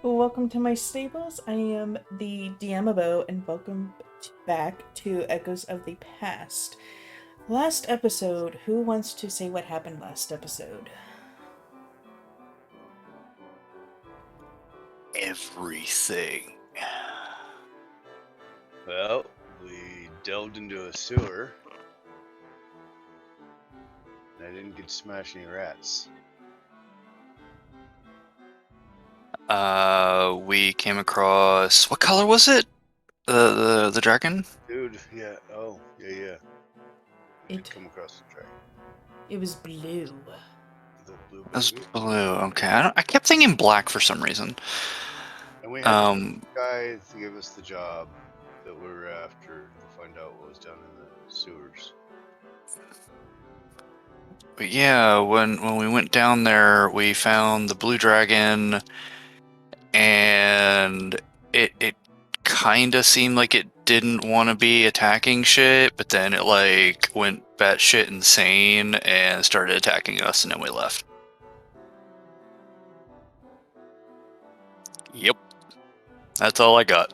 Welcome to my stables. I am the DMobo, and welcome back to Echoes of the Past. Last episode, who wants to say what happened last episode? Everything. Well, we delved into a sewer. And I didn't get to smash any rats. We came across, what color was it? The dragon? Dude, yeah. Oh, yeah. Did It come across the track. it was blue. The blue It was baby. blue. Okay, I kept thinking black for some reason. And we had the guy to give us the job that we were after to find out what was down in the sewers. But yeah, when we went down there, we found the blue dragon, and it kind of seemed like it didn't want to be attacking shit, but then it like went batshit insane and started attacking us, and then we left. Yep, that's all I got.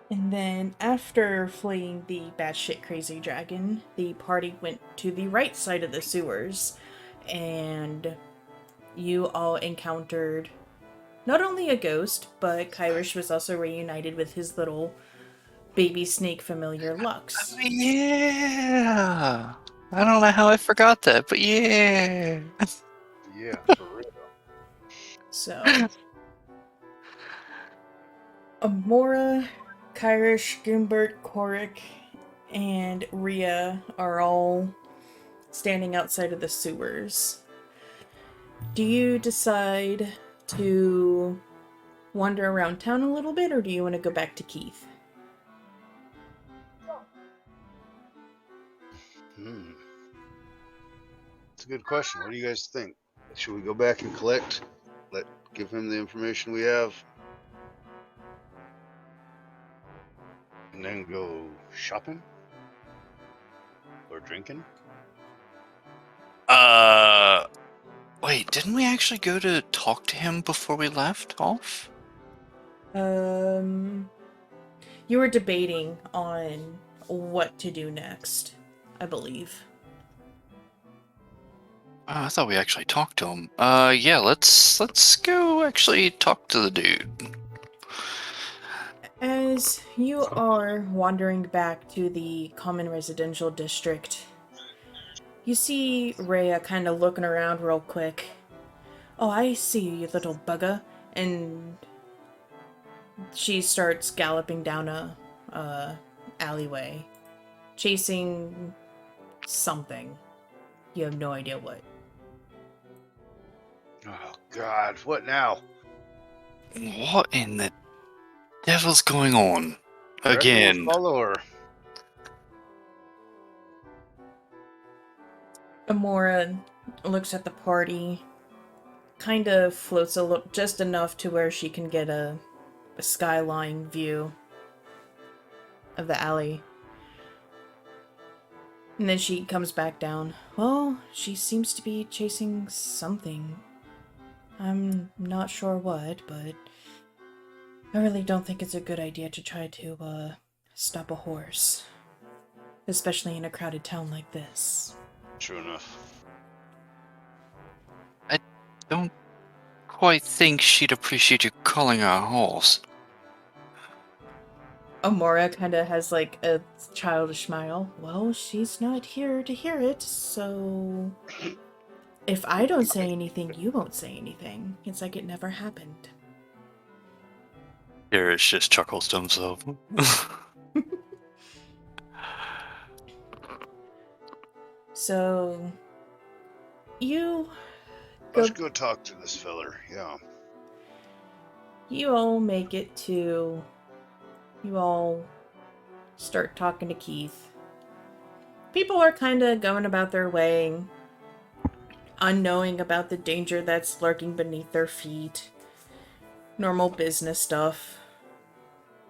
And then, after fleeing the batshit crazy dragon, the party went to the right side of the sewers, and you all encountered not only a ghost, but Kyrish was also reunited with his little baby snake familiar Lux. Yeah, I don't know how I forgot that, but yeah. Yeah, for real. So, Emora, Kyrish, Goombert, Korric, and Rhea are all standing outside of the sewers. Do you decide to wander around town a little bit, or do you want to go back to Keith? It's a good question. What do you guys think? Should we go back and collect? Give him the information we have? And then go shopping? Or drinking? Wait, didn't we actually go to talk to him before we left off? You were debating on what to do next, I believe. I thought we actually talked to him. Yeah, let's go actually talk to the dude. As you are wandering back to the common residential district, you see Rhea kind of looking around real quick. Oh, I see you, you little bugger. And she starts galloping down a alleyway, chasing something. You have no idea what. Oh, God. What now? What in the devil's going on? Again. We'll follow her. Emora looks at the party, kind of floats a little, just enough to where she can get a skyline view of the alley. And then she comes back down. Well, she seems to be chasing something. I'm not sure what, but I really don't think it's a good idea to try to, stop a horse. Especially in a crowded town like this. True enough. I don't quite think she'd appreciate you calling her a horse. Emora kind of has like a childish smile. Well, she's not here to hear it, so if I don't say anything, you won't say anything. It's like it never happened. Kyrish just chuckles to himself. So you Let's go talk to this feller, yeah. You all make it to... You all start talking to Keith. People are kind of going about their way, unknowing about the danger that's lurking beneath their feet. Normal business stuff.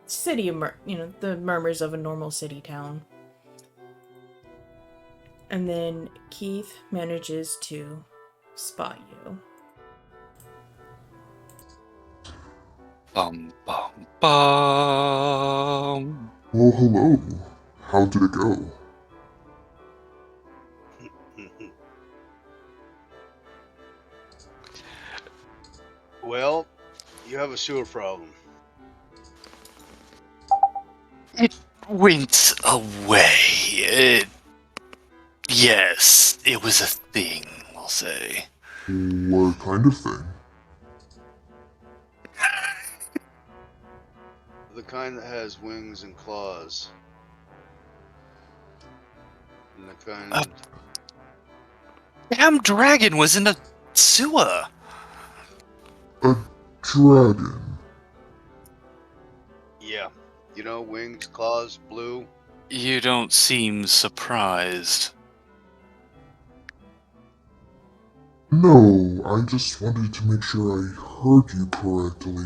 City, the murmurs of a normal city town. And then Keith manages to spot you. Bum bum bum. Well, hello. How did it go? Well, you have a sewer problem. It went away. Yes, it was a thing, we'll say. What kind of thing? The kind that has wings and claws. And the kind... Damn dragon was in a sewer. A dragon. Yeah. You know, wings, claws, blue. You don't seem surprised. No, I just wanted to make sure I heard you correctly.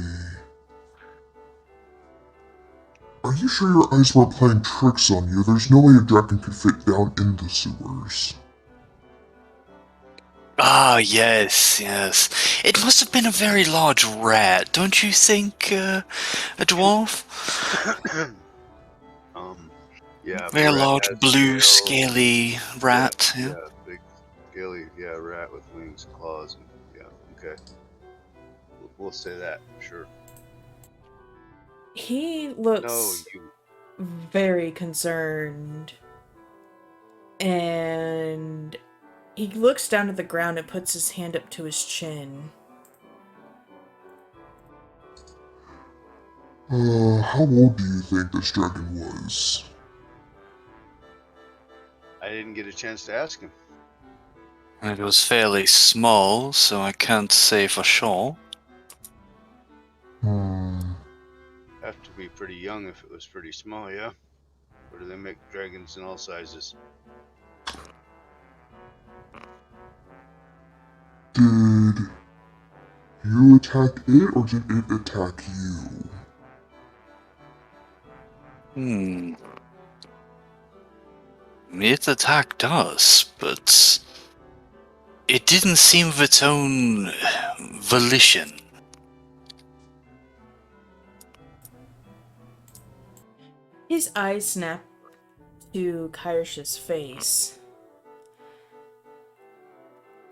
Are you sure your eyes weren't playing tricks on you? There's no way a dragon could fit down in the sewers. Ah, yes, yes. It must have been a very large rat, don't you think, a dwarf? Yeah. Very rat large, has blue, scales. scaly rat. Yeah. Big, scaly, rat with wings, claws, and okay. We'll say that, sure. He No, looks you. very concerned. And he looks down at the ground and puts his hand up to his chin. How old do you think this dragon was? I didn't get a chance to ask him. It was fairly small, so I can't say for sure. Have to be pretty young if it was pretty small, yeah? Or do they make dragons in all sizes? Did you attack it, or did it attack you? It attacked us, but it didn't seem of its own volition. His eyes snap to Kyrish's face.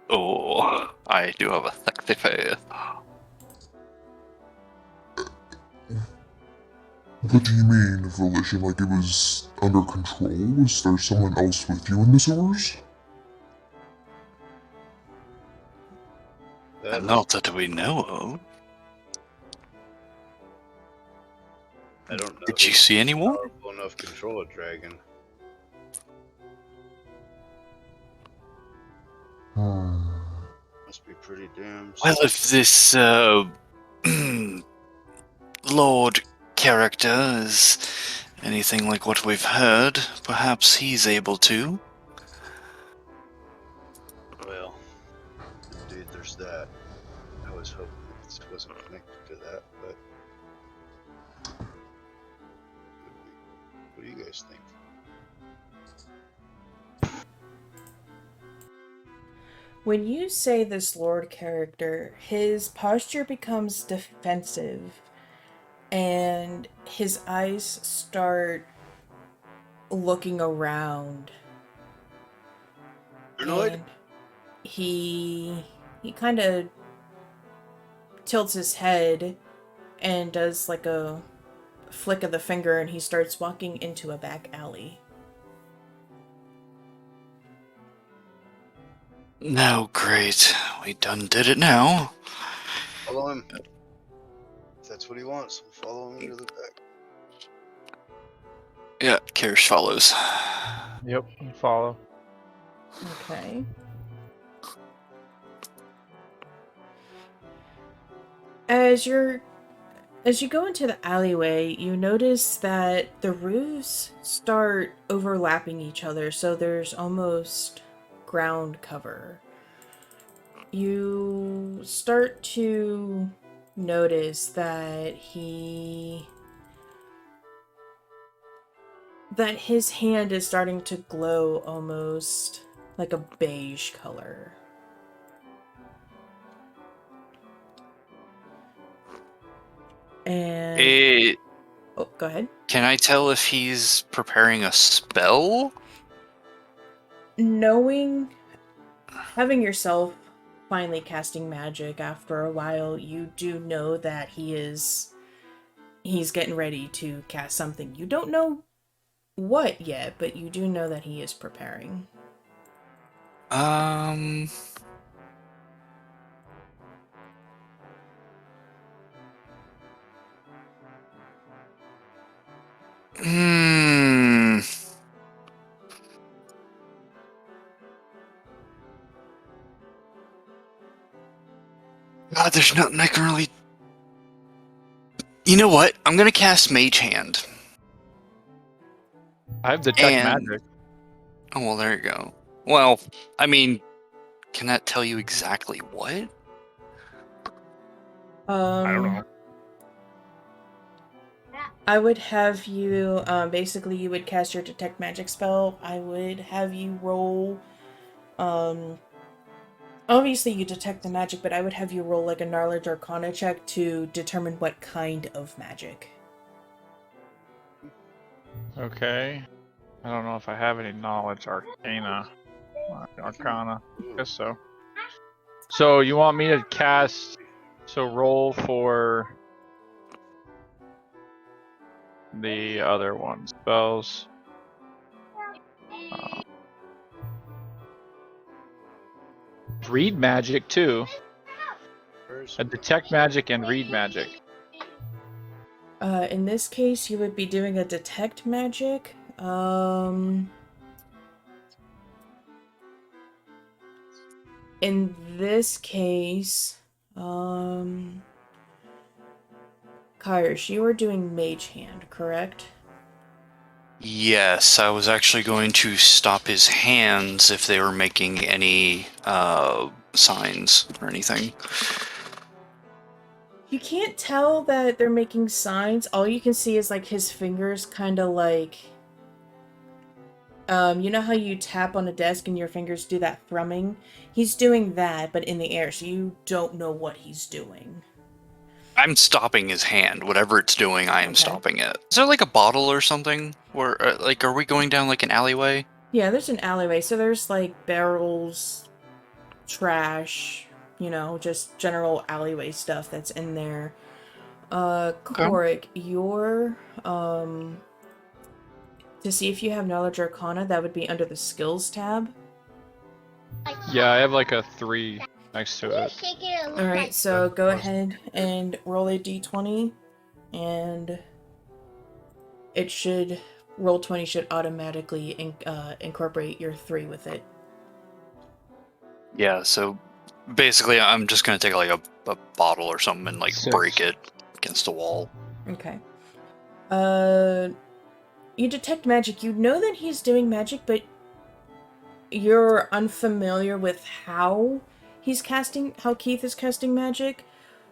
Oh, I do have a sexy face. What do you mean, volition? Like it was under control? Was there someone else with you in the sewers? Not that we know of. I don't know. Did you see anyone? Powerful enough to control a dragon. Must be pretty damn. Well, if this Lord character is anything like what we've heard, perhaps he's able to. Well, indeed, there's that. I was hoping this wasn't connected to that, but what do you guys think? When you say this Lord character, his posture becomes defensive, and his eyes start looking around. Paranoid? And he kind of tilts his head and does like a flick of the finger, and he starts walking into a back alley. No, great. We done did it now. Follow him. If that's what he wants, we'll follow him into the back. Yeah, Kyrish follows. Yep, follow. Okay. As you go into the alleyway, you notice that the roofs start overlapping each other, so there's almost ground cover. You start to notice that his hand is starting to glow almost like a beige color. And oh, go ahead. Can I tell if he's preparing a spell? Having yourself finally casting magic after a while, you do know that he's getting ready to cast something. You don't know what yet, but you do know that he is preparing. God, there's nothing I can really... You know what? I'm gonna cast Mage Hand. I have detect magic. Oh, well, there you go. Well, I mean, can that tell you exactly what? I don't know. I would have you, basically you would cast your detect magic spell. I would have you roll, obviously you detect the magic, but I would have you roll like a knowledge arcana check to determine what kind of magic. Okay. I don't know if I have any knowledge arcana. Arcana. Guess so. So you want me to cast... So roll for... the other one. Spells. Read magic too. A detect magic and read magic. In this case, you would be doing a detect magic. In this case, Kyrish, you are doing Mage Hand, correct? Yes, I was actually going to stop his hands if they were making any signs or anything. You can't tell that they're making signs. All you can see is like his fingers kind of like... you know how you tap on a desk and your fingers do that thrumming? He's doing that, but in the air, so you don't know what he's doing. I'm stopping his hand. Whatever it's doing, I am stopping it. Is there like a bottle or something? Where, like, are we going down like an alleyway? Yeah, there's an alleyway, so there's like barrels, trash, you know, just general alleyway stuff that's in there. Korric, your, to see if you have Knowledge Arcana, that would be under the Skills tab. Yeah, I have like a 3 next to it. Alright, so go ahead and roll a d20, and it should, Roll20 should automatically incorporate your 3 with it. Yeah, so basically I'm just going to take like a bottle or something and like 6. break it against a wall. Okay. You detect magic. You know that he's doing magic, but you're unfamiliar with how Keith is casting magic,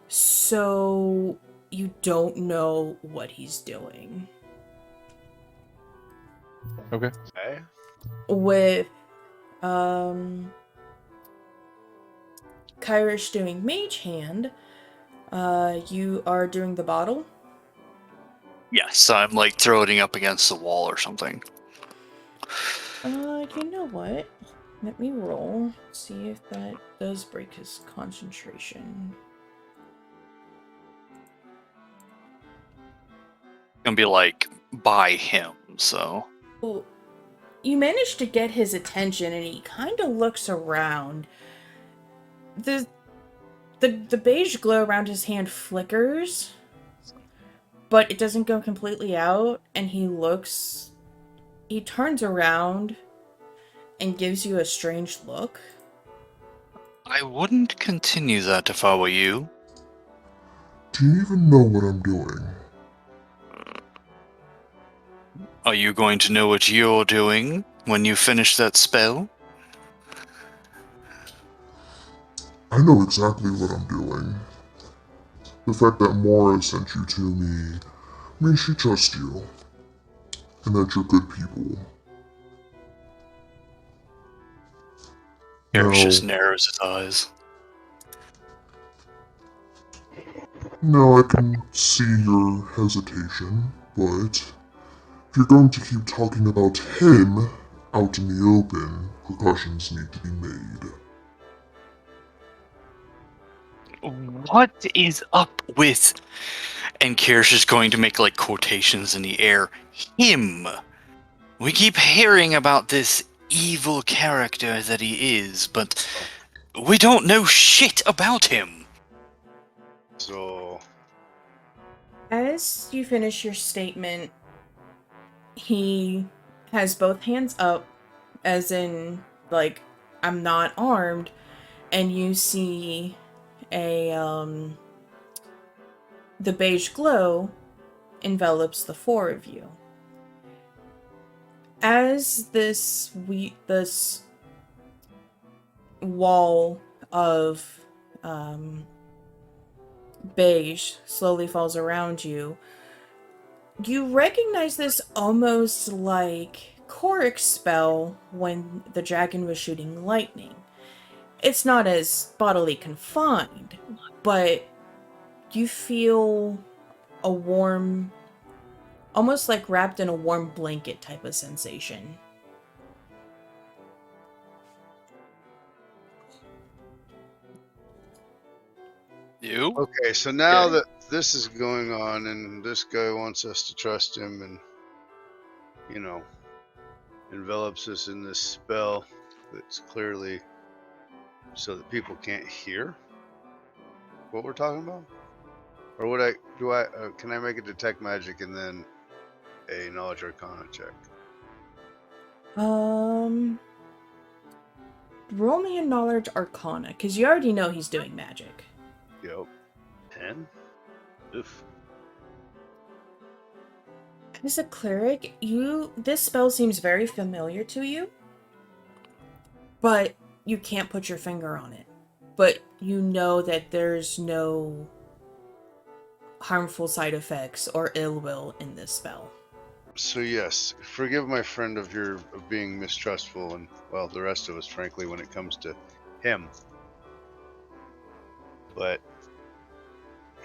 so you don't know what he's doing. Okay. With, Kyrish doing Mage Hand, you are doing the bottle? Yes, I'm like throwing it up against the wall or something. You know what? Let me roll. See if that does break his concentration. Gonna be like by him, so. Well, you managed to get his attention, and he kind of looks around. The beige glow around his hand flickers, but it doesn't go completely out, and he turns around and gives you a strange look. I wouldn't continue that if I were you. Do you even know what I'm doing? Are you going to know what you're doing when you finish that spell? I know exactly what I'm doing. The fact that Emora sent you to me means she trusts you, and that you're good people. Kyrish just narrows his eyes. Now I can see your hesitation, but if you're going to keep talking about him out in the open, precautions need to be made. What is up with... And Kyrish is going to make, like, quotations in the air. Him! We keep hearing about this evil character that he is, but we don't know shit about him. So, As you finish your statement, he has both hands up, as in, like, I'm not armed, and you see the beige glow envelops the four of you. As this wall of beige slowly falls around you, you recognize this almost like Korric's spell when the dragon was shooting lightning. It's not as bodily confined, but you feel a warm, almost like wrapped in a warm blanket type of sensation. You? okay, so now that this is going on and this guy wants us to trust him and, you know, envelops us in this spell that's clearly so that people can't hear what we're talking about? Or can I make a detect magic and then a knowledge arcana check? Roll me a knowledge arcana, because you already know he's doing magic. Yep. 10? Oof. As a cleric, this spell seems very familiar to you, but you can't put your finger on it. But you know that there's no harmful side effects or ill will in this spell. So yes, forgive my friend of being mistrustful and, well, the rest of us, frankly, when it comes to him. But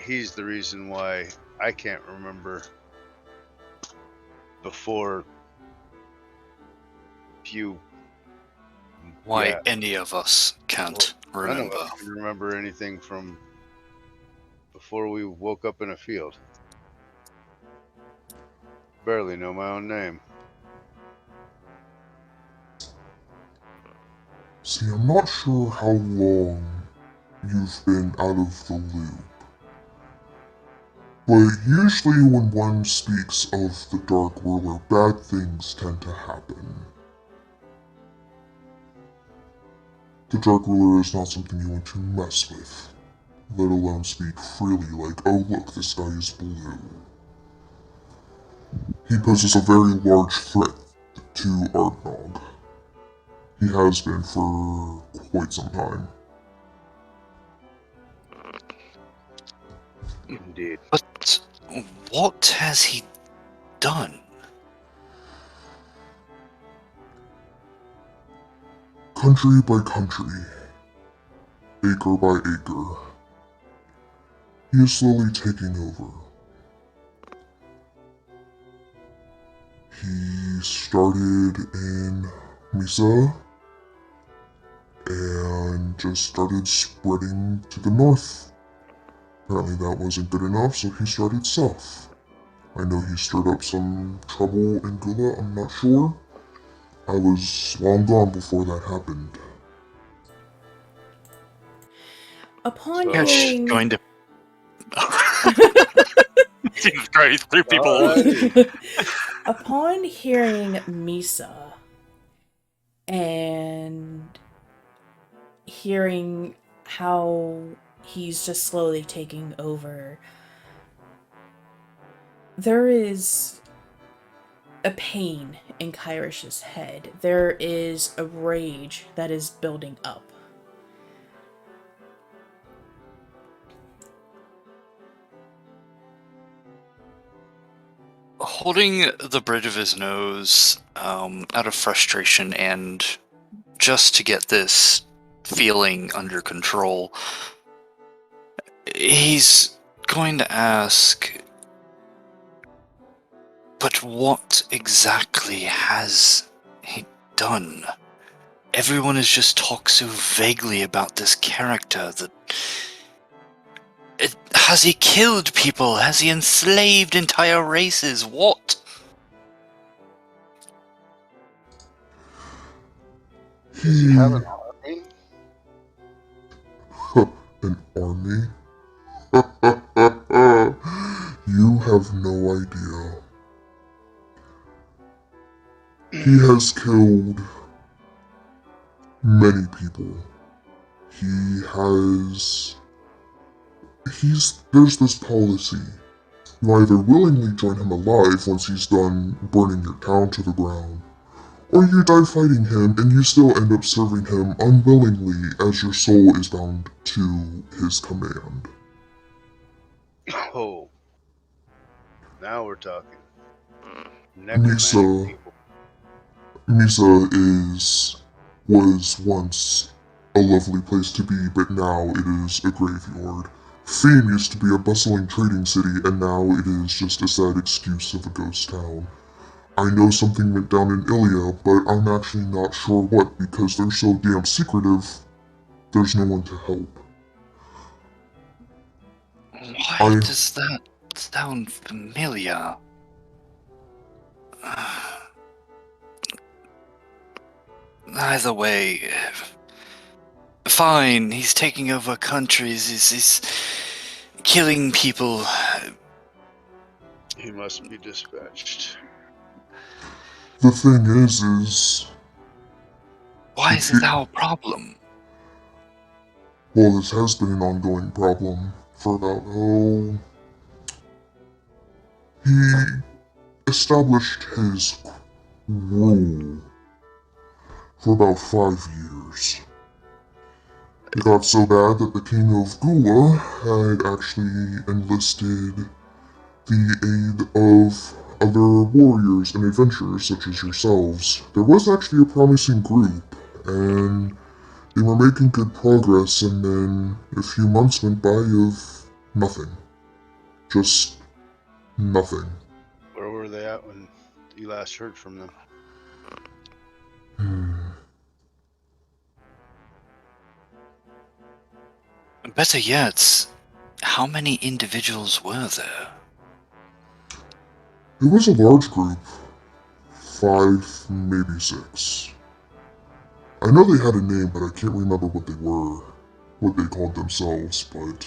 he's the reason why I can't remember before you. Why any of us can't None of remember. us can remember anything from before we woke up in a field. Barely know my own name. See, I'm not sure how long you've been out of the loop, but usually when one speaks of the Dark Ruler, bad things tend to happen. The Dark Ruler is not something you want to mess with, let alone speak freely like, oh look, this guy is blue. He poses a very large threat to Argnog. He has been for quite some time. Indeed. But what has he done? Country by country, acre by acre, he is slowly taking over. He started in Misa and just started spreading to the north. Apparently that wasn't good enough, so he started south. I know he stirred up some trouble in Gula, I'm not sure. I was long gone before that happened. Upon Yeah, she's hearing... going to... Jesus Christ, 3 people. Upon hearing Misa and hearing how he's just slowly taking over, there is a pain in Kyrish's head. There is a rage that is building up. Holding the bridge of his nose out of frustration and just to get this feeling under control, he's going to ask, but what exactly has he done? Everyone has just talked so vaguely about this character that... has he killed people? Has he enslaved entire races? What? Does he have an army? An army? You have no idea. He has killed many people. There's this policy. You either willingly join him alive once he's done burning your town to the ground, or you die fighting him and you still end up serving him unwillingly as your soul is bound to his command. Oh. Now we're talking. Misa was once a lovely place to be, but now it is a graveyard. Theme used to be a bustling trading city, and now it is just a sad excuse of a ghost town. I know something went down in Ilia, but I'm actually not sure what, because they're so damn secretive, there's no one to help. Why does that sound familiar? Either way, fine, he's taking over countries, he's killing people. He must be dispatched. The thing is... Why is it our problem? Well, this has been an ongoing problem for about, he established his rule for about 5 years. It got so bad that the king of Gula had actually enlisted the aid of other warriors and adventurers such as yourselves. There was actually a promising group, and they were making good progress, and then a few months went by of nothing. Just nothing. Where were they at when you last heard from them? Better yet, how many individuals were there? It was a large group. 5, maybe 6. I know they had a name, but I can't remember what they were, what they called themselves, but...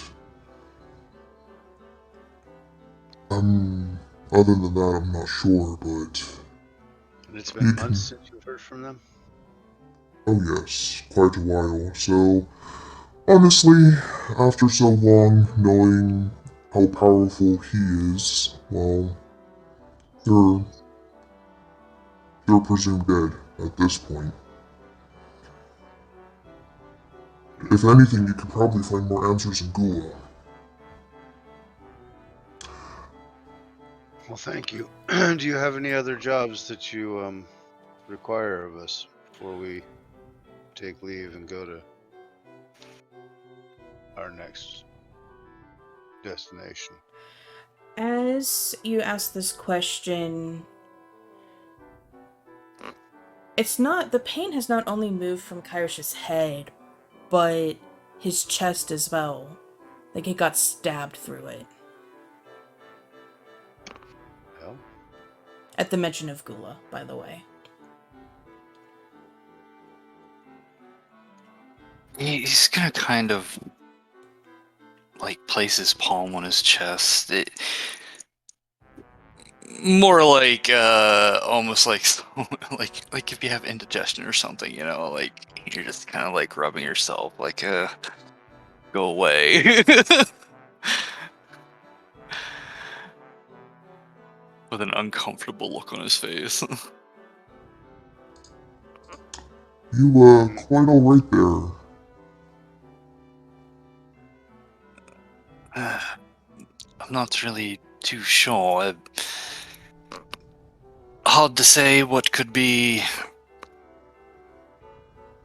other than that, I'm not sure, but... And it's been months since you've heard from them? Oh yes, quite a while, so... Honestly, after so long, knowing how powerful he is, well... They're presumed dead at this point. If anything, you could probably find more answers in Gula. Well, thank you. Do you have any other jobs that you require of us before we take leave and go to our next destination? As you ask this question, the pain has not only moved from Kyrish's head, but his chest as well. Like he got stabbed through it. Hell? At the mention of Gula, by the way. He's gonna kind of place his palm on his chest. More like almost like like if you have indigestion or something, you know, like you're just kind of like rubbing yourself, like go away. With an uncomfortable look on his face. You, quite alright there. I'm not really too sure. Hard to say what could be...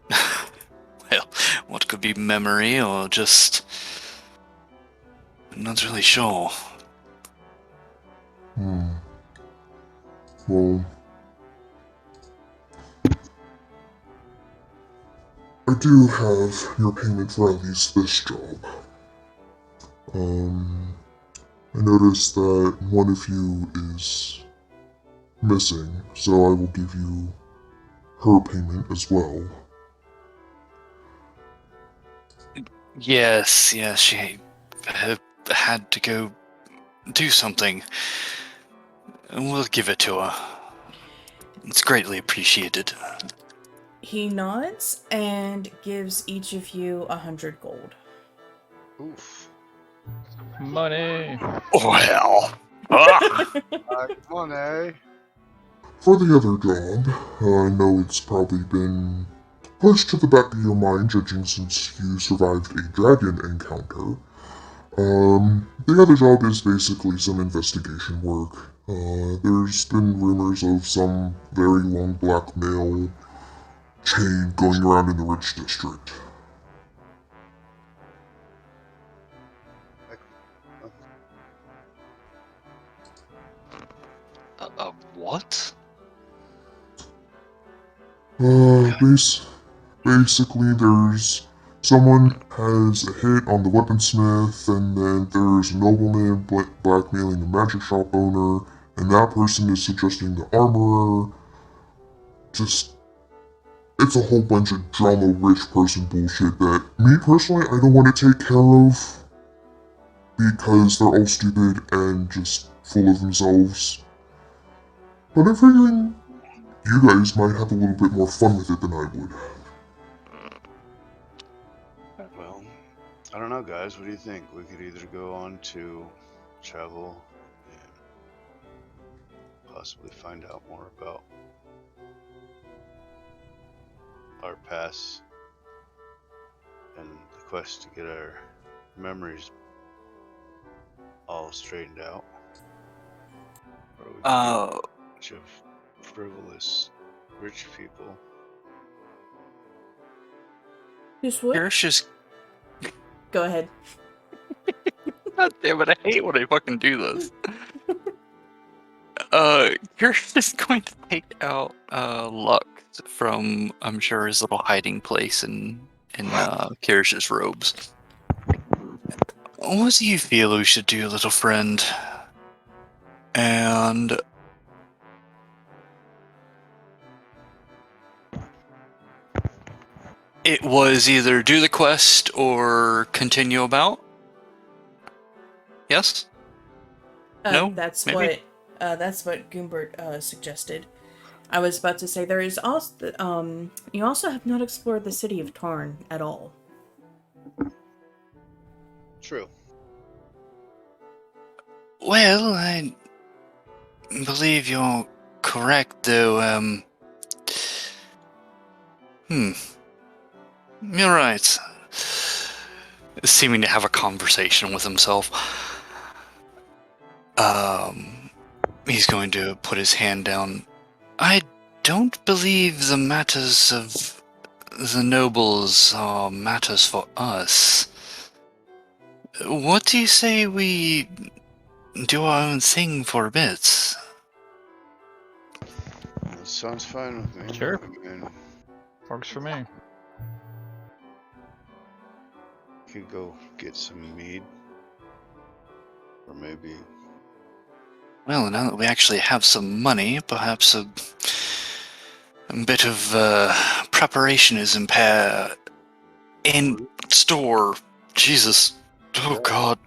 well, what could be memory or just not really sure. Well, I do have your payment for at least this job. I noticed that one of you is missing, so I will give you her payment as well. Yes, she had to go do something. We'll give it to her. It's greatly appreciated. He nods and gives each of you 100 gold. Oof. Money. Well. Ah! Come on, eh? For the other job, I know it's probably been pushed to the back of your mind, judging since you survived a dragon encounter. The other job is basically some investigation work. There's been rumors of some very long blackmail chain going around in the Rich District. What? Basically, there's someone has a hit on the weaponsmith, and then there's a nobleman blackmailing a magic shop owner, and that person is suggesting the armorer. It's a whole bunch of drama-rich person bullshit that, me personally, I don't want to take care of, because they're all stupid and just full of themselves. But I'm figuring you guys might have a little bit more fun with it than I would. Well, I don't know, guys. What do you think? We could either go on to travel and possibly find out more about our past and the quest to get our memories all straightened out. Or we could be a bunch of frivolous rich people. Just what? Kyrish is... Go ahead. God damn it, I hate when I fucking do this. Kyrish is going to take out, Luck from, I'm sure, his little hiding place in Kirish's robes. What do you feel we should do, little friend? And... it was either do the quest or continue about? Yes? No? That's Maybe? that's what Goombert suggested. I was about to say there is also you also have not explored the city of Tarn at all. True. Well, I believe you're correct, though. You're right. Seeming to have a conversation with himself. He's going to put his hand down. I don't believe the matters of the nobles are matters for us. What do you say we do our own thing for a bit? That sounds fine with me. Sure. I mean, Works for me. could go get some mead. Or maybe... Well, now that we actually have some money, perhaps a bit of preparation is in store. Jesus. Oh, God.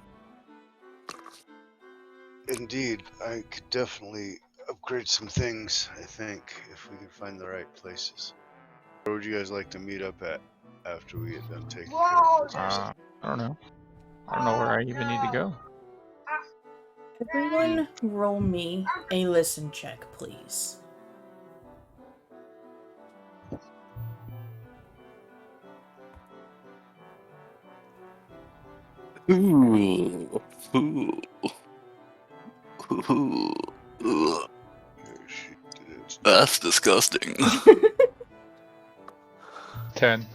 Indeed, I could definitely upgrade some things, I think, if we can find the right places. Where would you guys like to meet up at after we get done taking care of business? I don't know. I don't know where I even need to go. Everyone, roll me a listen check, please. Ooh. Ooh. Ooh. Ugh. That's disgusting. 10.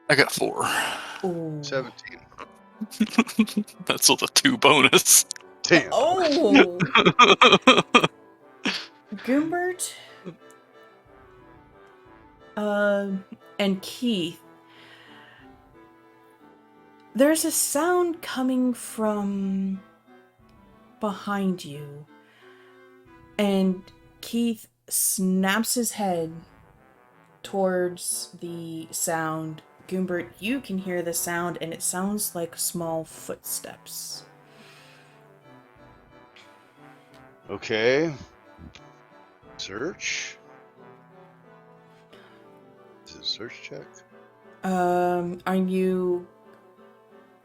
I got 4. Ooh. 17. That's all the 2 bonus. Damn. Oh! Goombert, and Keith, there's a sound coming from behind you, and Keith snaps his head towards the sound. Goombert, you can hear the sound, and it sounds like small footsteps. Okay. Search. Is it a search check? Are you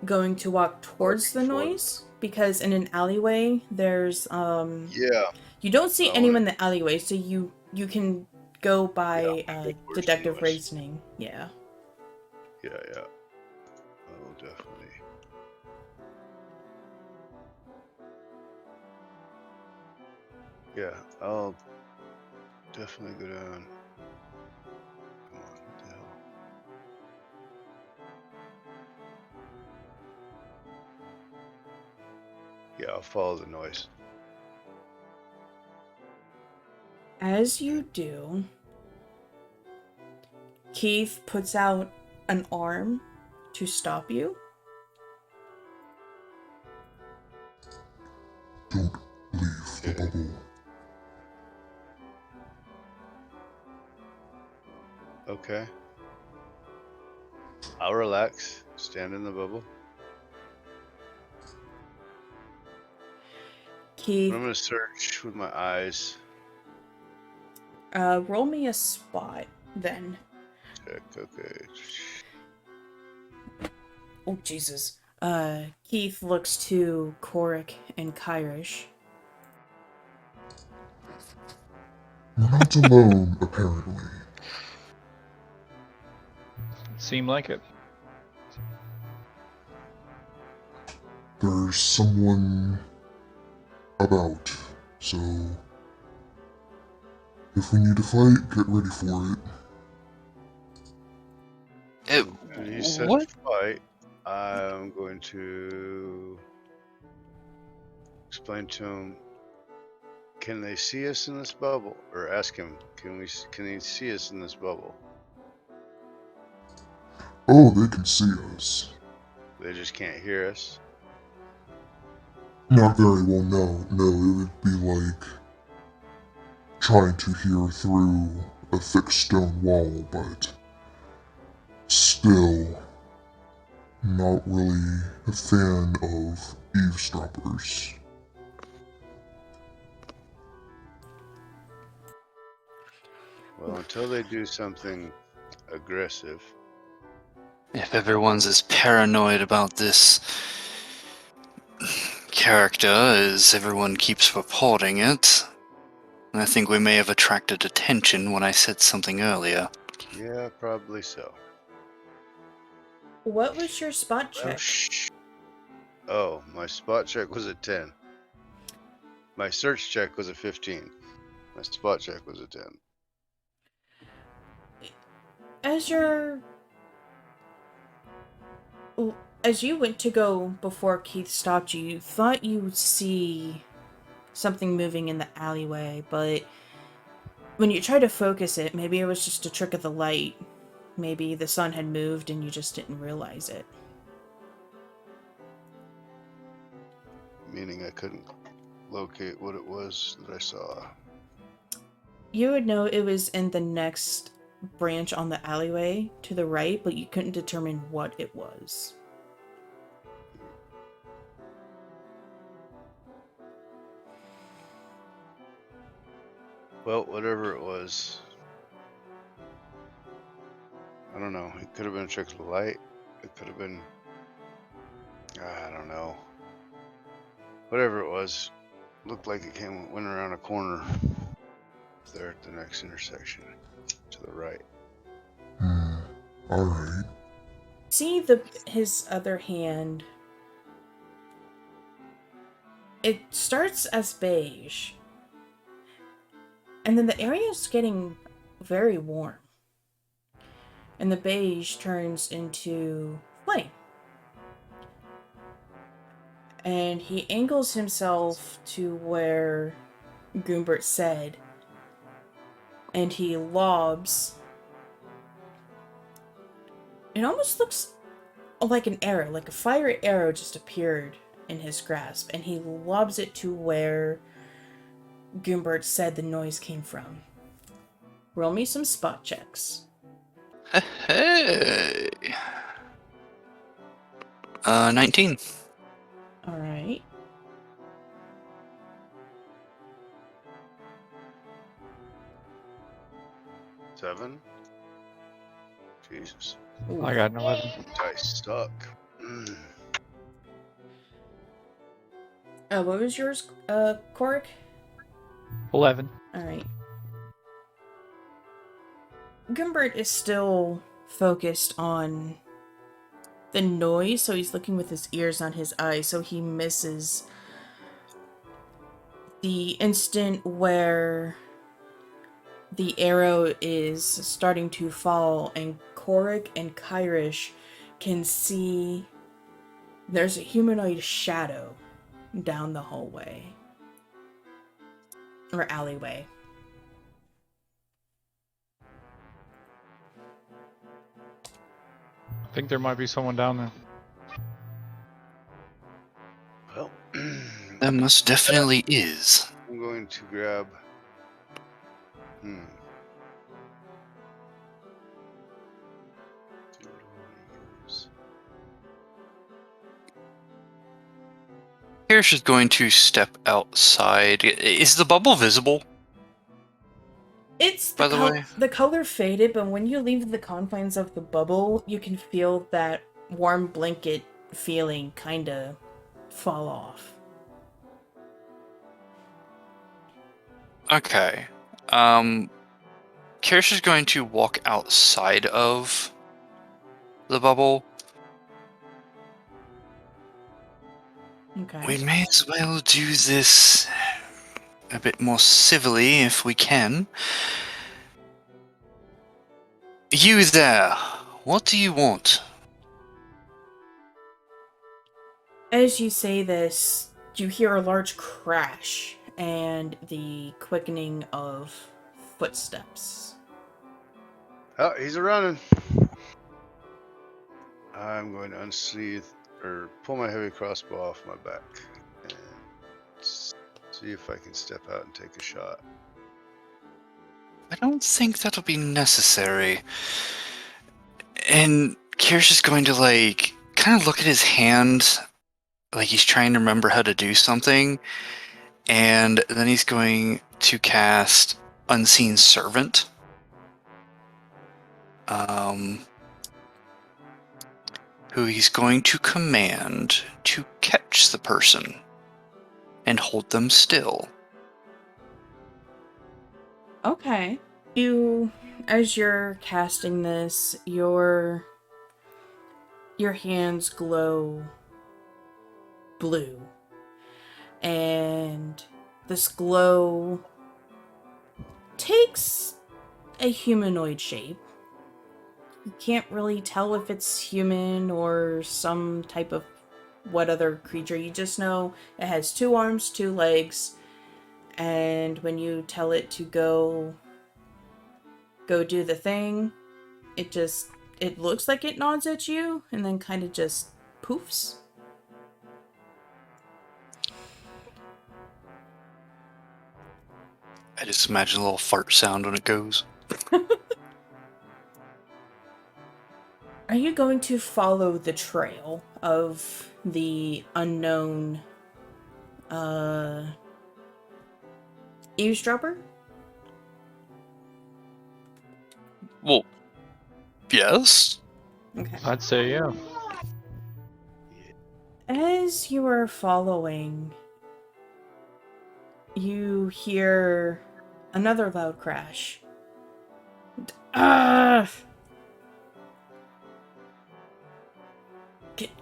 going to walk towards the noise? Because in an alleyway, there's, Yeah. you don't see I anyone in wanna- the alleyway, so you can go by, Yeah, I'll go towards the deductive noise. reasoning. Yeah. Yeah. I will definitely. Yeah, I'll definitely go down. Come on, what the hell? Yeah, I'll follow the noise. As you do, Keith puts out an arm to stop you. Don't leave the bubble. Okay. I'll relax, stand in the bubble. Keith, I'm gonna search with my eyes. roll me a spot then. Check, okay. Oh, Jesus. Keith looks to Korric and Kyrish. You're not alone, apparently. Seemed like it. There's someone about, so if we need to fight, get ready for it. When you said What? fight, I'm going to explain to him. Can they see us in this bubble? Or ask him, can he see us in this bubble? Oh, they can see us. They just can't hear us. Not very well, no. No, it would be like trying to hear through a thick stone wall, but still not really a fan of eavesdroppers. Well, until they do something aggressive. If everyone's as paranoid about this character as everyone keeps reporting it, I think we may have attracted attention when I said something earlier. Yeah, probably so. What was your spot Oh, check? Oh, my spot check was a 10. My search check was a 15. My spot check was a 10. As you went to go before Keith stopped you, you thought you would see something moving in the alleyway, but when you tried to focus it, maybe it was just a trick of the light. Maybe the sun had moved and you just didn't realize it. Meaning I couldn't locate what it was that I saw. You would know it was in the next branch on the alleyway to the right, but you couldn't determine what it was. Well, whatever it was, I don't know. It could have been a trick of the light. It could have been, I don't know. Whatever it was, looked like it went around a corner there at the next intersection to the right. Alright. See his other hand. It starts as beige. And then the area is getting very warm. And the beige turns into flame. And he angles himself to where Goombert said, and he lobs. It almost looks like an arrow, like a fire arrow just appeared in his grasp, and he lobs it to where Goombert said the noise came from. Roll me some spot checks. Hey. 19. Alright. Seven. Jesus. Ooh. I got an 11. Dice stuck. Mm. What was yours, Korric? 11. Alright. Goombert is still focused on the noise, so he's looking with his ears on his eyes, so he misses the instant where the arrow is starting to fall, and Korric and Kyrish can see there's a humanoid shadow down the hallway. Or alleyway. I think there might be someone down there. Well, That most definitely is. I'm going to grab. Kyrish is going to step outside. Is the bubble visible? It's By the way. the color faded, but when you leave the confines of the bubble, you can feel that warm blanket feeling kinda fall off. Okay. Kyrish is going to walk outside of the bubble. Okay. We may as well do this a bit more civilly if we can. You there, what do you want? As you say this, you hear a large crash and the quickening of footsteps. Oh, he's a running. I'm going to unsheath or pull my heavy crossbow off my back and see if I can step out and take a shot. I don't think that'll be necessary. And Kyrish is going to, kind of look at his hand, like he's trying to remember how to do something. And then he's going to cast Unseen Servant. Who he's going to command to catch the person and hold them still. Okay. As you're casting this, your hands glow blue. And this glow takes a humanoid shape. You can't really tell if it's human or some type of what other creature. You just know it has 2 arms, 2 legs, and when you tell it to go do the thing, it looks like it nods at you and then kind of just poofs. I just imagine a little fart sound when it goes. Are you going to follow the trail of the unknown eavesdropper? Well, yes. Okay. I'd say yeah. As you are following, you hear another loud crash. Ah!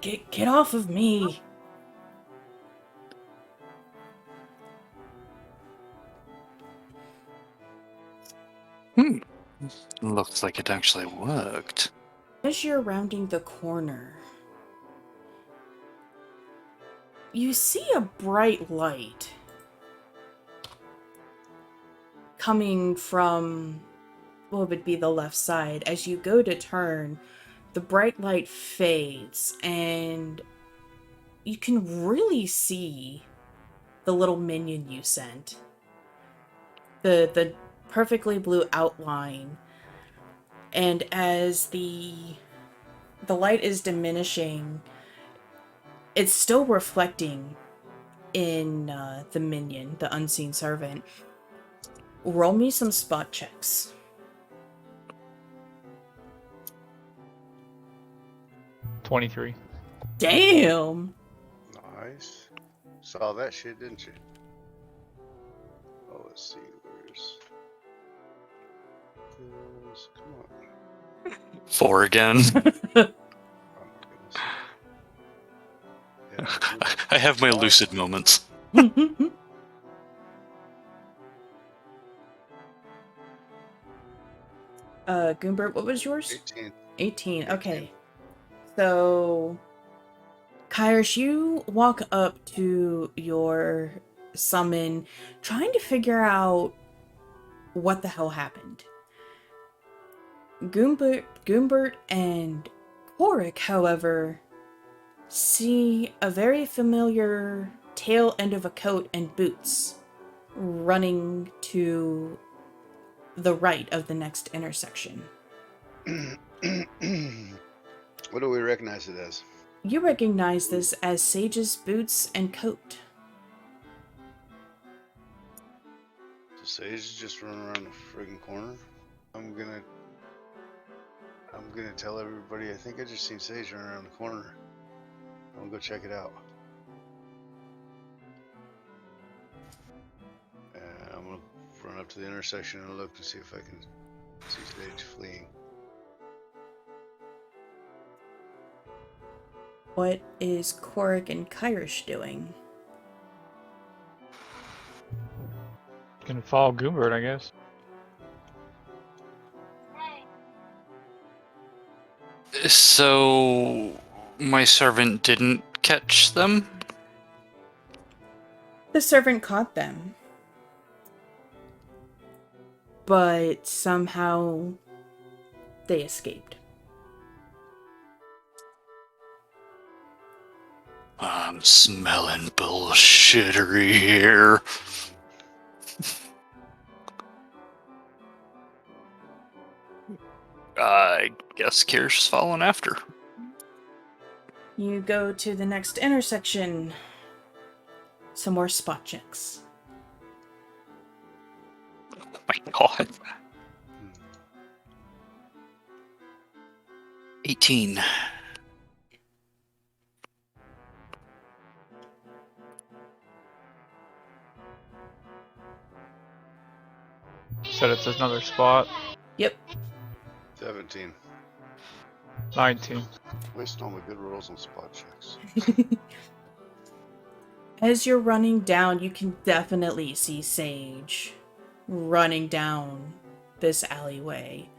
Get off of me! Looks like it actually worked. As you're rounding the corner, You see a bright light coming from what would be the left side. As you go to turn, the bright light fades, and you can really see the little minion you sent. The perfectly blue outline. And as the light is diminishing, it's still reflecting in the minion, the unseen servant. Roll me some spot checks. 23. Damn! Nice. Saw that shit, didn't you? Oh, let's see. Come on. 4 again. Oh my goodness. Yeah, I have my lucid moments. Goombert, what was yours? 18. 18, okay. So, Kyrish, you walk up to your summon, trying to figure out what the hell happened. Goombert and Korric, however, see a very familiar tail end of a coat and boots running to the right of the next intersection. What do we recognize it as? You recognize this as Sage's boots and coat. So Sage is just running around the friggin' corner. I'm gonna tell everybody I think I just seen Sage running around the corner. I'm gonna go check it out. And I'm gonna run up to the intersection and look to see if I can see Sage fleeing. What is Korric and Kyrish doing? Gonna follow Goombert, I guess. So, my servant didn't catch them? The servant caught them. But somehow they escaped. I'm smelling bullshittery here. I guess Kyrish is following after. You go to the next intersection. Some more spot checks. Oh my god. 18. Said it's another spot. Yep. 17. 19. Wasting all my good rolls on spot checks. As you're running down, you can definitely see Sage running down this alleyway.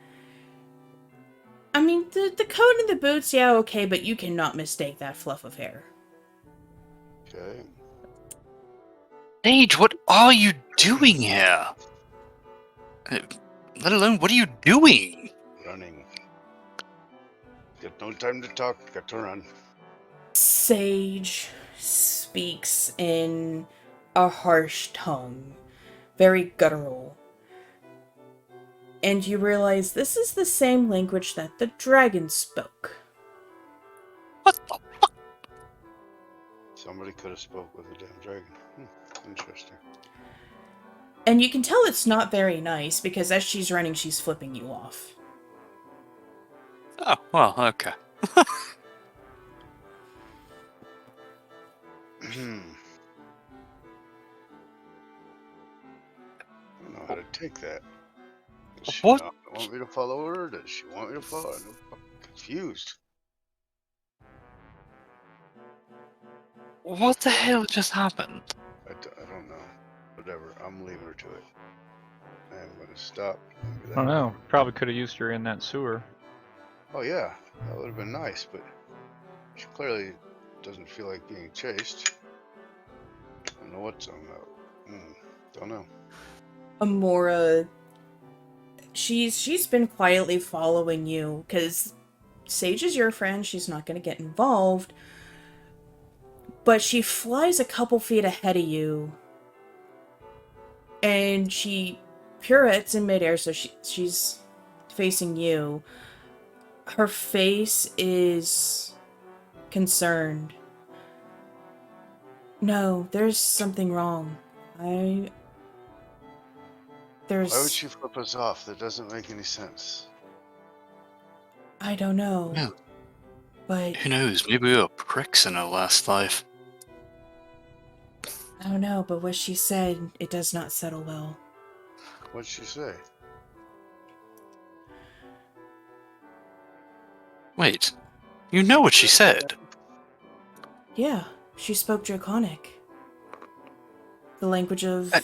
I mean, the coat and the boots, yeah, okay, but you cannot mistake that fluff of hair. Okay. Sage, what are you doing here? Let alone, what are you doing? Running. Got no time to talk, got to run. Sage speaks in a harsh tongue, very guttural. And you realize this is the same language that the dragon spoke. What the fuck? Somebody could have spoke with a damn dragon. Interesting. And you can tell it's not very nice, because as she's running, she's flipping you off. Oh, well, okay. I don't know how to take that. Does she What? not want me to follow her? Does she want me to follow her? I'm confused. What the hell just happened? I don't know. Whatever. I'm leaving her to it. I'm going to stop. I don't know. Probably could have used her in that sewer. Oh yeah, that would have been nice, but she clearly doesn't feel like being chased. know what's on that. Don't know. Emora, she's been quietly following you, because Sage is your friend, she's not going to get involved, but she flies a couple feet ahead of you, and she pirouettes in midair, so she's facing you. Her face is concerned. No, there's something wrong. Why would There's... she flip us off? That doesn't make any sense. I don't know. Yeah. But... Who knows? Maybe we were pricks in our last life. I don't know, but what she said, it does not settle well. What'd she say? Wait, you know what she said? Yeah, she spoke Draconic. The language of I-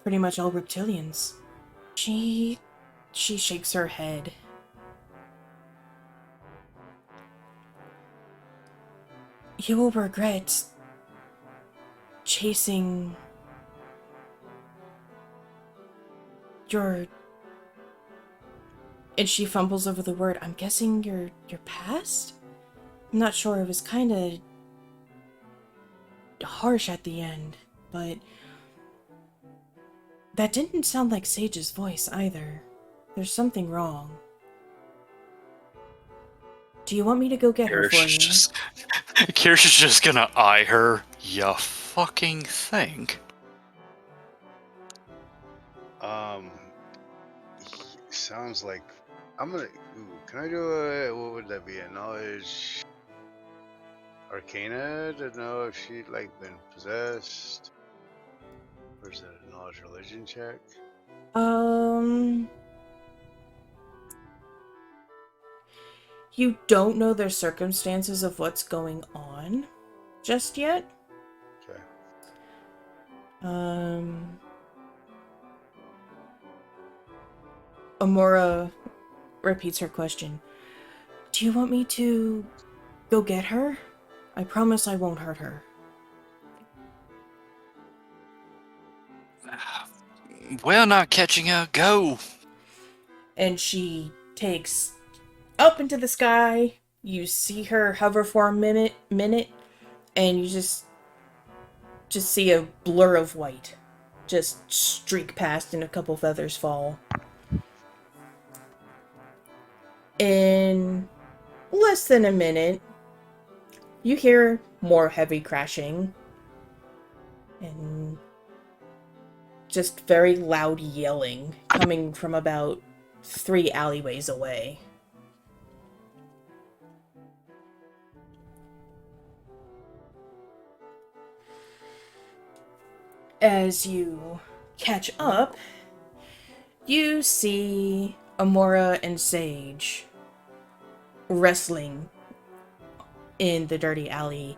pretty much all reptilians. She shakes her head. You will regret chasing your... And she fumbles over the word. I'm guessing your past? I'm not sure, it was kind of harsh at the end, but that didn't sound like Sage's voice either. There's something wrong. Do you want me to go get her for you? Kyrish is just gonna eye her. Ya fucking think? Sounds like I'm gonna. Ooh, can I do a? What would that be? A knowledge arcana to know if she'd like been possessed. Or is that a knowledge religion check? You don't know the circumstances of what's going on just yet. Okay. Emora repeats her question. Do you want me to go get her? I promise I won't hurt her. We're not catching her. Go. And she takes up into the sky. You see her hover for a minute, and you just see a blur of white just streak past and a couple feathers fall. In less than a minute, you hear more heavy crashing and just very loud yelling coming from about 3 alleyways away. As you catch up, you see Emora and Sage wrestling in the dirty alley.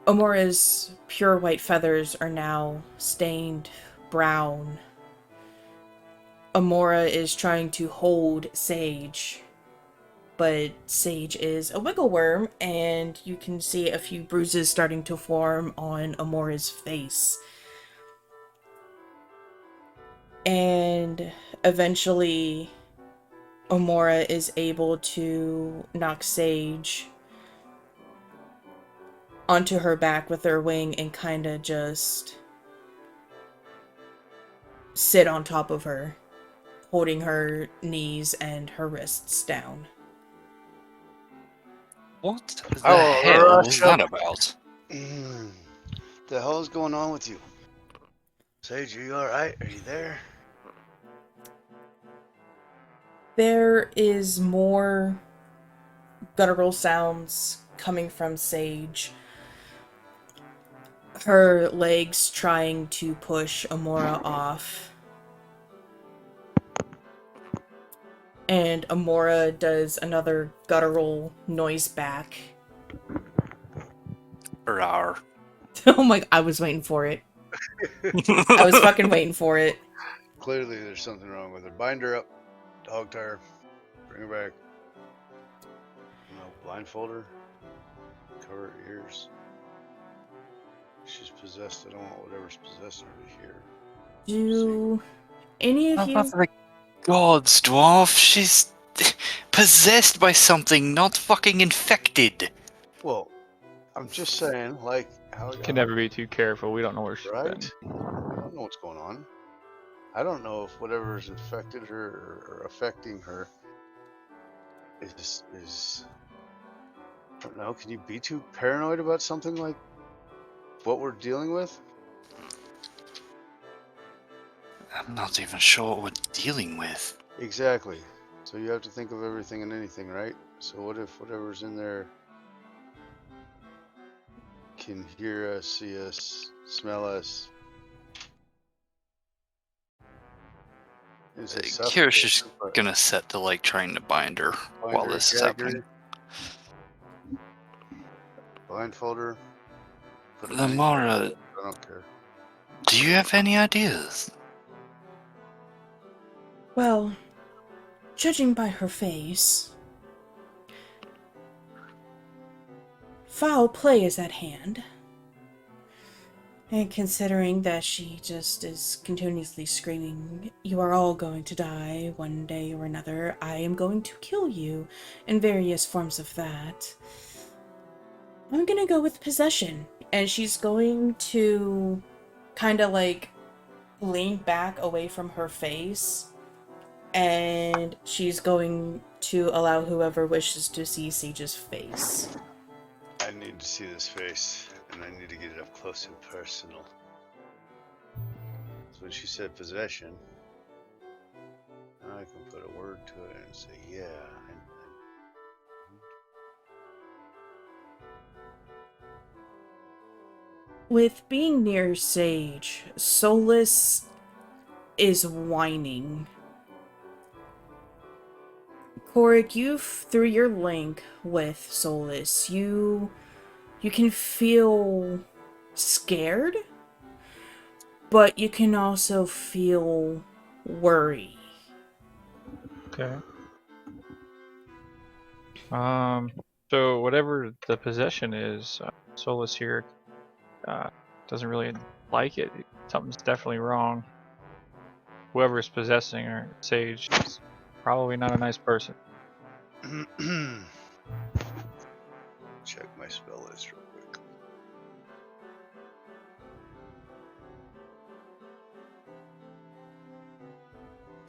Amora's pure white feathers are now stained brown. Emora is trying to hold Sage, but Sage is a wiggle worm, and you can see a few bruises starting to form on Amora's face. And eventually, Emora is able to knock Sage onto her back with her wing and kind of just sit on top of her, holding her knees and her wrists down. What the hell was that about? The hell is going on with you? Sage, are you alright? Are you there? There is more guttural sounds coming from Sage. Her legs trying to push Emora off. And Emora does another guttural noise back. Rawr. Oh my, I was waiting for it. I was fucking waiting for it. Clearly there's something wrong with her. Bind her up. Dog tie her. Bring her back. No, blindfold her. Cover her ears. She's possessed. I don't want whatever's possessing her to hear. Do any of you... the gods, dwarf. She's possessed by something, not fucking infected. Well, I'm just saying, like, how Can never be too careful. We don't know where she's been. right? I don't know what's going on. I don't know if whatever's infected her or affecting her is. I don't know. Can you be too paranoid about something like what we're dealing with? I'm not even sure what we're dealing with. Exactly. So you have to think of everything and anything, right? So what if whatever's in there can hear us, see us, smell us? Kyrish is gonna set to like trying to bind her while this is happening. Blindfold her. Emora, I don't care. do you have any ideas? Well, judging by her face, foul play is at hand. And considering that she just is continuously screaming, "You are all going to die one day or another, I am going to kill you," and various forms of that, I'm gonna go with possession. And she's going to kind of like lean back away from her face, and she's going to allow whoever wishes to see Sage's face. I need to see this face, and I need to get it up close and personal. So when she said possession, I can put a word to it and say, yeah. With being near Sage, Solus is whining. Korric, you through your link with Solus, you can feel scared, but you can also feel worry. Okay. So whatever the possession is, Solus here doesn't really like it. Something's definitely wrong. Whoever's possessing her, Sage, is probably not a nice person. Check my spell list real quick.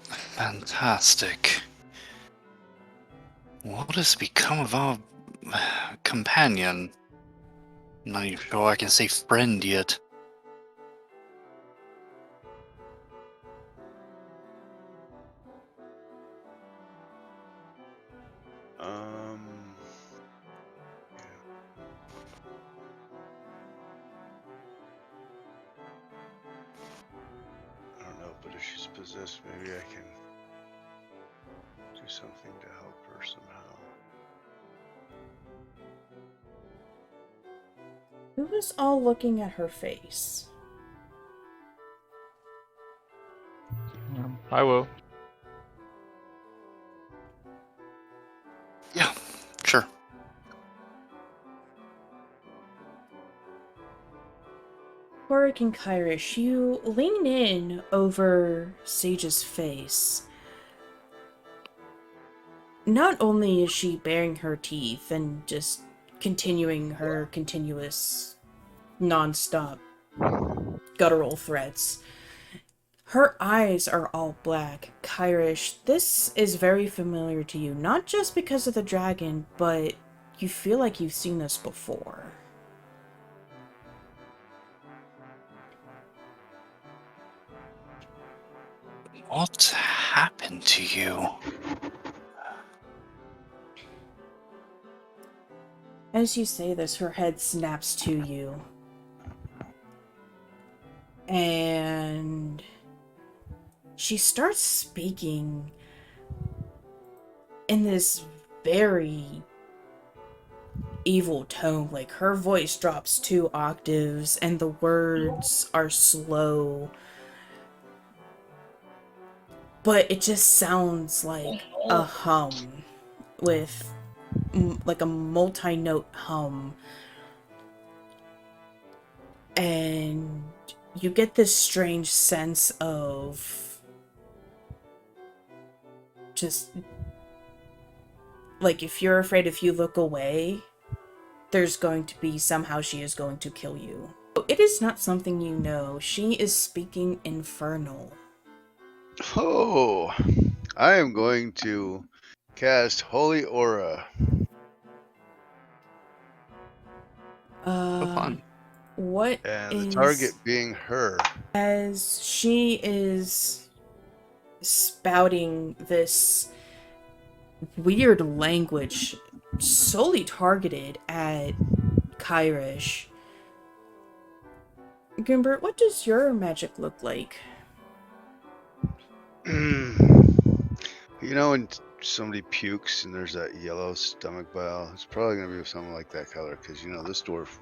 Fantastic. What has become of our companion? I'm not even sure I can say friend yet. I don't know, but if she's possessed, maybe I can do something to help her somehow. Who is all looking at her face? I will. Yeah, sure. Korric and Kyrish, you lean in over Sage's face. Not only is she baring her teeth and just continuing her continuous, non-stop guttural threats, her eyes are all black. Kyrish, this is very familiar to you, not just because of the dragon, but you feel like you've seen this before. What happened to you? As you say this, her head snaps to you. And she starts speaking in this very evil tone. Like, her voice drops 2 octaves and the words are slow. But it just sounds like a hum with like a multi-note hum. and you get this strange sense of just like if you're afraid if you look away, there's going to be somehow she is going to kill you. It is not something you know. She is speaking Infernal. Oh, I am going to cast Holy Aura. So fun. What And the is... target being her. As she is spouting this weird language solely targeted at Kyrish. Goombert, what does your magic look like? You know when somebody pukes and there's that yellow stomach bile? It's probably going to be something like that color because, you know, this dwarf,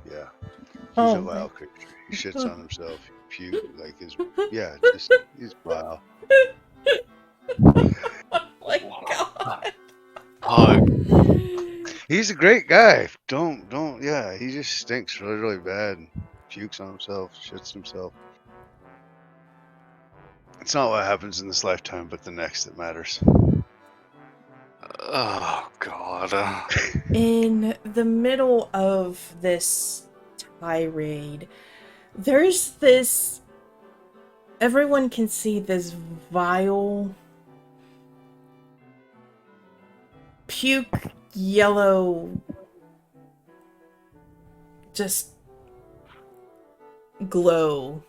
yeah, he's a vile creature. He shits on himself. He puke, like his, yeah, just, he's vile. Oh my god. Hug. He's a great guy. Yeah, he just stinks really, really bad. Pukes on himself, shits himself. It's not what happens in this lifetime, but the next that matters. Oh god. In the middle of this tirade, there's this... Everyone can see this vile, puke yellow, just glow,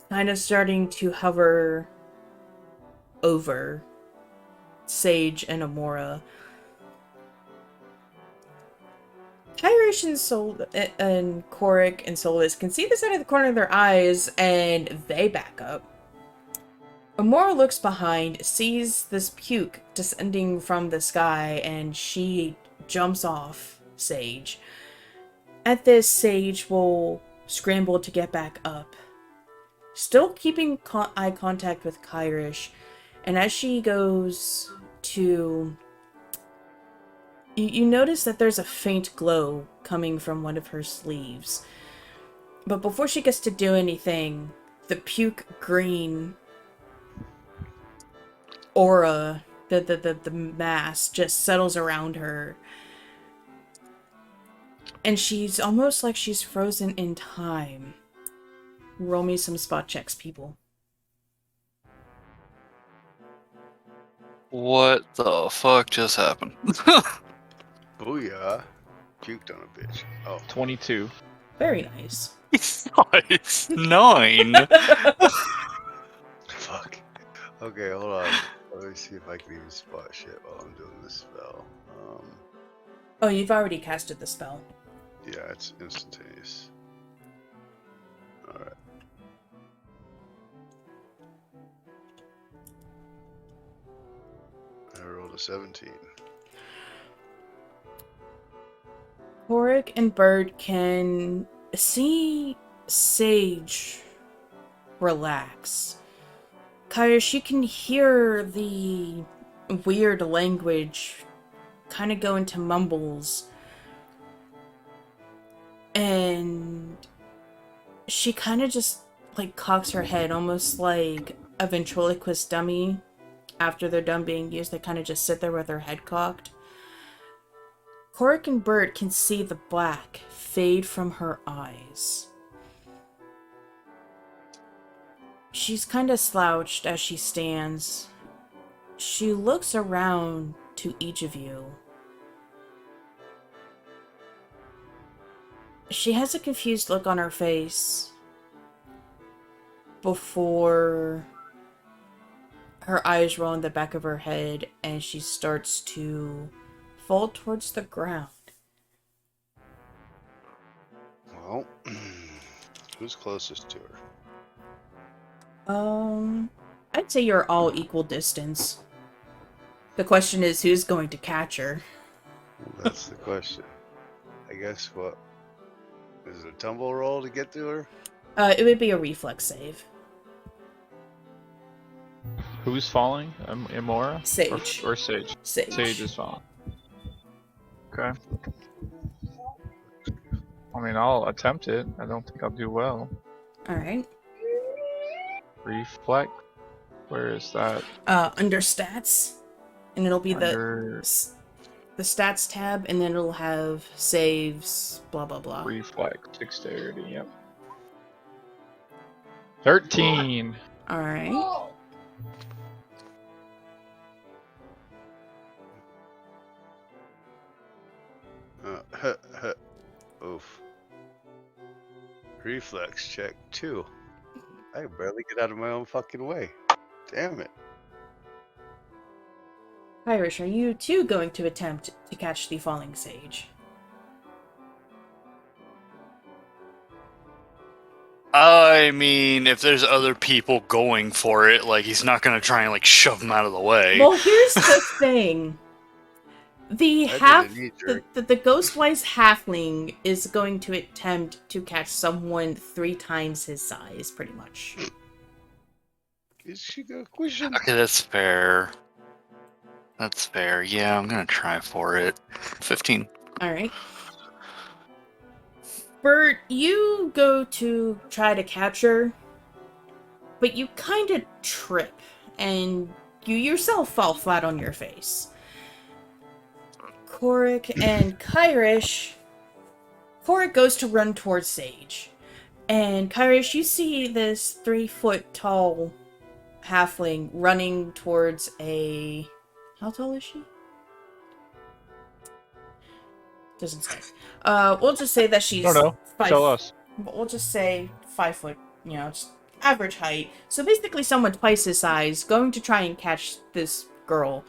kind of starting to hover over Sage and Emora. Kyrish and Korric and Solus can see this out of the corner of their eyes, and they back up. Emora looks behind, sees this puke descending from the sky, and she jumps off Sage. At this, Sage will scramble to get back up, still keeping eye contact with Kyrish, and as she goes to... You notice that there's a faint glow coming from one of her sleeves. But before she gets to do anything, the puke green aura, the mass, just settles around her. And she's almost like she's frozen in time. Roll me some spot checks, people. What the fuck just happened? Booyah. Puked on a bitch. Oh. 22. Very nice. Nice. 9. Fuck. Okay, hold on. Let me see if I can even spot shit while I'm doing this spell. Oh, you've already casted the spell. Yeah, it's instantaneous. Alright. I rolled a 17. Korric and Bird can see Sage relax. Kyrish, you can hear the weird language kind of go into mumbles. And she kind of just like cocks her head, almost like a ventriloquist dummy. After they're done being used, they kind of just sit there with their head cocked. Korric and Bird can see the black fade from her eyes. She's kind of slouched as she stands. She looks around to each of you. She has a confused look on her face before her eyes roll in the back of her head and she starts to fall towards the ground. Well, who's closest to her? I'd say you're all equal distance. The question is, who's going to catch her? Well, that's the question. I guess what? Is it a tumble roll to get to her? It would be a reflex save. Who's falling? Emora? Sage. Or Sage? Sage. Sage is falling. Okay. I mean, I'll attempt it. I don't think I'll do well. Alright. Reflect. Where is that? Under stats. And it'll be Under the stats tab, and then it'll have saves, blah blah blah. reflect, dexterity. Yep. 13. Alright. Oof. Reflex check 2. I can barely get out of my own fucking way. Damn it. Kyrish, are you too going to attempt to catch the falling sage? I mean, if there's other people going for it, like, he's not gonna try and, like, shove him out of the way. Well, here's the thing. The Ghostwise halfling is going to attempt to catch someone 3 times his size, pretty much. Is she got a question? Okay, that's fair. That's fair. Yeah, I'm gonna try for it. 15. Alright. Bert, you go to try to catch her, but you kind of trip, and you yourself fall flat on your face. Korric and Kyrish. Korric goes to run towards Sage. And Kyrish, you see this 3-foot tall halfling running towards a... How tall is she? Doesn't say. We'll just say that she's... I don't know. 5... Tell us. We'll just say 5 foot, you know, just average height. So basically someone twice his size going to try and catch this girl.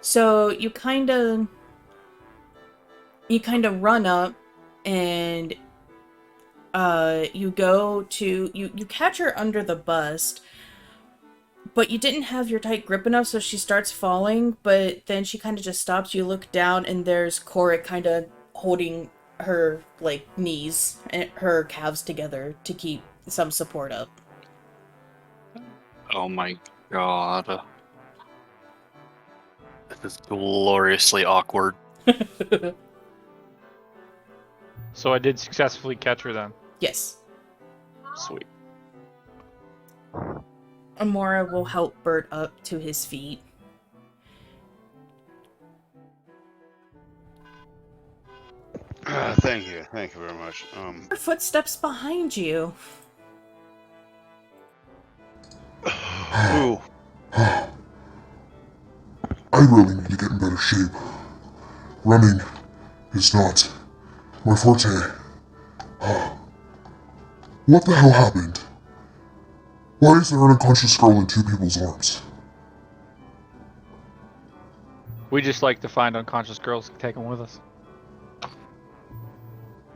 So you kind of run up and you go to you catch her under the bust, but you didn't have your tight grip enough, so she starts falling, but then she kind of just stops. You look down and there's Korric kind of holding her like knees and her calves together to keep some support up. Oh my god. This is gloriously awkward. So I did successfully catch her then. Yes. Sweet. Emora will help Bert up to his feet. Thank you very much. Her footsteps behind you. Ooh. I really need to get in better shape. Running is not my forte. What the hell happened? Why is there an unconscious girl in 2 people's arms? We just like to find unconscious girls and take them with us.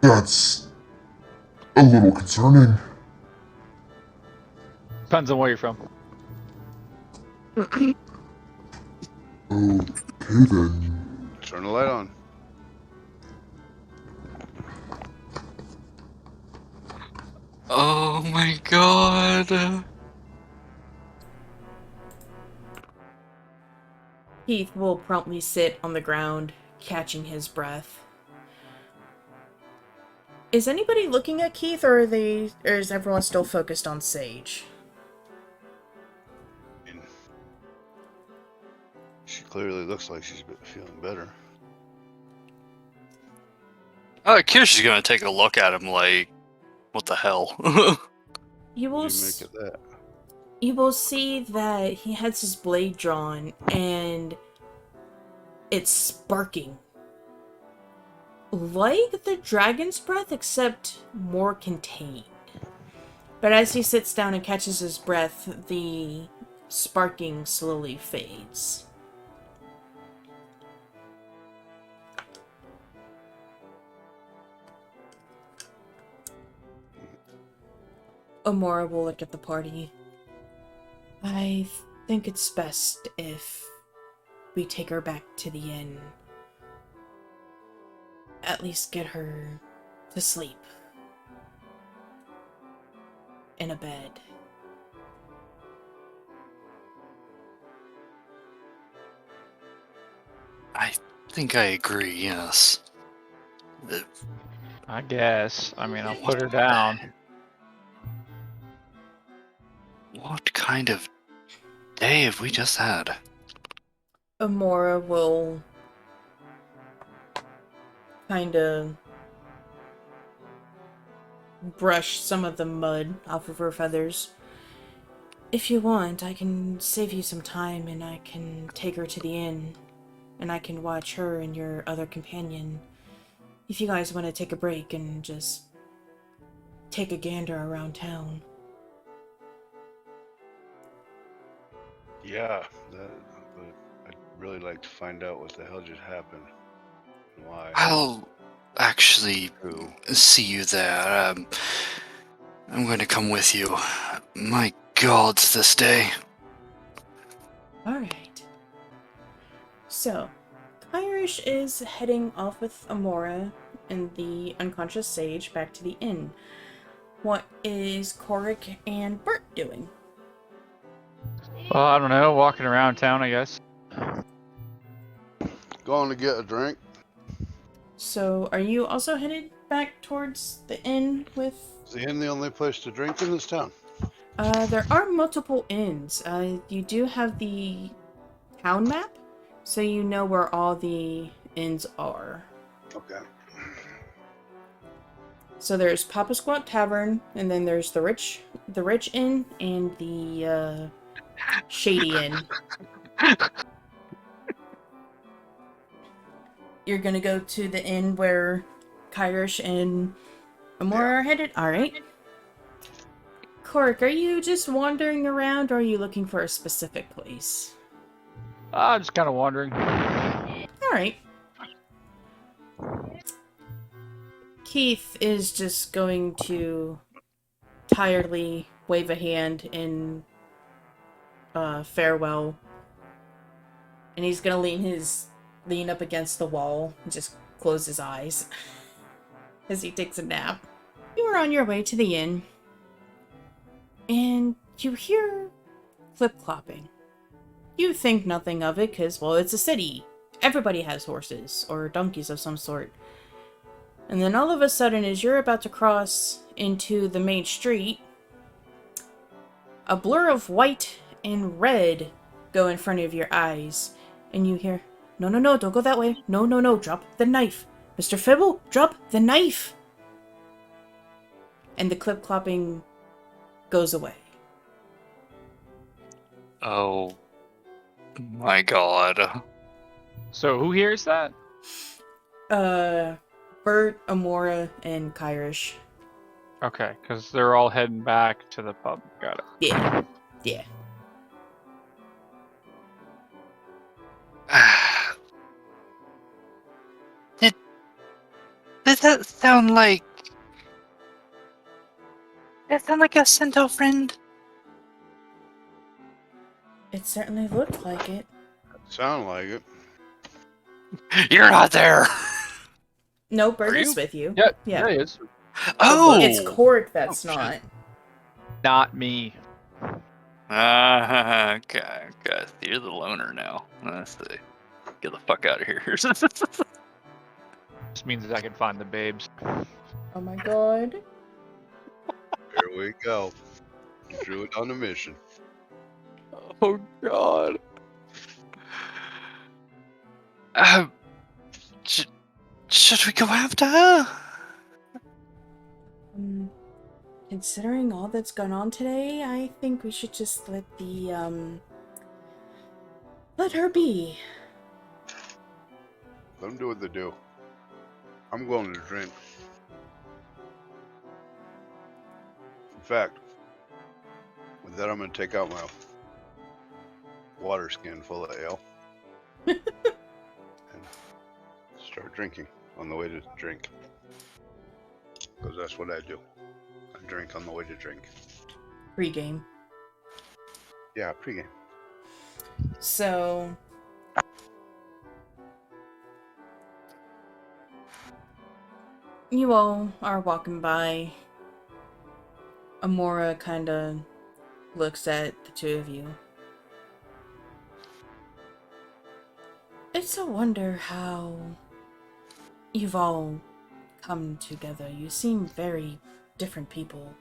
That's a little concerning. Depends on where you're from. Okay then. Turn the light on. Oh my god. Keith will promptly sit on the ground, catching his breath. Is anybody looking at Keith, or is everyone still focused on Sage? She clearly looks like she's feeling better. Kyrish is gonna take a look at him like, what the hell? You will What do you make of that? You will see that he has his blade drawn, and it's sparking. Like the dragon's breath, except more contained. But as he sits down and catches his breath, the sparking slowly fades. Emora will look at the party. I think it's best if we take her back to the inn. At least get her to sleep. In a bed. I think I agree, yes. I guess. I mean, I'll put her down. What kind of day have we just had? Emora will kind of brush some of the mud off of her feathers. If you want, I can save you some time and I can take her to the inn. And I can watch her and your other companion. If you guys want to take a break and just take a gander around town. Yeah, but I'd really like to find out what the hell just happened and why. I'll actually True. see you there. I'm going to come with you. My God, this day. Alright. So, Kyrish is heading off with Emora and the unconscious sage back to the inn. What is Korric and Bert doing? Well, I don't know. Walking around town, I guess. Going to get a drink. So, are you also headed back towards the inn with... Is the inn the only place to drink in this town? There are multiple inns. You do have the town map, so you know where all the inns are. Okay. So there's Papa Squat Tavern, and then there's the Rich Inn, and the Shady Inn. You're gonna go to the inn where Kyrish and Emora are headed? Alright. Korric, are you just wandering around, or are you looking for a specific place? I'm just kind of wondering. Alright. Keith is just going to tiredly wave a hand in farewell. And he's gonna lean up against the wall and just close his eyes as he takes a nap. You are on your way to the inn, and you hear clip-clopping. You think nothing of it because, well, it's a city. Everybody has horses or donkeys of some sort. And then all of a sudden, as you're about to cross into the main street, a blur of white and red go in front of your eyes. And you hear, "No, no, no, don't go that way. No, no, no, drop the knife. Mr. Fibble, drop the knife!" And the clip-clopping goes away. Oh my God. So who hears that? Bert, Emora, and Kyrish. Okay, because they're all heading back to the pub. Got it. Yeah. Yeah. Did that sound like... That sound like a centaur friend? It certainly looked like it. Sound like it. You're not there! No, Bert Are is you? with you. Yeah, Yeah. there he is. Oh! It's Korric that's Oh, shit. not. Not me. Okay. You're the loner now. Let's see. Get the fuck out of here. This means that I can find the babes. Oh my god. Here we go. Drew it on a mission. Oh God. Should we go after her? Considering all that's gone on today, I think we should just let her be. Let them do what they do. I'm going to drink. In fact, with that, I'm going to take out my water skin full of ale and start drinking on the way to drink. Because that's what I do. I drink on the way to drink. Pre-game. Yeah, pregame. So... you all are walking by. Emora kinda looks at the two of you. It's a wonder how you've all come together. You seem very different people.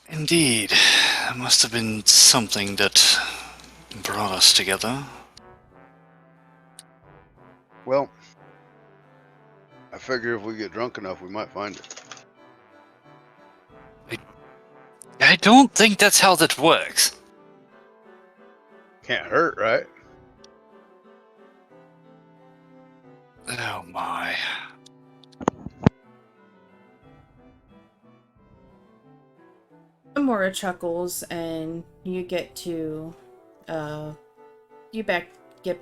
Indeed. It must have been something that brought us together. Well, I figure if we get drunk enough, we might find it. I don't think that's how that works. Can't hurt, right? Oh my. Emora chuckles, and you get to, get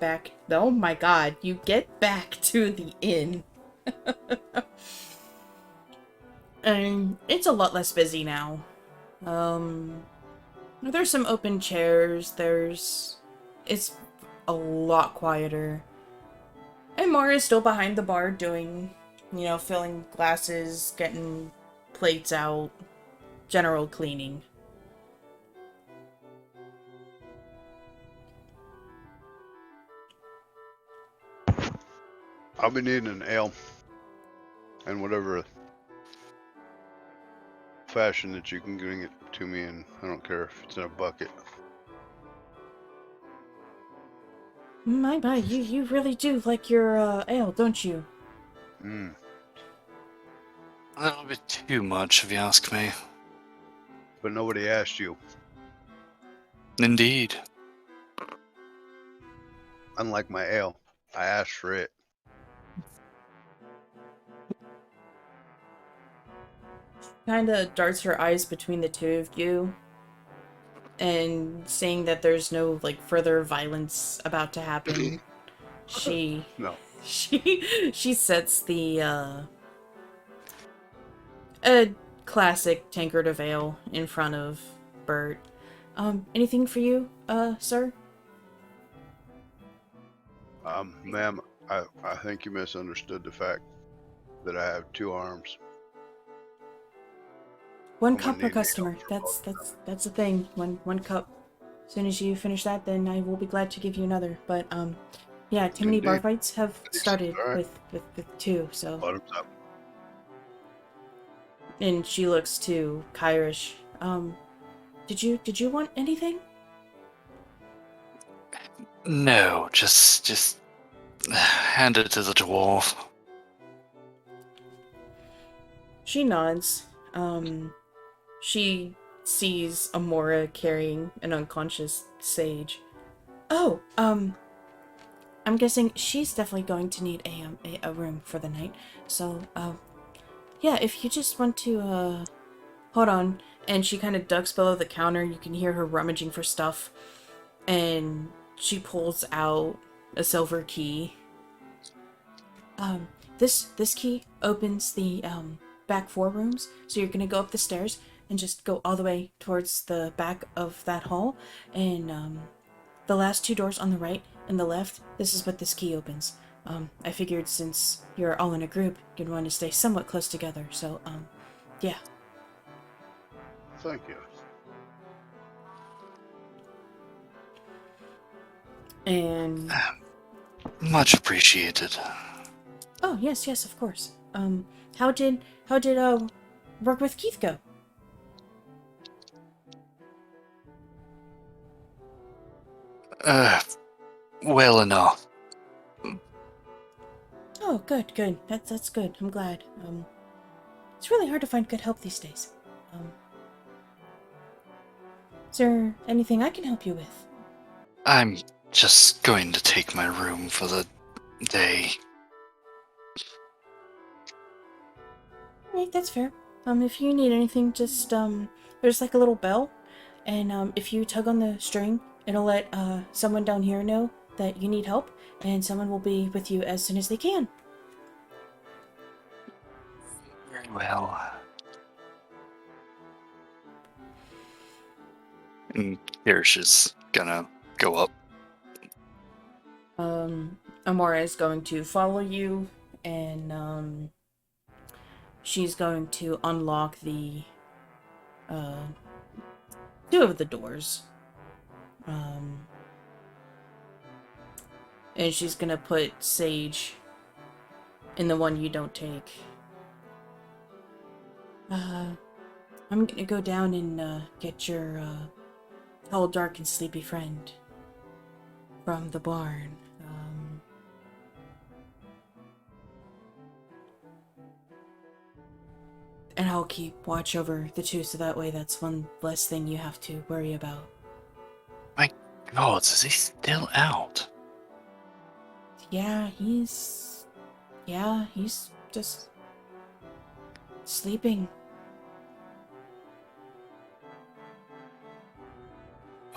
back, oh my god, you get back to the inn. And it's a lot less busy now. There's some open chairs, it's a lot quieter. And Mora's still behind the bar doing, filling glasses, getting plates out, general cleaning. I'll be needing an ale and whatever fashion that you can bring it to me in. I don't care if it's in a bucket. My, you really do like your ale, don't you? Mm. A little bit too much, if you ask me. But nobody asked you. Indeed. Unlike my ale, I asked for it. Kinda darts her eyes between the two of you, and saying that there's no, further violence about to happen. No. She sets the, a classic tankard of ale in front of Bert. Anything for you, sir? Ma'am, I think you misunderstood the fact that I have 2 arms. One I'm gonna cup per need ale customer. for That's the thing. One cup. As soon as you finish that, then I will be glad to give you another. But yeah, too many bar Indeed. fights have started All right. with 2. So. Bottoms up. And she looks to Kyrish. Did you want anything? No, just hand it to the dwarf. She nods. She sees Emora carrying an unconscious sage. Oh, I'm guessing she's definitely going to need a room for the night. So, yeah, if you just want to, hold on. And she kind of ducks below the counter. You can hear her rummaging for stuff. And she pulls out a silver key. This key opens the, back 4 rooms. So you're gonna go up the stairs and just go all the way towards the back of that hall. And, the last 2 doors on the right and the left, this is what this key opens. I figured since you're all in a group, you'd want to stay somewhat close together. So, yeah. Thank you. And Much appreciated. oh, yes, of course. How did work with Keith go? Well enough. Oh, good. That's good. I'm glad. It's really hard to find good help these days. Is there anything I can help you with? I'm just going to take my room for the day. Right, that's fair. If you need anything, just, there's like a little bell, and, if you tug on the string, it'll let, someone down here know that you need help, and someone will be with you as soon as they can. Very well. And Kyrish is gonna go up. Emora is going to follow you, and, she's going to unlock the, 2 of the doors. And she's gonna put sage in the one you don't take. I'm gonna go down and get your tall, dark, and sleepy friend from the barn. And I'll keep watch over the two, so that way that's one less thing you have to worry about. My God, is he still out? Yeah, he's just sleeping.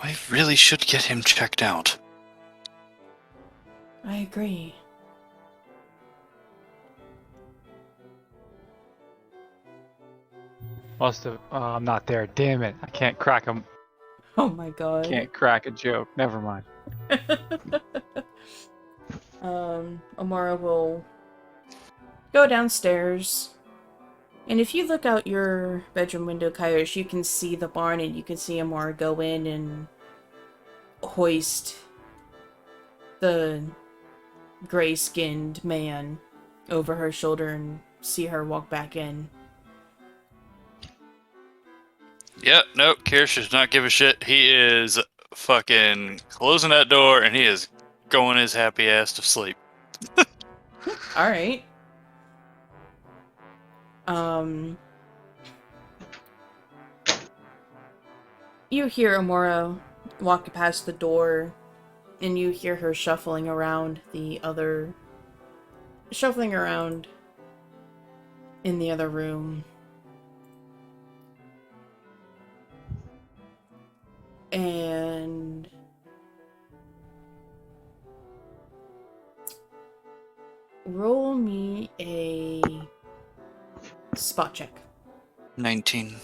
I really should get him checked out. I agree. Must have. Oh, I'm not there. Damn it! I can't crack him. Oh my god. Can't crack a joke. Never mind. Emora will go downstairs. And if you look out your bedroom window, Kyrish, you can see the barn and you can see Emora go in and hoist the gray-skinned man over her shoulder and see her walk back in. Yeah, no, Kyrish does not give a shit. He is fucking closing that door and he is going his happy ass to sleep. Alright. You hear Emora walk past the door, and you hear her shuffling around in the other room. And roll me a spot check. 19.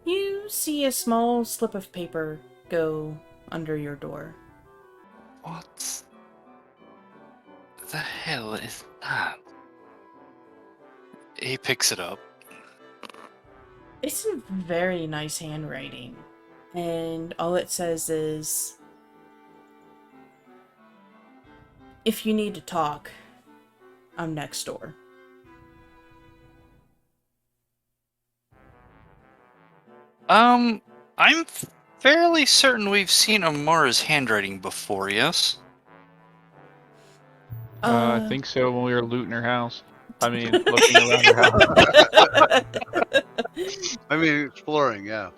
You see a small slip of paper go under your door. What the hell is that? He picks it up. It's in very nice handwriting. And all it says is, if you need to talk, I'm next door. I'm fairly certain we've seen Emora's handwriting before, yes? I think so. When we were looting her house. I mean, looking around her house. I mean, exploring, yeah.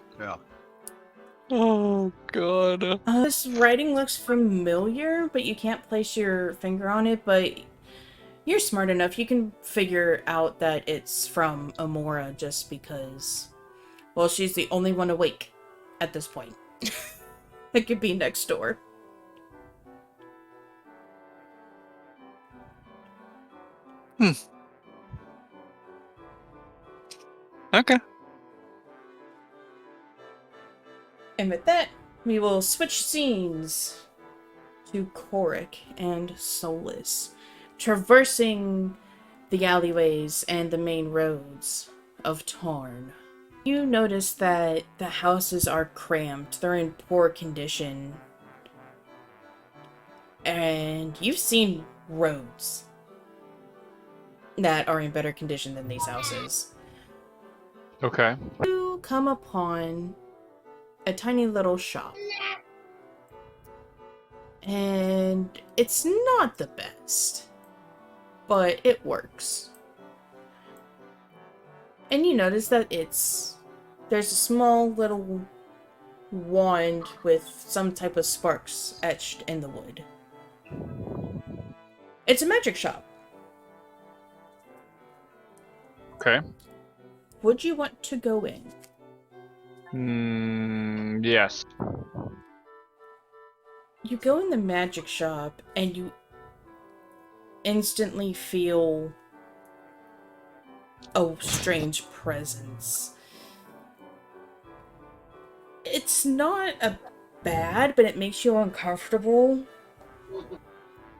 Oh, God. This writing looks familiar, but you can't place your finger on it, but you're smart enough. You can figure out that it's from Emora just because, well, she's the only one awake at this point. It could be next door. Okay. And with that, we will switch scenes to Korric and Solus, traversing the alleyways and the main roads of Tarn. You notice that the houses are cramped, they're in poor condition, and you've seen roads that are in better condition than these houses. Okay. You come upon a tiny little shop. And it's not the best, but it works. And you notice that there's a small little wand with some type of sparks etched in the wood. It's a magic shop. Okay. Would you want to go in? Yes. You go in the magic shop and you instantly feel a strange presence. It's not bad, but it makes you uncomfortable.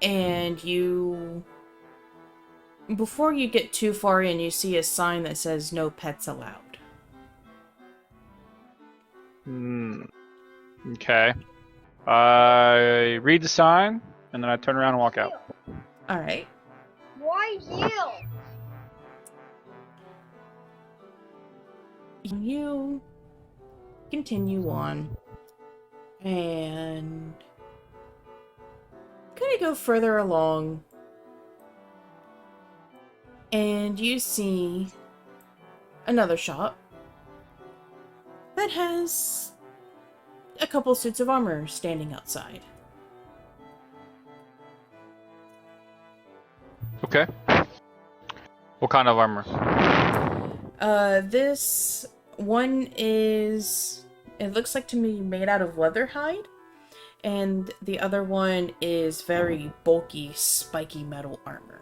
And before you get too far in, you see a sign that says no pets allowed. Okay. I read the sign, and then I turn around and walk out. All right. Why you? You continue on and kind of go further along, and you see another shop that has a couple suits of armor standing outside. Okay. What kind of armor? This one is, it looks like to me, made out of leather hide, and the other one is very bulky, spiky metal armor.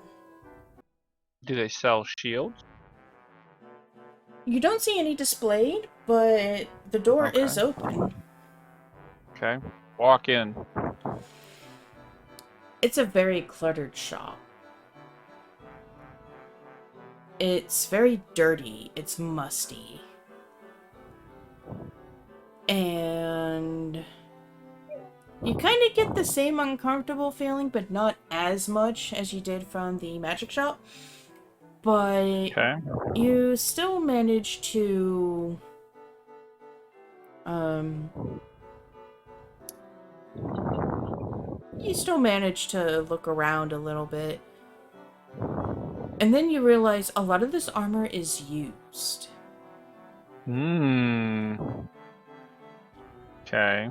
Do they sell shields? You don't see any displayed, but the door Okay. is open. Okay. Walk in. It's a very cluttered shop. It's very dirty. It's musty. And you kind of get the same uncomfortable feeling, but not as much as you did from the magic shop. But Okay. you still manage to look around a little bit. And then you realize a lot of this armor is used. Okay.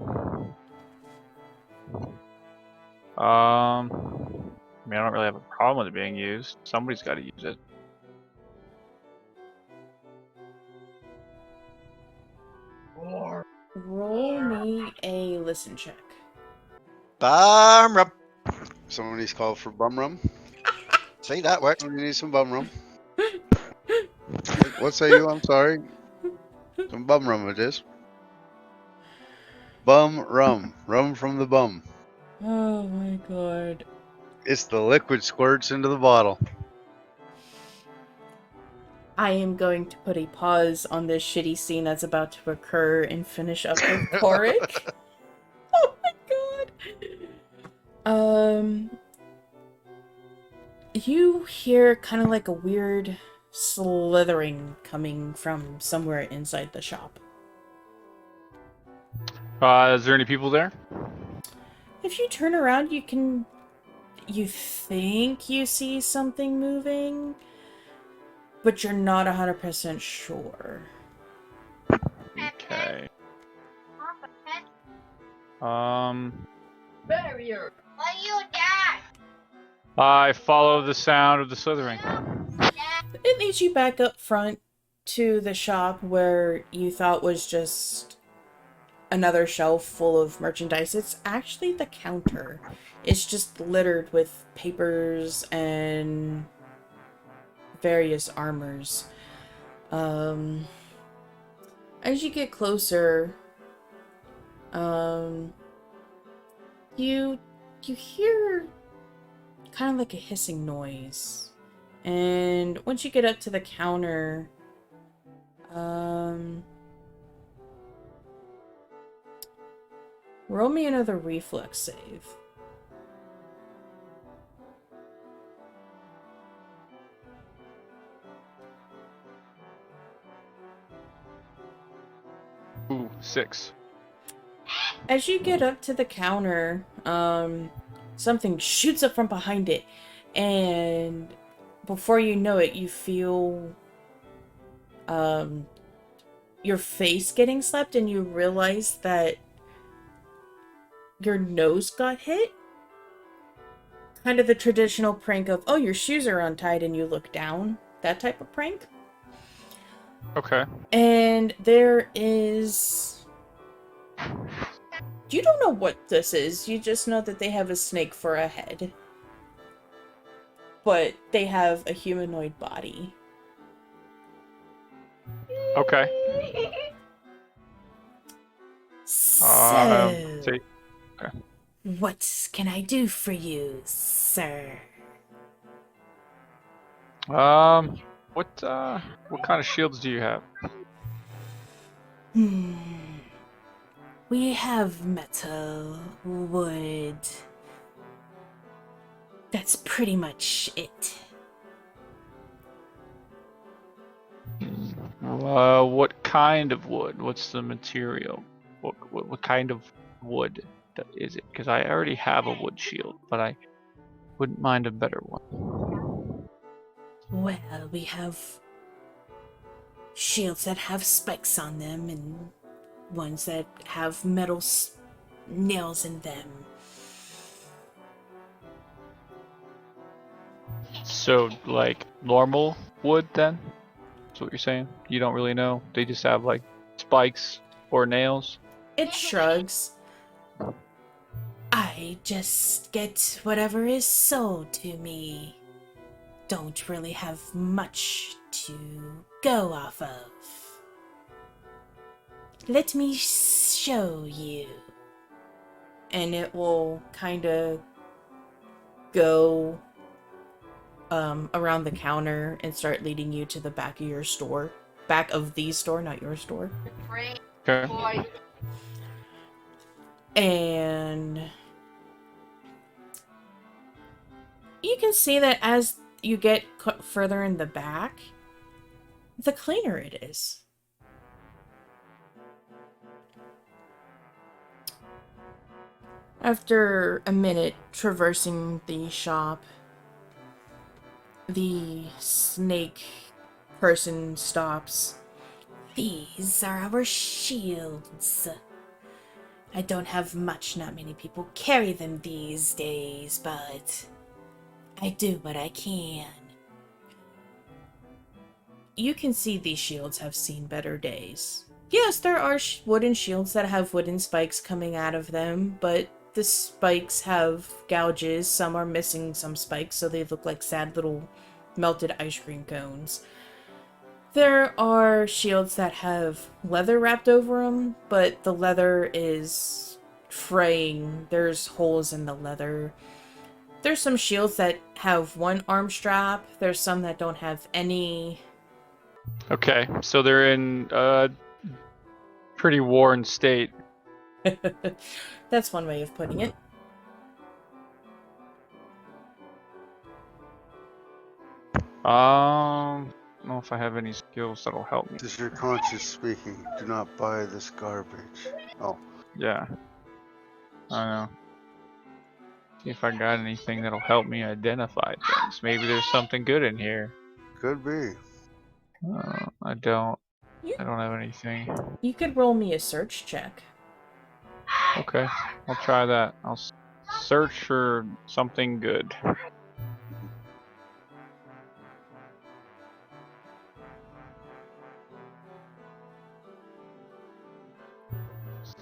I mean, I don't really have a problem with it being used. Somebody's got to use it. Roll me a listen check. Bum rum. Somebody's called for bum rum. See, that works. Somebody needs some bum rum. What say you? I'm sorry. Some bum rum it is. Bum rum. Rum from the bum. Oh my god. It's the liquid squirts into the bottle. I am going to put a pause on this shitty scene that's about to occur and finish up with Korric. Oh my god. You hear kind of like a weird slithering coming from somewhere inside the shop. Is there any people there? If you turn around, you think you see something moving, but you're not 100% sure. Okay. Barrier. Are you dad? I follow the sound of the slithering. It leads you back up front to the shop where you thought was just another shelf full of merchandise. It's actually the counter. It's just littered with papers and various armors. As you get closer, you hear kind of like a hissing noise. And once you get up to the counter, roll me another reflex save. Ooh, 6. As you get up to the counter, something shoots up from behind it, and before you know it, you feel your face getting slapped, and you realize that your nose got hit. Kind of the traditional prank of, oh, your shoes are untied and you look down. That type of prank. Okay. And there is... You don't know what this is. You just know that they have a snake for a head. But they have a humanoid body. Okay. So, See. what can I do for you, sir? What kind of shields do you have? We have metal, wood, That's pretty much it. What kind of wood? What's the material? What kind of wood is it? Because I already have a wood shield, but I wouldn't mind a better one. Well, we have shields that have spikes on them and ones that have metal nails in them. So, like, normal wood then? That's what you're saying? You don't really know? They just have, like, spikes or nails? It shrugs. I just get whatever is sold to me. Don't really have much to go off of. Let me show you. And it will kind of go around the counter and start leading you to the back of your store. Back of the store, not your store. Okay. And you can see that as you get further in the back, the cleaner it is. After a minute traversing the shop, the snake person stops. These are our shields. I don't have much, not many people carry them these days, but I do what I can. You can see these shields have seen better days. Yes, there are wooden shields that have wooden spikes coming out of them, but the spikes have gouges. Some are missing some spikes, so they look like sad little melted ice cream cones. There are shields that have leather wrapped over them, but the leather is fraying. There's holes in the leather. There's some shields that have one arm strap. There's some that don't have any. Okay, so they're in a pretty worn state. That's one way of putting it. I don't know if I have any skills that'll help me. This is your conscience speaking. Do not buy this garbage. Oh, Yeah. I know. See if I got anything that'll help me identify things. Maybe there's something good in here. could be. I don't have anything. You could roll me a search check. Okay, I'll try that. I'll search for something good.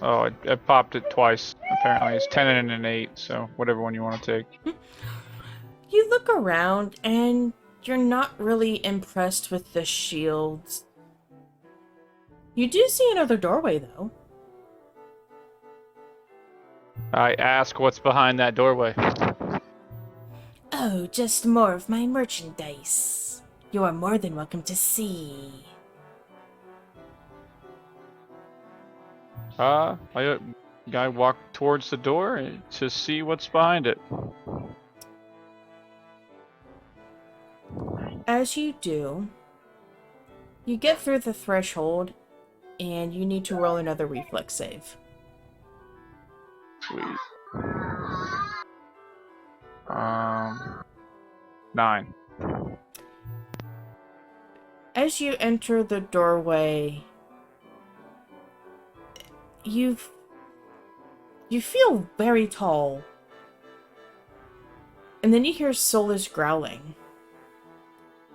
Oh, I popped it twice. Apparently, it's 10 and an 8. So whatever one you want to take. You look around and you're not really impressed with the shields. You do see another doorway, though. I ask what's behind that doorway. Oh, just more of my merchandise. You are more than welcome to see. I walk towards the door to see what's behind it. As you do, you get through the threshold, and you need to roll another reflex save. Sweet. 9. As you enter the doorway, you feel very tall. And then you hear Solus growling.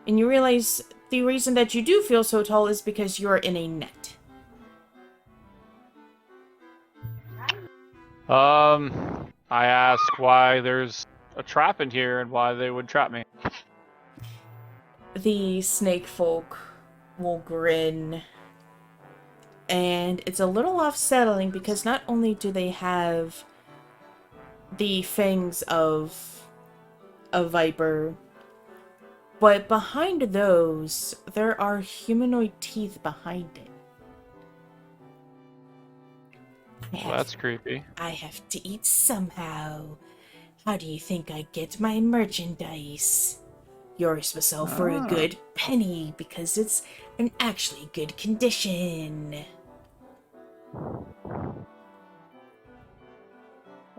And you realize the reason that you do feel so tall is because you're in a net. I ask why there's a trap in here and why they would trap me. The snake folk will grin. And it's a little unsettling because not only do they have the fangs of a viper, but behind those, there are humanoid teeth behind it. Well, that's creepy. I have to eat somehow. How do you think I get my merchandise? Yours will sell for a Ah. good penny because it's in actually good condition.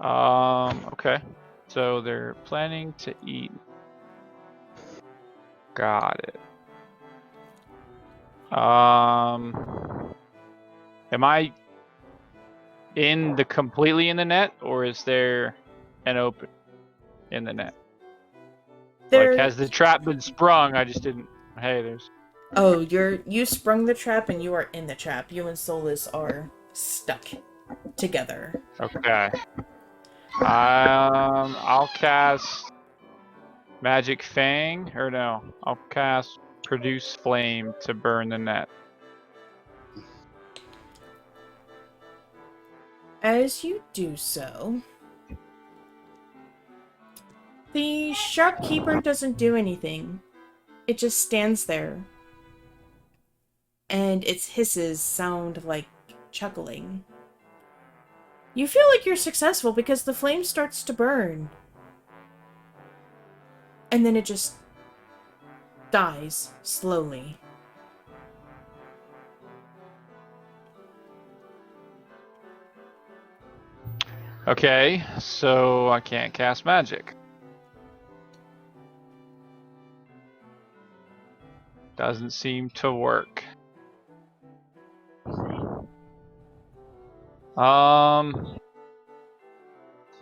Okay. So they're planning to eat. Got it. Am I completely in the net, or is there an open in the net? Like, There. has the trap been sprung? I just didn't. Hey, there's. Oh, you sprung the trap and you are in the trap. You and Solus are stuck together. Okay. I'll cast Magic Fang, or no, I'll cast Produce Flame to burn the net. As you do so, the shopkeeper doesn't do anything. It just stands there. And its hisses sound like chuckling. You feel like you're successful because the flame starts to burn. And then it just dies slowly. Okay, so I can't cast magic. Doesn't seem to work. I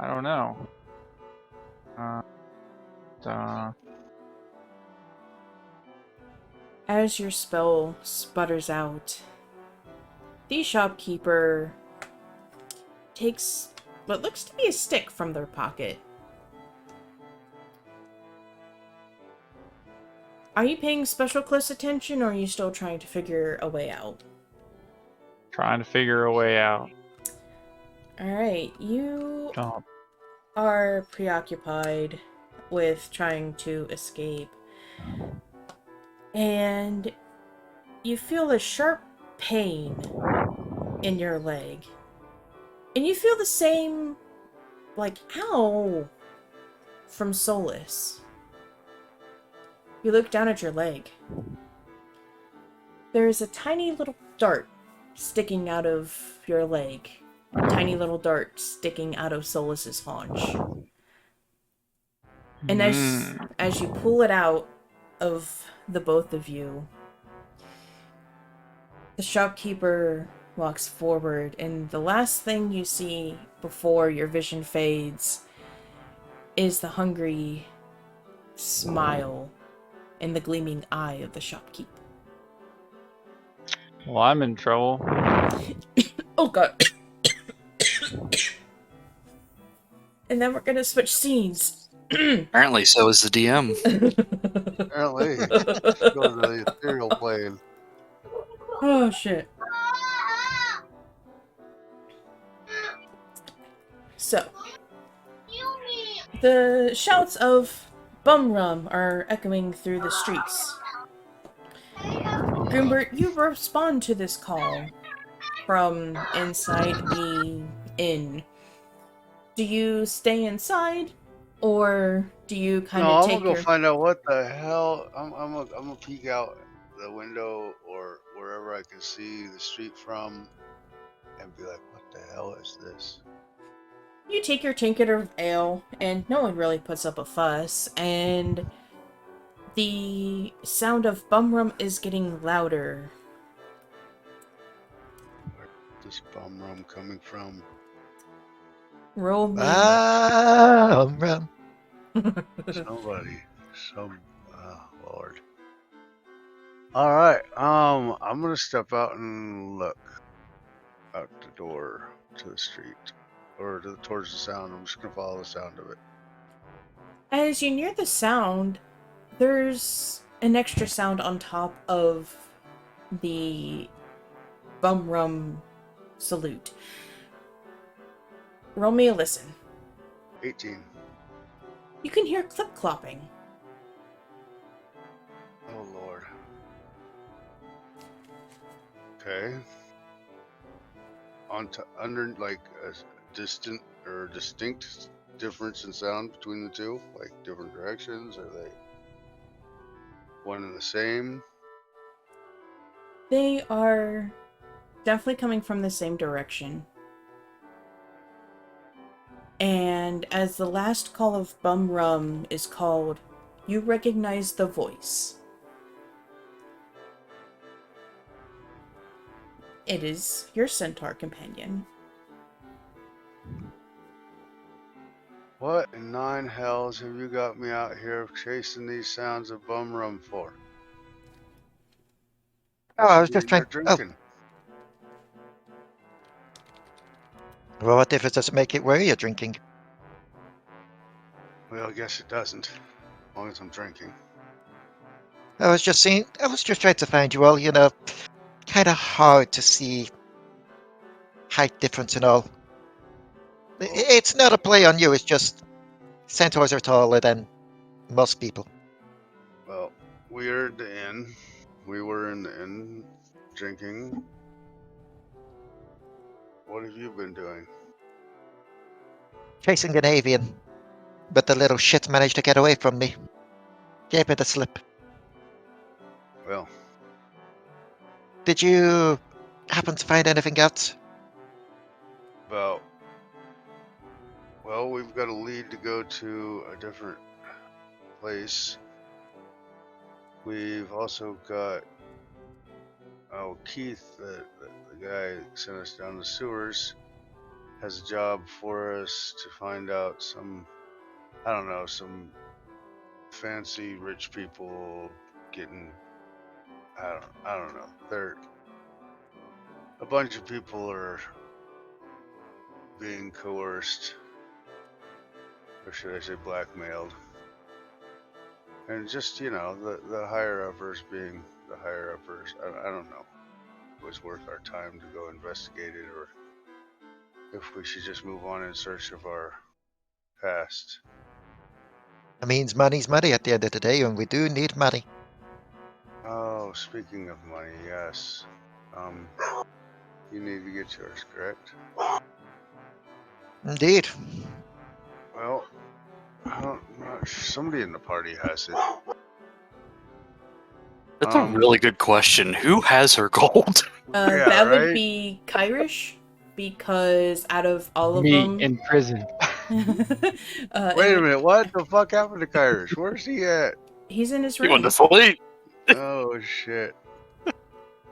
don't know. As your spell sputters out, the shopkeeper takes what looks to be a stick from their pocket. Are you paying special close attention, or are you still trying to figure a way out? Trying to figure a way out. Alright, you Oh. are preoccupied with trying to escape. And you feel a sharp pain in your leg. And you feel the same, like, ow, from Solus. You look down at your leg. There is a tiny little dart sticking out of your leg. A tiny little dart sticking out of Solus's haunch. And as you pull it out of the both of you, the shopkeeper walks forward, and the last thing you see before your vision fades is the hungry smile in the gleaming eye of the shopkeeper. Well, I'm in trouble. Oh god. And then we're gonna switch scenes. Apparently, so is the DM. Apparently, go to the ethereal plane. Oh shit. So, the shouts of bum rum are echoing through the streets. Goombert, you respond to this call from inside the inn. Do you stay inside, or do you kind No, of I'm take gonna go your... find out what the hell. I'm gonna peek out the window or wherever I can see the street from, and be like, "What the hell is this?" You take your tinket of ale, and no one really puts up a fuss, and the sound of bum rum is getting louder. Where's this bum rum coming from? Roll me. Rum. Somebody, Lord. All right, I'm gonna step out and look out the door to the street or towards the sound. I'm just gonna follow the sound of it. As you near the sound, there's an extra sound on top of the bum rum salute. Roll me a listen. 18. You can hear clip-clopping. Oh Lord. Okay. Under like a distant or distinct difference in sound between the two? Like different directions? Are they one and the same? They are definitely coming from the same direction. And as the last call of Bum Rum is called, you recognize the voice. It is your centaur companion. What in nine hells have you got me out here chasing these sounds of bum rum for? Oh, I was should just be here trying. Oh, drinking. well, what difference does it make it where you're drinking? Well, I guess it doesn't. As long as I'm drinking. I was just trying to find you all, kind of hard to see height difference and all. It's not a play on you, it's just centaurs are taller than most people. Well, we are at the inn. We were in the inn drinking. What have you been doing? Chasing an avian, but the little shit managed to get away from me. Gave me the slip. Well, Did you happen to find anything else? well, we've got a lead to go to a different place. We've also got Keith, the guy that sent us down the sewers, has a job for us to find out some fancy rich people getting, I don't know. A bunch of people are being coerced, or should I say blackmailed. And just, the higher uppers being the higher uppers. I don't know if it was worth our time to go investigate it, or if we should just move on in search of our past. It means money's money at the end of the day, and we do need money. Oh, speaking of money, yes. You need to get yours, correct? Indeed. Well, somebody in the party has it. That's a really good question. Who has her gold? Yeah, That would right? be Kyrish, because out of all of Me them... in prison. Wait a minute, what the fuck happened to Kyrish? Where's he at? He's in his He went room. to sleep. Oh shit.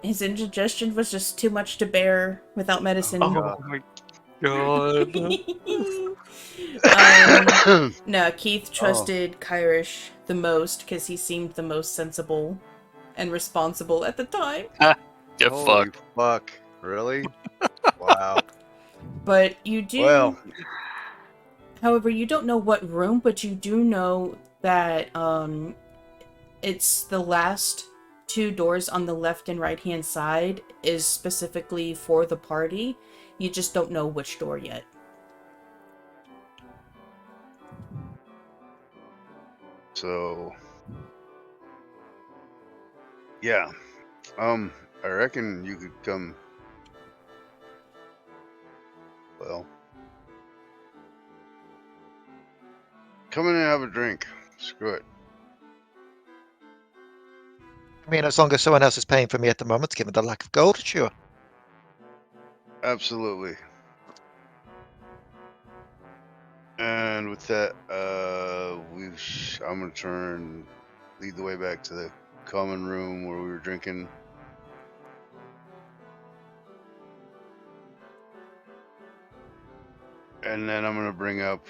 His indigestion was just too much to bear without medicine. Oh, my god. No, Keith trusted Kyrish the most because he seemed the most sensible and responsible at the time. Get Holy fucked. fuck. Really? Wow. But you do... Well, However, you don't know what room, but you do know that it's the last two doors on the left and right hand side is specifically for the party. You just don't know which door yet. so yeah. I reckon you could come. Well, come in and have a drink. Screw it. I mean, as long as someone else is paying for me at the moment, given the lack of gold, sure. Absolutely. And with that, I'm gonna lead the way back to the common room where we were drinking. And then I'm gonna bring up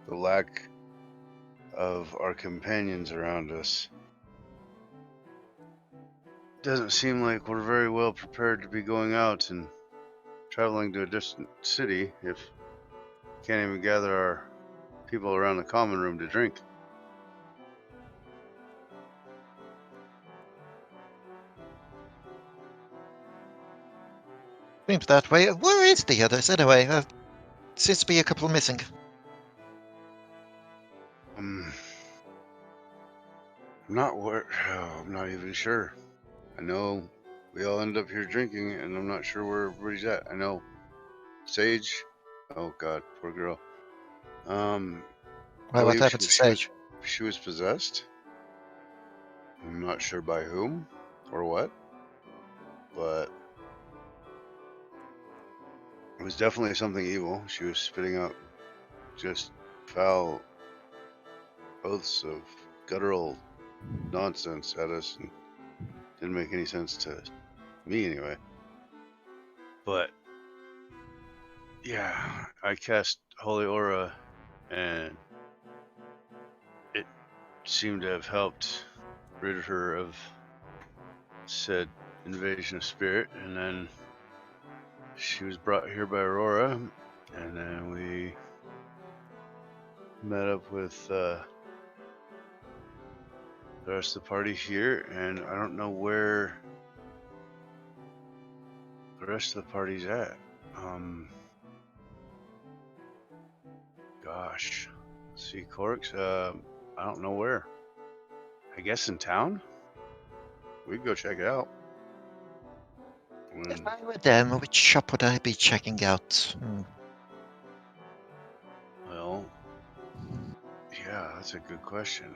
the lack of our companions around us. Doesn't seem like we're very well prepared to be going out and traveling to a distant city if we can't even gather our people around the common room to drink. Seems that way. Where is the others, anyway? Seems to be a couple missing. I'm not even sure. I know we all end up here drinking, and I'm not sure where everybody's at. I know Sage Oh God, poor girl. Well, what believe happened to Sage? She was possessed. I'm not sure by whom or what, but it was definitely something evil. She was spitting out just foul oaths of guttural nonsense at us, and didn't make any sense to me anyway. But yeah, I cast Holy Aura, and it seemed to have helped rid her of said invasion of spirit, and then she was brought here by Aurora, and then we met up with the rest of the party here, and I don't know where the rest of the party's at. Gosh, see, Korric's, I don't know where. I guess in town? We could go check it out. If I were them, which shop would I be checking out? Well, yeah, that's a good question.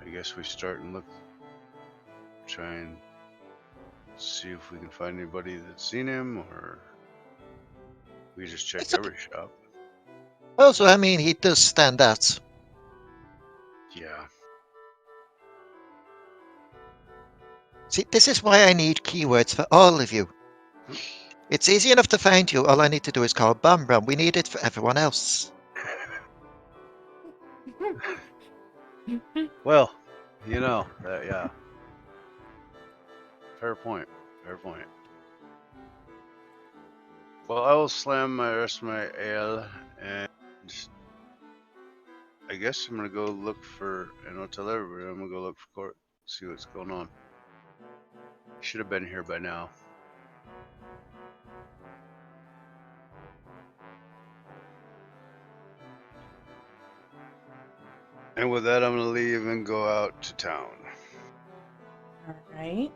I guess we start and look, try and see if we can find anybody that's seen him, or we just check It's a- every shop. Also, I mean, he does stand out. Yeah. See, this is why I need keywords for all of you. It's easy enough to find you. All I need to do is call Bum Bum. We need it for everyone else. Well, you know, yeah. Fair point. Fair point. Well, I will slam my rest of my ale, and I guess I'm gonna go look for, and I'll tell everybody I'm gonna go look for Court, see what's going on. Should have been here by now. And with that, I'm gonna leave and go out to town. Alright.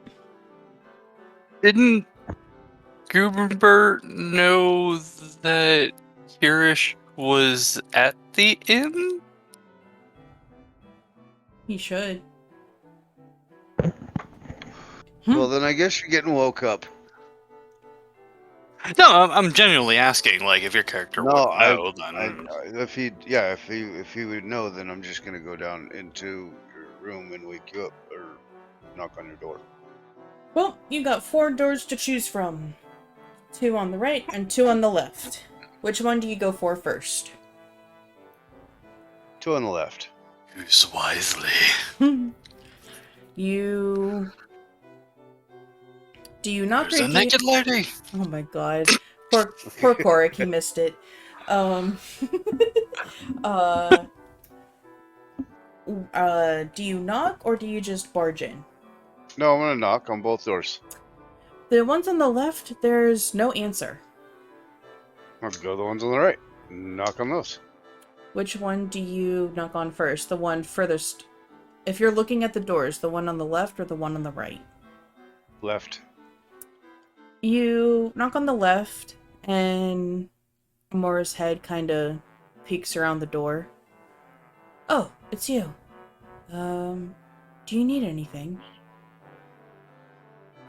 Didn't Goombert know that Kyrish was at the inn? He should. Well, then I guess you're getting woke up. No, I'm genuinely asking. Like, if your character would know, then If he would know, then I'm just gonna go down into your room and wake you up, or knock on your door. Well, you got 4 doors to choose from. 2 on the right and 2 on the left. Which one do you go for first? 2 on the left. use wisely. Do you knock There's or a do you... naked lady. Oh my god. Poor Korric, he missed it. Do you knock or do you just barge in? No, I'm gonna knock on both doors. The ones on the left, there's no answer. I'll go the ones on the right. Knock on those. Which one do you knock on first? The one furthest... If you're looking at the doors, the one on the left or the one on the right? Left. You knock on the left, and Emora's head kind of peeks around the door. Oh, it's you. Do you need anything?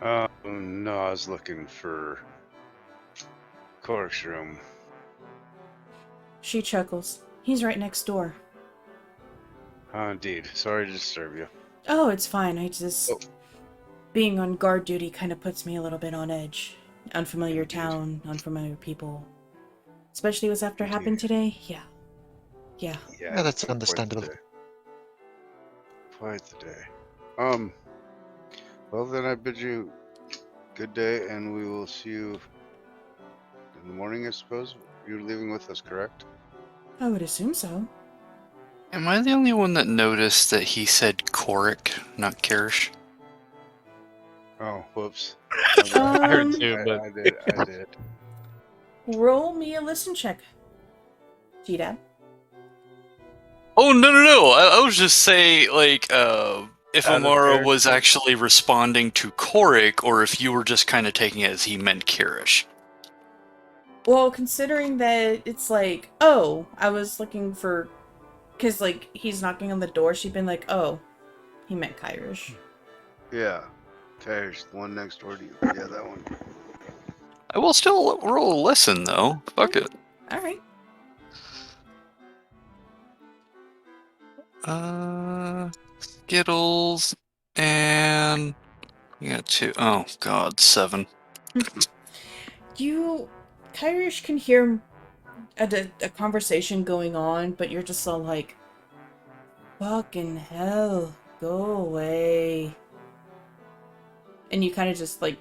No, I was looking for Korric's room. She chuckles. He's right next door. Indeed. Sorry to disturb you. Oh, it's fine. I just... Oh. Being on guard duty kind of puts me a little bit on edge. Unfamiliar town, unfamiliar people. Especially what's after happened today. Yeah. Yeah, that's understandable. Quite the day. Well, then I bid you good day, and we will see you in the morning, I suppose. You're leaving with us, correct? I would assume so. Am I the only one that noticed that he said Korric, not Kyrish? Oh, whoops. I heard too, but I did. Roll me a listen check. TDAB. Oh, no. I was just saying, like, if Out of Emora character. was actually responding to Korric, or if you were just kind of taking it as he meant Kyrish. Well, considering that it's like, oh, I was looking for... Because, like, he's knocking on the door, she'd been like, oh, he meant Kyrish. Yeah. Kyrish, the one next door to you. Yeah, that one. I will still roll a listen, though. Fuck it. Alright. Skittles, and... You got 2. Oh, God, 7. Kyrish can hear a conversation going on, but you're just all like, fucking hell, go away. And you kind of just, like,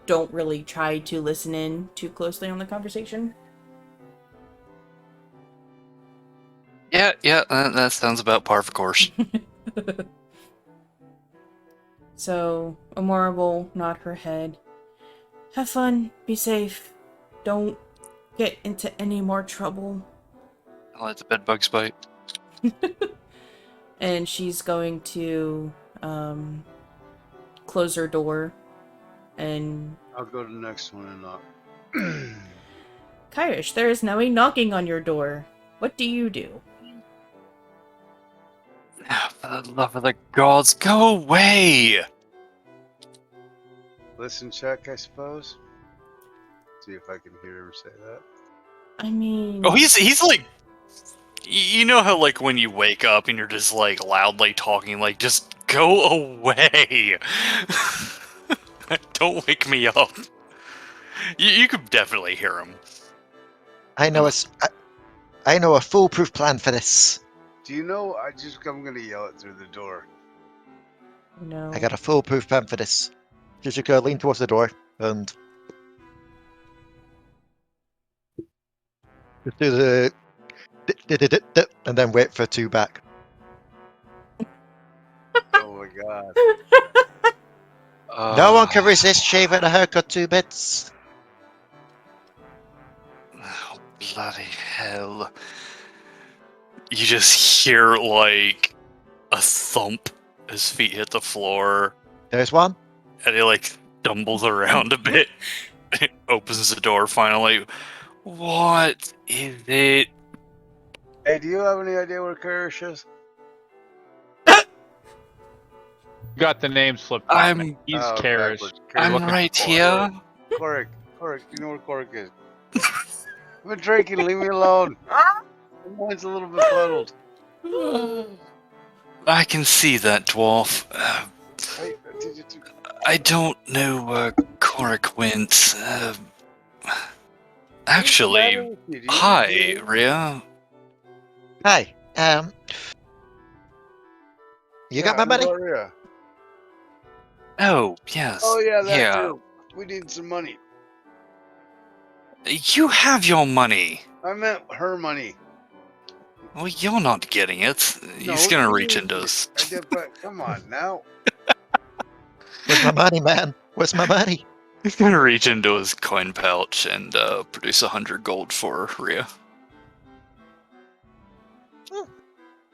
don't really try to listen in too closely on the conversation. Yeah, that sounds about par for course. So, Emora will nod her head. Have fun, be safe, don't get into any more trouble. I'll let the bedbugs bite. And she's going to close her door and... I'll go to the next one and knock. Kyrish, there is now a knocking on your door. What do you do? For the love of the gods, go away! Listen check, I suppose. See if I can hear him say that. I mean... Oh, he's like... You know how, like, when you wake up and you're just, like, loudly talking, like, just go away! Don't wake me up. You could definitely hear him. I know a foolproof plan for this. Do you know? I'm gonna yell it through the door. No. I got a foolproof plan for this. Just go lean towards the door and just do the and then wait for 2 back. Oh my god. No one can resist shaving a haircut 2 bits. Oh, bloody hell. You just hear, like, a thump. His feet hit the floor. There's one. And he, like, stumbles around a bit. Opens the door finally. What is it? Hey, do you have any idea where Kyrish is? Got the names flipped. I'm- He's Oh, Kyrish. backwards. I'm looking right for here. Korric, do you know where Korric is? I've been drinking, leave me alone. My mind's a little bit fuddled. I can see that, dwarf. Hey, I don't know where Korric went. Actually, hi, Rhea. Hi. You got my money? Rhea. Oh, yes. Oh yeah, that Yeah. too. We need some money. You have your money. I meant her money. Well, you're not getting it. He's No, gonna you reach did. into his... I did, but come on now. Where's my money, man? Where's my money? He's gonna reach into his coin pouch and produce 100 gold for Rhea.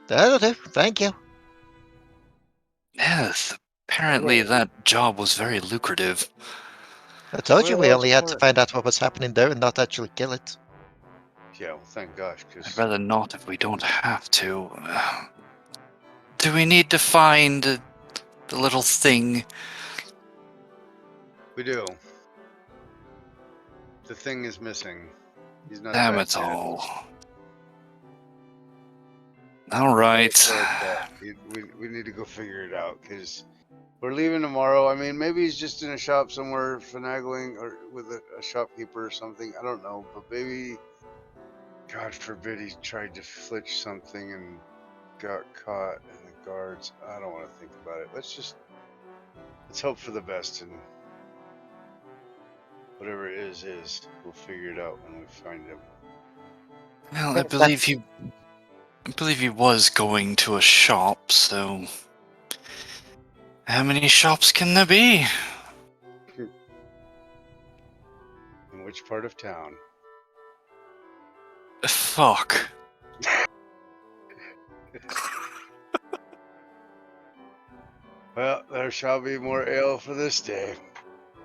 That'll do. Thank you. Yes, apparently that job was very lucrative. I told you Well, we that's only had to smart. find out what was happening there and not actually kill it. Yeah, well, thank gosh, I'd because rather not if we don't have to. Do we need to find the little thing? we do. The thing is missing. He's not. Damn back it yet. all. Alright. We need to go figure it out because we're leaving tomorrow. I mean, maybe he's just in a shop somewhere finagling or with a shopkeeper or something. I don't know, but maybe, God forbid, he tried to flitch something and got caught in the guards. I don't want to think about it. Let's hope for the best, and whatever it is. We'll figure it out when we find him. Well, I believe he was going to a shop, so how many shops can there be? In which part of town? Fuck. Well, there shall be more ale for this day.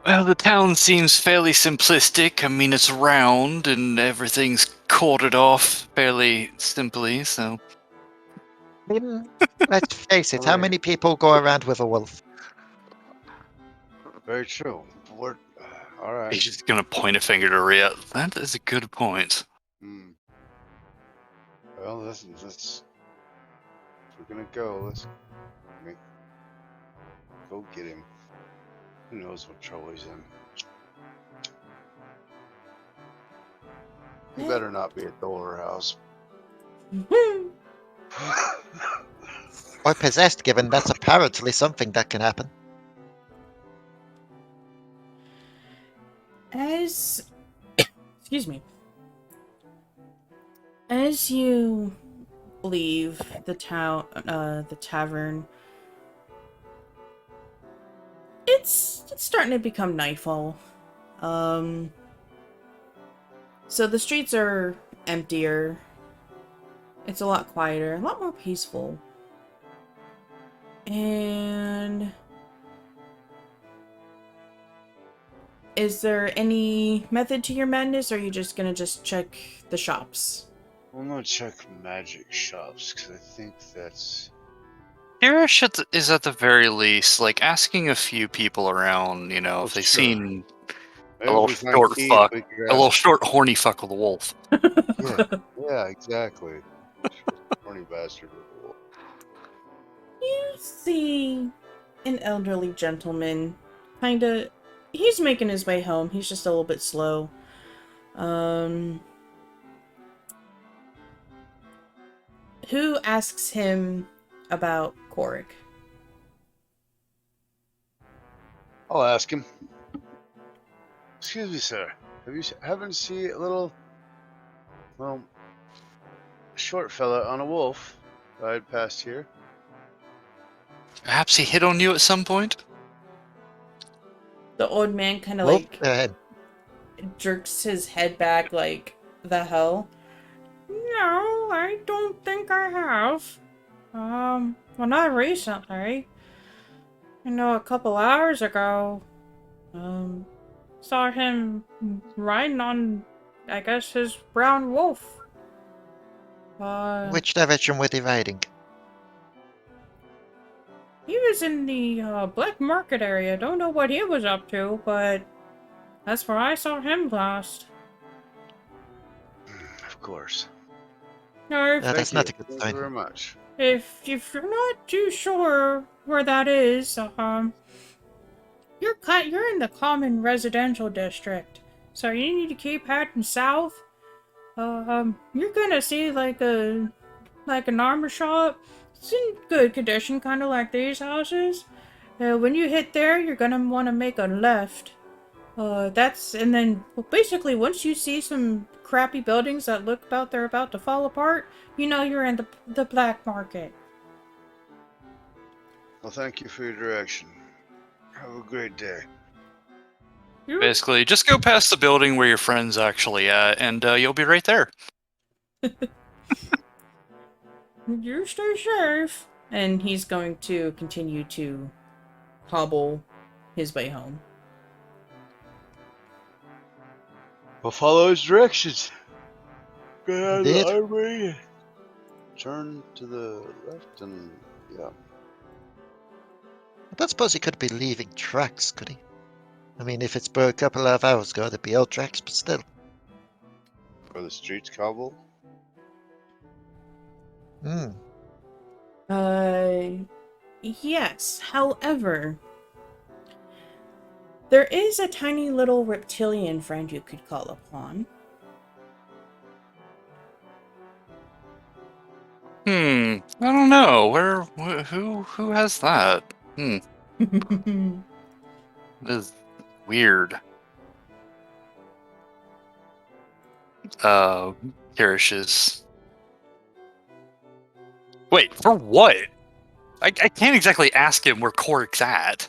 Well, the town seems fairly simplistic. I mean, it's round and everything's corded off fairly simply, so. Let's face it, how many people go around with a wolf? Very true. What? All right. He's just gonna point a finger to Rhea. That is a good point. Hmm. Well, listen, let's. If we're gonna go, let's go get him. Who knows what trouble he's in? He better not be at the Older House. Or possessed, given that's apparently something that can happen. Excuse me. As you leave the tavern, it's starting to become nightfall. So the streets are emptier. It's a lot quieter, a lot more peaceful. And is there any method to your madness, or are you just gonna check the shops? I'm gonna check magic shops because I think that's. Kyrish is at the very least, like, asking a few people around, you know, if they've Sure. seen Maybe a little we find short Keith, fuck, we could a little ask- short horny fuck with a wolf. Yeah, exactly. Horny bastard with a wolf. You see an elderly gentleman, he's making his way home. He's just a little bit slow. Who asks him about Korric? I'll ask him. Excuse me, sir. Haven't seen a little, well, short fella on a wolf ride past here? Perhaps he hit on you at some point? The old man kind of Well, jerks his head back like, the hell? No, I don't think I have. Well, not recently. I know a couple hours ago, saw him riding on, I guess, his brown wolf. which direction were they riding? He was in the black market area. Don't know what he was up to, but that's where I saw him last. Of course. No, That's not a good Thank you sign. very much. if you're not too sure where that is, you're in the common residential district, so you need to keep heading south. You're gonna see like an armor shop. It's in good condition, kind of like these houses. When you hit there, you're gonna want to make a left. And then basically once you see some crappy buildings that look they're about to fall apart, you know you're in the black market. Well, thank you for your direction. Have a great day. Basically, just go past the building where your friend's actually at, and you'll be right there. You stay safe. And he's going to continue to hobble his way home. We'll follow his directions. Go down the Indeed. highway. Turn to the left and yeah. I don't suppose he could be leaving tracks, could he? I mean, if it's a couple of hours ago, there'd be old tracks, but still. Are the streets cobbled? Hmm. Yes. However, there is a tiny little reptilian friend you could call upon. I don't know. Who has that? It is weird. Kyrish is. Wait, for what? I can't exactly ask him where Korric's at.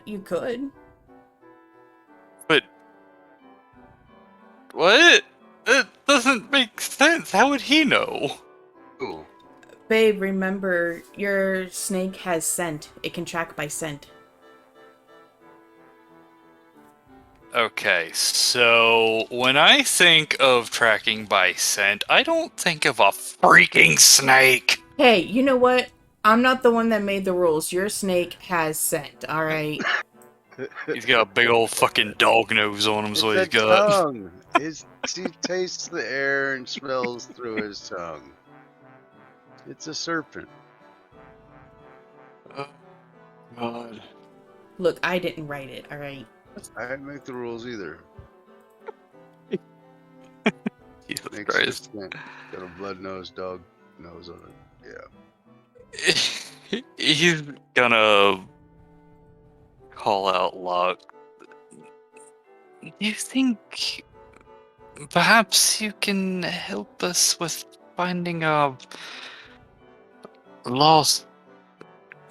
You could. But what? It doesn't make sense. How would he know? Babe, remember, your snake has scent. It can track by scent. Okay, so when I think of tracking by scent, I don't think of a freaking snake. Hey, you know what? I'm not the one that made the rules. Your snake has scent, alright? He's got a big old fucking dog nose on him, It's so a he's got. tongue. He tastes the air and smells through his tongue. It's a serpent. Oh, God. Look, I didn't write it, alright? I didn't make the rules either. Jesus Makes Christ. sense. Got a blood-nosed dog nose on it. Yeah. He's gonna call out Locke. Do you think perhaps you can help us with finding a lost...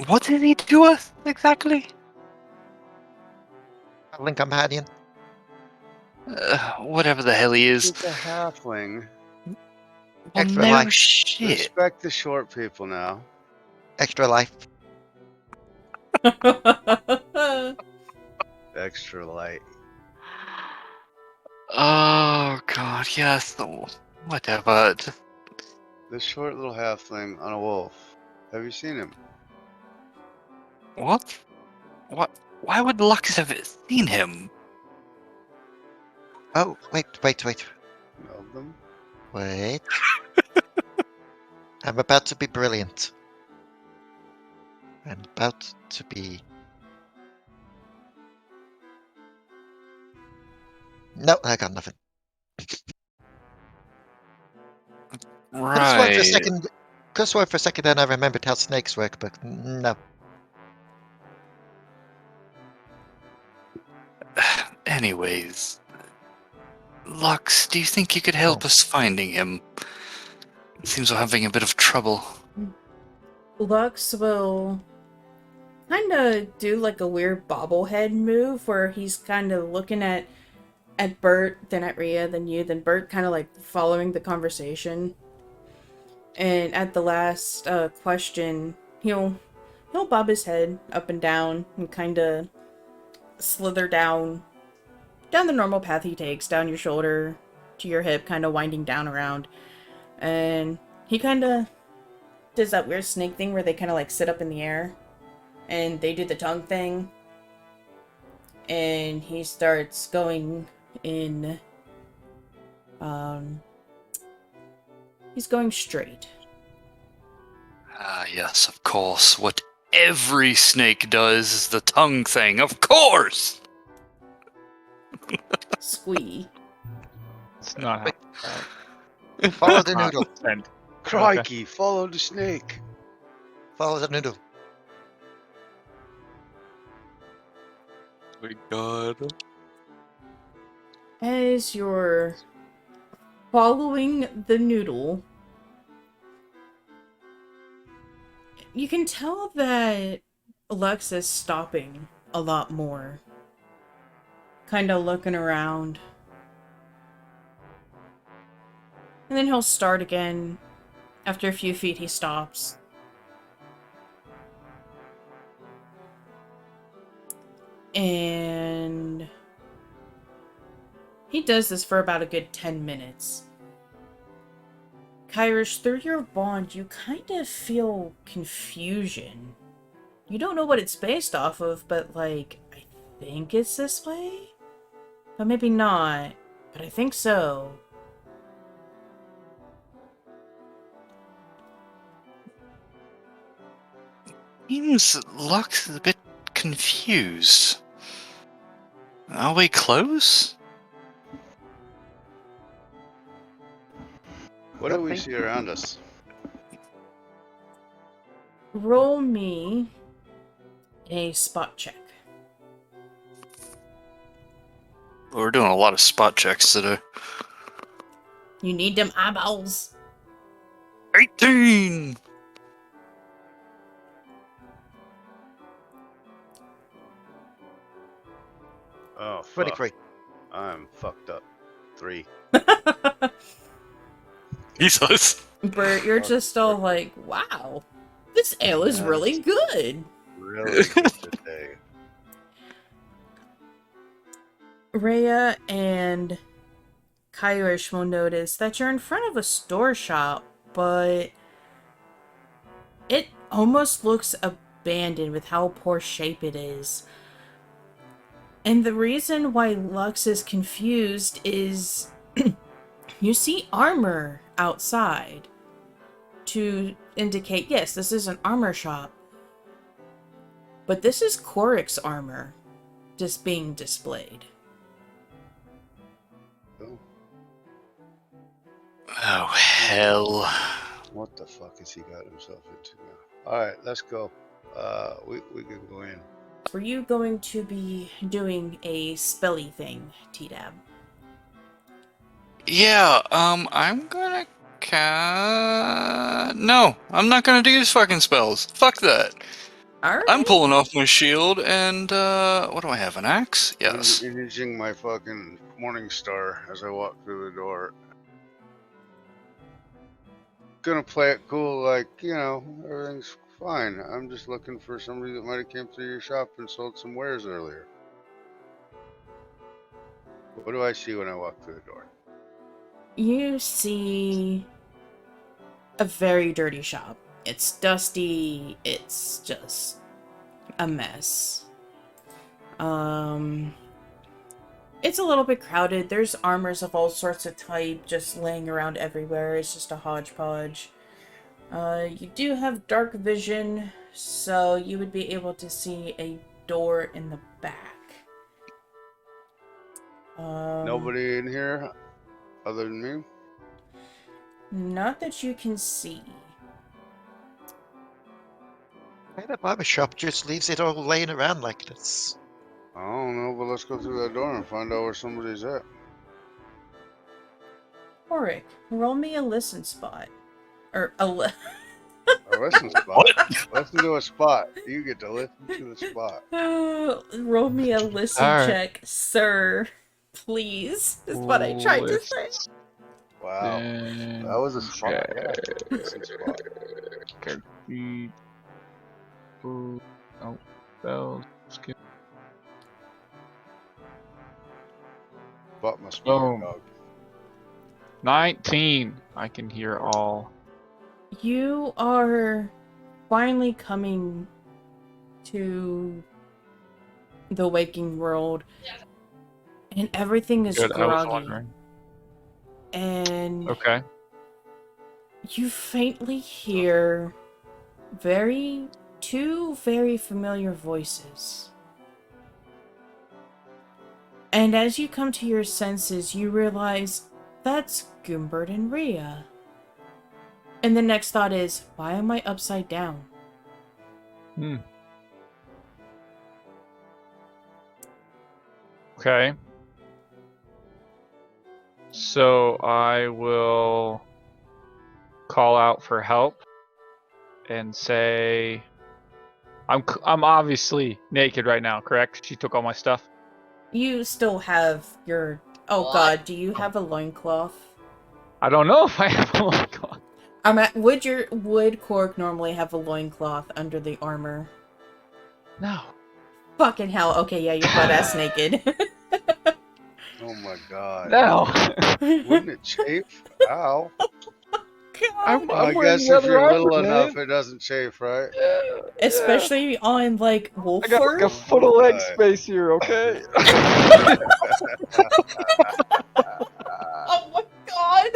What did he do us exactly? Traveling companion. Whatever the hell he is. He's a halfling. Well, Extra no life. shit. Respect the short people now. Extra life. Extra light. Oh god, yes. Whatever. This short little halfling on a wolf. Have you seen him? What? What? Why would Lux have seen him? Oh, wait. Know them? Wait. I'm about to be brilliant. I'm about to be... No, I got nothing. Right. Could have sworn for a second then I remembered how snakes work, but no. Anyways, Lux, do you think you could help us finding him? Seems we're having a bit of trouble. Lux will kind of do like a weird bobblehead move where he's kind of looking at Bert, then at Rhea, then you, then Bert, kind of like following the conversation. And at the last question, he'll bob his head up and down and kind of slither down the normal path he takes, down your shoulder to your hip, kind of winding down around. And he kind of does that weird snake thing where they kind of like sit up in the air and they do the tongue thing. And he starts going in, he's going straight. Ah, yes, of course. What every snake does is the tongue thing, of course! Squee. It's not how Follow the noodle. And Crikey, follow the snake. Follow the noodle. My god. As you're following the noodle, you can tell that Lux is stopping a lot more. Kind of looking around. And then he'll start again. After a few feet, he stops. And he does this for about a good 10 minutes. Kyrish, through your bond, you kind of feel confusion. You don't know what it's based off of, but like, I think it's this way? But maybe not. But I think so. Seems Lux is a bit confused. Are we close? What do we see around us? Roll me a spot check. We're doing a lot of spot checks today. You need them eyeballs. 18! Oh, fuck. 23. I'm fucked up. 3. Jesus. Bert, you're just all like, wow, this ale is really good. Really good today. Rhea and Kyrish will notice that you're in front of a store shop, but it almost looks abandoned with how poor shape it is. And the reason why Lux is confused is you see armor outside to indicate, yes, this is an armor shop. But this is Korric's armor just being displayed. Oh, hell. What the fuck has he got himself into now? All right, let's go. We can go in. Were you going to be doing a spelly thing, TDAB? Yeah, I'm gonna No, I'm not gonna do these fucking spells. Fuck that. Alright. I'm pulling off my shield and, what do I have, an axe? Yes. Imaging my fucking morning star as I walk through the door. Gonna play it cool, like, you know, everything's fine. I'm just looking for somebody that might have came through your shop and sold some wares earlier. What do I see when I walk through the door? You see a very dirty shop. It's dusty. It's just a mess. It's a little bit crowded. There's armors of all sorts of type just laying around everywhere. It's just a hodgepodge. You do have dark vision, so you would be able to see a door in the back. Nobody in here other than me? Not that you can see. The barber shop just leaves it all laying around like this. I don't know, but let's go through that door and find out where somebody's at. Korric, roll me a listen spot. Or a A listen spot. Listen to a spot. You get to listen to the spot. roll me a listen Alright. check, sir. Please, is what I tried to say. Wow. That was a spot. Yeah. Listen spot. Oh, bells. Skip. Spot must be a Boom. dog. 19. I can hear all. You are finally coming to the waking world, and everything is Good, I was groggy. wondering. And Okay. you faintly hear two very familiar voices. And as you come to your senses, you realize that's Goombert and Rhea. And the next thought is, why am I upside down? Okay. So I will call out for help and say, I'm obviously naked right now, correct? She took all my stuff. You still have your... Oh What? god, do you have a loincloth? I don't know if I have a loincloth. Would Korric normally have a loincloth under the armor? No. Fucking hell, okay, yeah, you're butt-ass naked. Oh my god. No. Wouldn't it chafe? Ow. I'm I wearing guess the if other you're little armor, enough, man. it doesn't chafe, right? Especially on, like, wolf I got fur? like a foot of leg Right. space here, okay? Oh my god!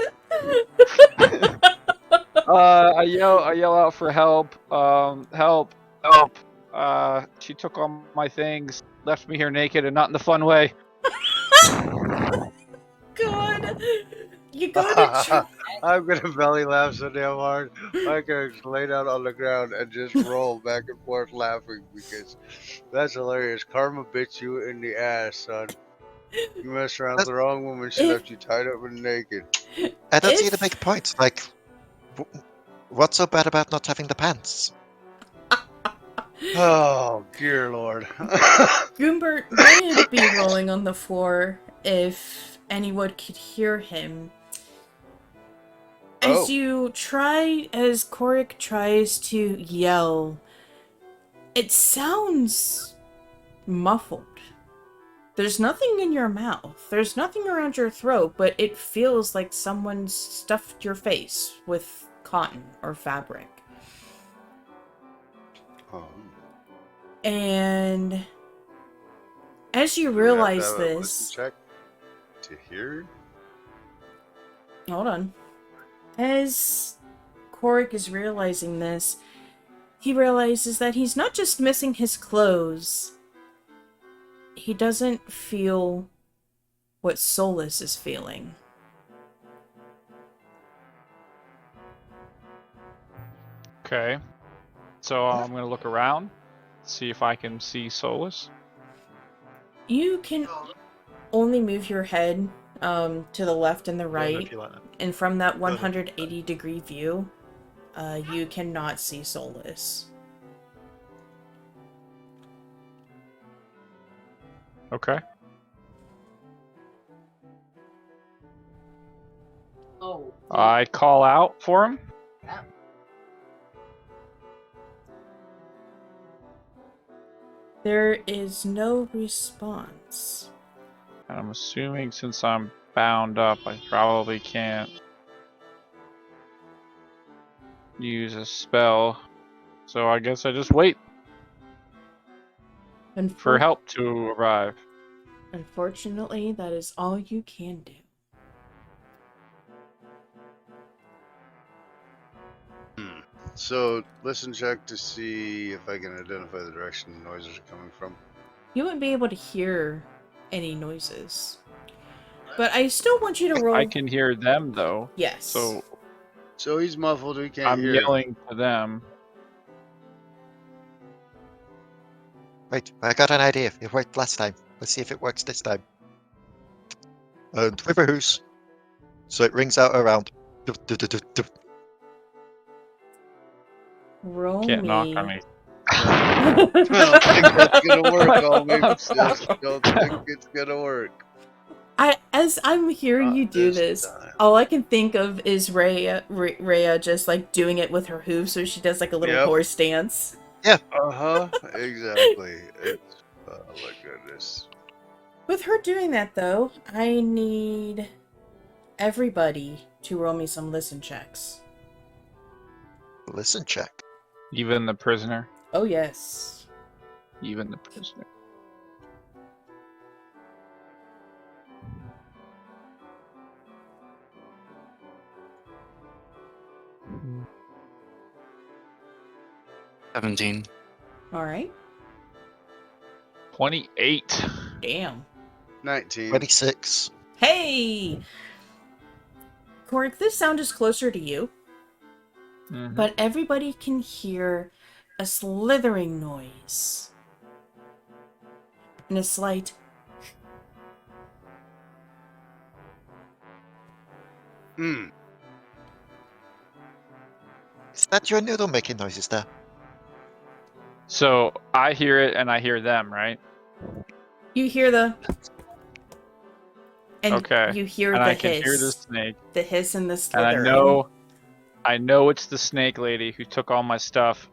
I yell out for help. Help. She took all my things, left me here naked and not in the fun way. God! You gotta I'm gonna belly laugh so damn hard. I could lay down on the ground and just roll back and forth laughing because that's hilarious. Karma bit you in the ass, son. You messed around with the wrong woman. She left you tied up and naked. I don't see If- the big point. Like, what's so bad about not having the pants? Oh, dear lord. Goombert would be rolling on the floor if anyone could hear him. As as Korric tries to yell, it sounds muffled. There's nothing in your mouth. There's nothing around your throat, but it feels like someone stuffed your face with cotton or fabric. Oh. And as you Do we have to realize have a listen this, check to hear? hold on. As Korric is realizing this, he realizes that he's not just missing his clothes. He doesn't feel what Solus is feeling. Okay. So I'm gonna look around, see if I can see Solus. You can only move your head to the left and the right, and from that 180-degree view, you cannot see Solus. Okay. Oh. I call out for him. There is no response. And I'm assuming since I'm bound up, I probably can't use a spell. So I guess I just wait for help to arrive. Unfortunately, that is all you can do. So, listen check to see if I can identify the direction the noises are coming from. You wouldn't be able to hear any noises. But I still want you to roll... I can hear them though. Yes. So he's muffled, we can't I'm hear him. yelling to them. Wait, I got an idea. It worked last time. Let's see if it works this time. And with a hoose. So it rings out around. Roll Can't me... knock on me. I don't think that's gonna work, Almy. Don't think it's gonna work. As I'm hearing you do this, all I can think of is Rhea just like doing it with her hooves, so she does like a little horse dance. Uh-huh, exactly. It's, oh my goodness. With her doing that though, I need everybody to roll me some listen checks. Listen check. Even the prisoner. Oh yes. Even the prisoner. Mm. 17. Alright. 28. Damn. 19. 26. Hey! Korric, this sound is closer to you, but everybody can hear a slithering noise. And a slight... Is that your noodle making noises there? So I hear it and I hear them, right? You hear the... And okay. you hear and the I can hiss. hear the snake. The hiss and the And slithering. I know it's the snake lady who took all my stuff,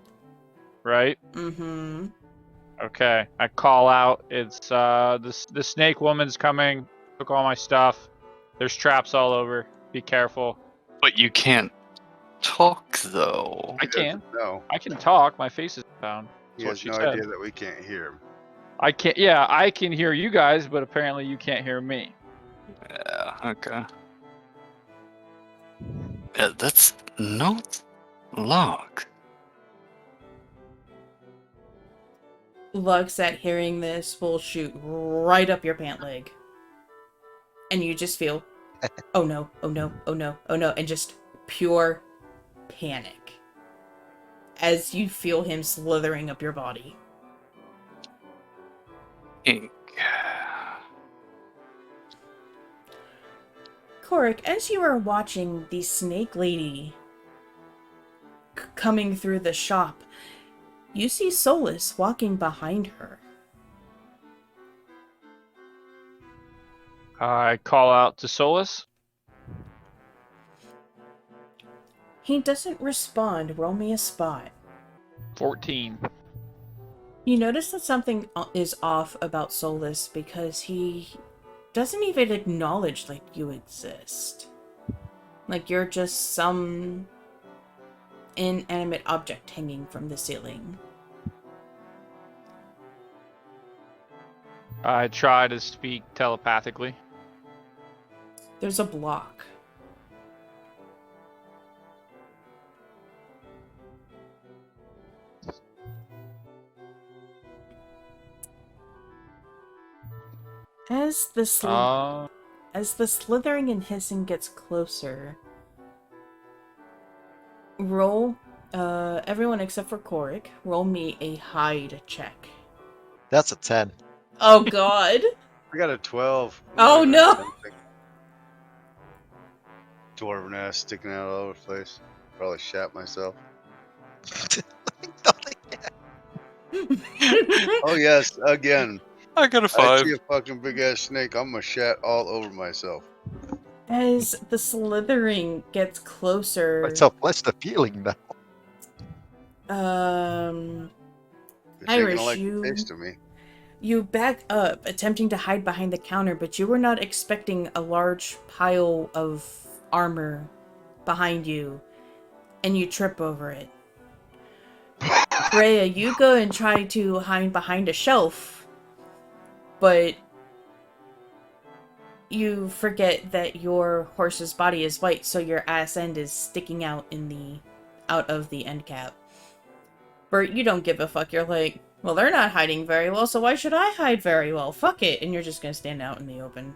right? Mm-hmm. Okay. I call out. It's the snake woman's coming. Took all my stuff. There's traps all over. Be careful. But you can't talk though. I can. No. I can talk. My face is bound. He That's has what she no said. idea that we can't hear him. I can't. Yeah, I can hear you guys, but apparently you can't hear me. Yeah, okay. Yeah, that's not Locke. Lux at hearing this will shoot right up your pant leg. And you just feel, oh no, oh no, oh no, oh no, and just pure panic as you feel him slithering up your body. Ink. Korric, as you are watching the snake lady coming through the shop, you see Solus walking behind her. I call out to Solus. He doesn't respond. Roll me a spot. 14. You notice that something is off about Solus because he doesn't even acknowledge like you exist. Like you're just some inanimate object hanging from the ceiling. I try to speak telepathically. There's a block. As the slithering and hissing gets closer, roll, everyone except for Korric, roll me a hide check. That's a 10. Oh god! I got a 12. Oh, Maybe no! something. Dwarven ass sticking out all over the place. Probably shat myself. Oh yes, again. I got a I 5. see a fucking big ass snake. I'm gonna shat all over myself. As the slithering gets closer, It's a pleasant feeling now. It's ain't gonna Kyrish, like the taste of me. you back up, attempting to hide behind the counter, but you were not expecting a large pile of armor behind you, and you trip over it. Rhea, you go and try to hide behind a shelf, but you forget that your horse's body is white, so your ass end is sticking out of the end cap. Bert, you don't give a fuck. You're like, well, they're not hiding very well, so why should I hide very well? Fuck it. And you're just gonna stand out in the open.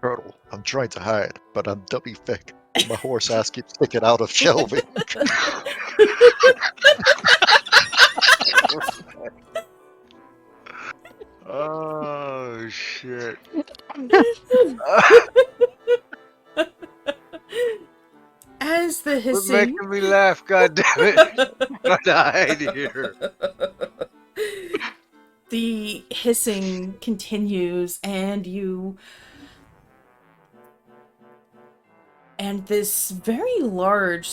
Turtle, I'm trying to hide, but I'm dummy thick. My horse ass keeps sticking out of shelving. Oh shit. As the Quit hissing... making me laugh, goddammit. I'm trying to hide here. The hissing continues, and this very large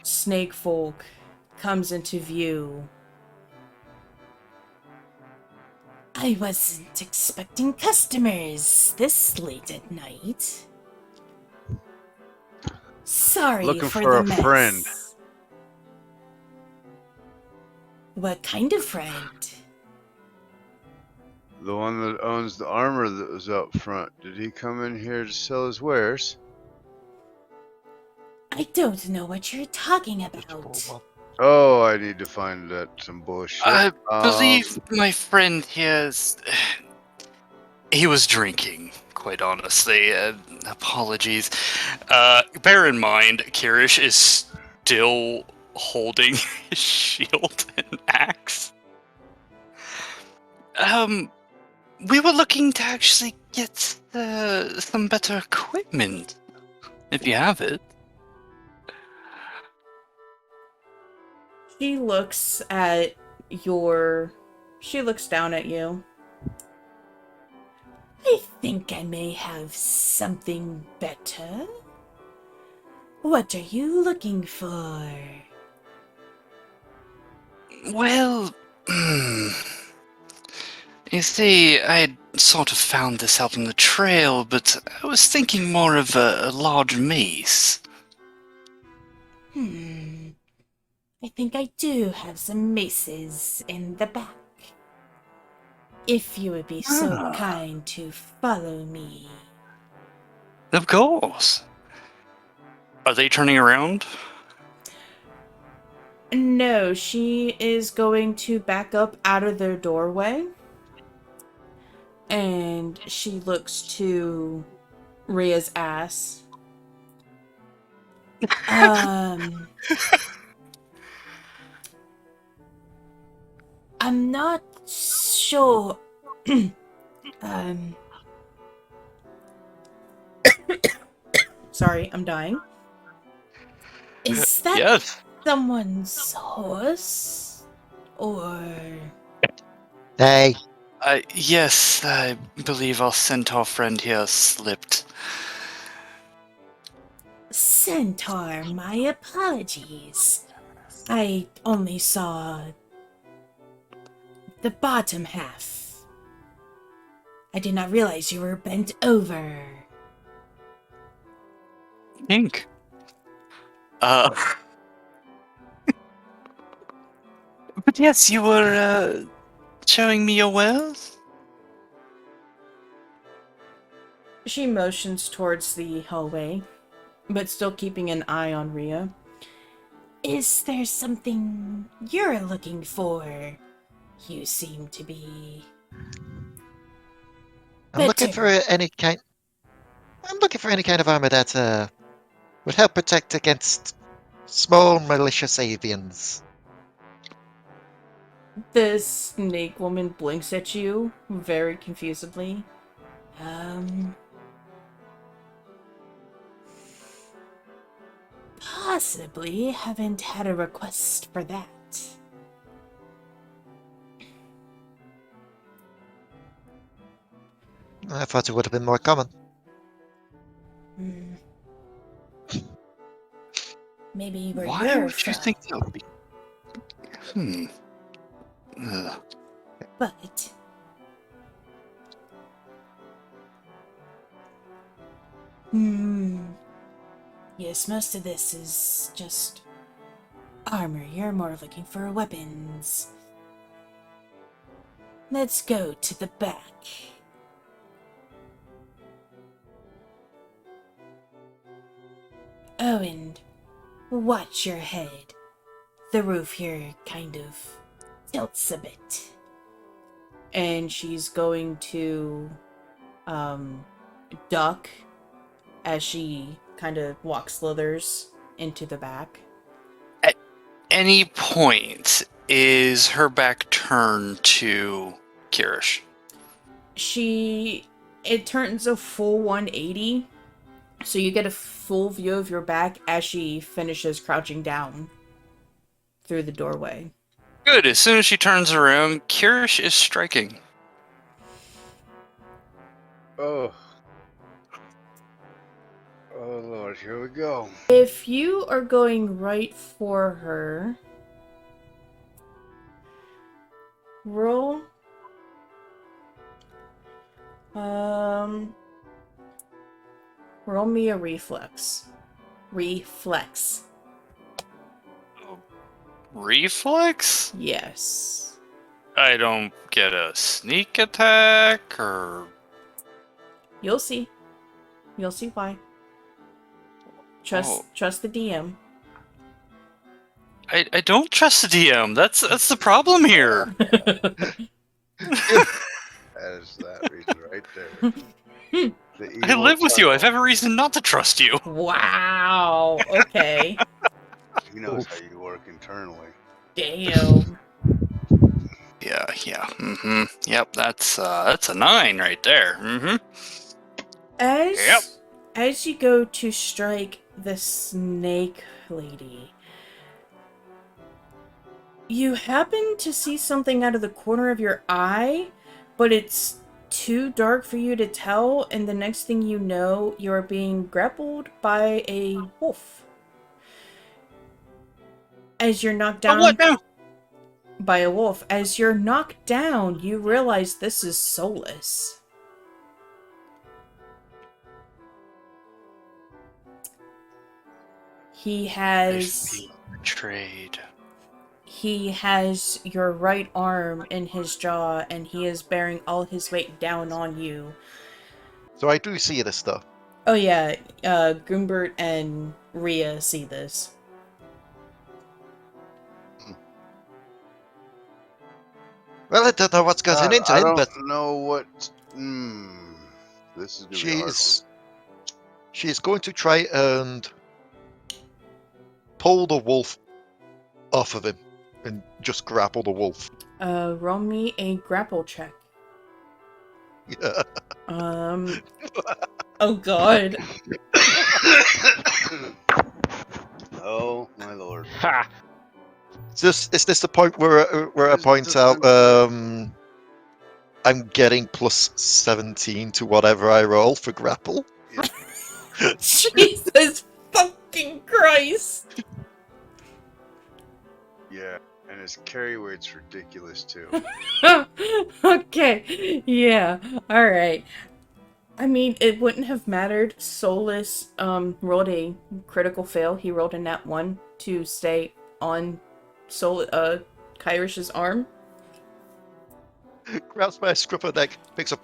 snake folk comes into view. I wasn't expecting customers this late at night. Sorry Looking for for the a mess. friend. What kind of friend? The one that owns the armor that was up front. Did he come in here to sell his wares? I don't know what you're talking about. Oh, I need to find that some bullshit. I believe my friend here is... He was drinking, quite honestly. Apologies. Bear in mind, Kyrish is still holding his shield and axe. We were looking to actually get some better equipment, if you have it. She looks down at you. I think I may have something better. What are you looking for? Well, you see, I had sort of found this out on the trail, but I was thinking more of a large mace. I think I do have some maces in the back. If you would be so kind to follow me. Of course. Are they turning around? No, she is going to back up out of their doorway. And she looks to Rhea's ass. I'm not sure. Sorry, I'm dying. Is that Yes. someone's horse? Or... Hey, Yes, I believe our centaur friend here slipped. Centaur, my apologies. I only saw the bottom half. I did not realize you were bent over. Pink. Uh, but yes, you were showing me your wares. She motions towards the hallway, but still keeping an eye on Rhea. Is there something you're looking for? You seem to be... I'm looking for better. any kind. I'm looking for any kind of armor that would help protect against small malicious avians. The snake woman blinks at you very confusedly. Possibly haven't had a request for that. I thought it would have been more common. Hmm. Maybe where Why you're would you from. think that would be? Ugh. But yes, most of this is just armor. You're more looking for weapons. Let's go to the back. Oh, and watch your head. The roof here kind of tilts a bit. And she's going to duck as she kind of slithers into the back. At any point, is her back turned to Kyrish? It turns a full 180, so you get a full view of your back as she finishes crouching down through the doorway. Good. As soon as she turns around, Kyrish is striking. Oh. Oh Lord, here we go. If you are going right for her, roll. Roll me a reflex. Reflex. Reflex? Yes. I don't get a sneak attack or. You'll see. You'll see why. Trust the DM. I don't trust the DM. That's the problem here. That is that reason right there. I live with you. I have every reason not to trust you. Wow. Okay. He knows how you work internally. Damn. Yeah. Yep, that's a 9 right there. As you go to strike the snake lady, you happen to see something out of the corner of your eye, but it's too dark for you to tell, and the next thing you know, you're being grappled by a wolf. As you're knocked down What now? by a wolf, as you're knocked down, you realize this is Solus. He has Betrayed. He has your right arm in his jaw, and he is bearing all his weight down on you. So I do see this stuff. Oh yeah, Goombert and Rhea see this. Well, I don't know what's gotten into him, but I don't know what. This is gonna be a hard she's going to try and pull the wolf off of him and just grapple the wolf. Roll me a grapple check. Yeah. Oh god. Oh my lord. Ha! Is this the point where I point out I'm getting plus 17 to whatever I roll for grapple? Jesus fucking Christ. Yeah, and his carry weight's ridiculous too. Okay, yeah, alright. I mean, it wouldn't have mattered. Solus rolled a critical fail. He rolled a nat 1 to stay on Kyrish's arm. Grabs my scruff of neck, picks up.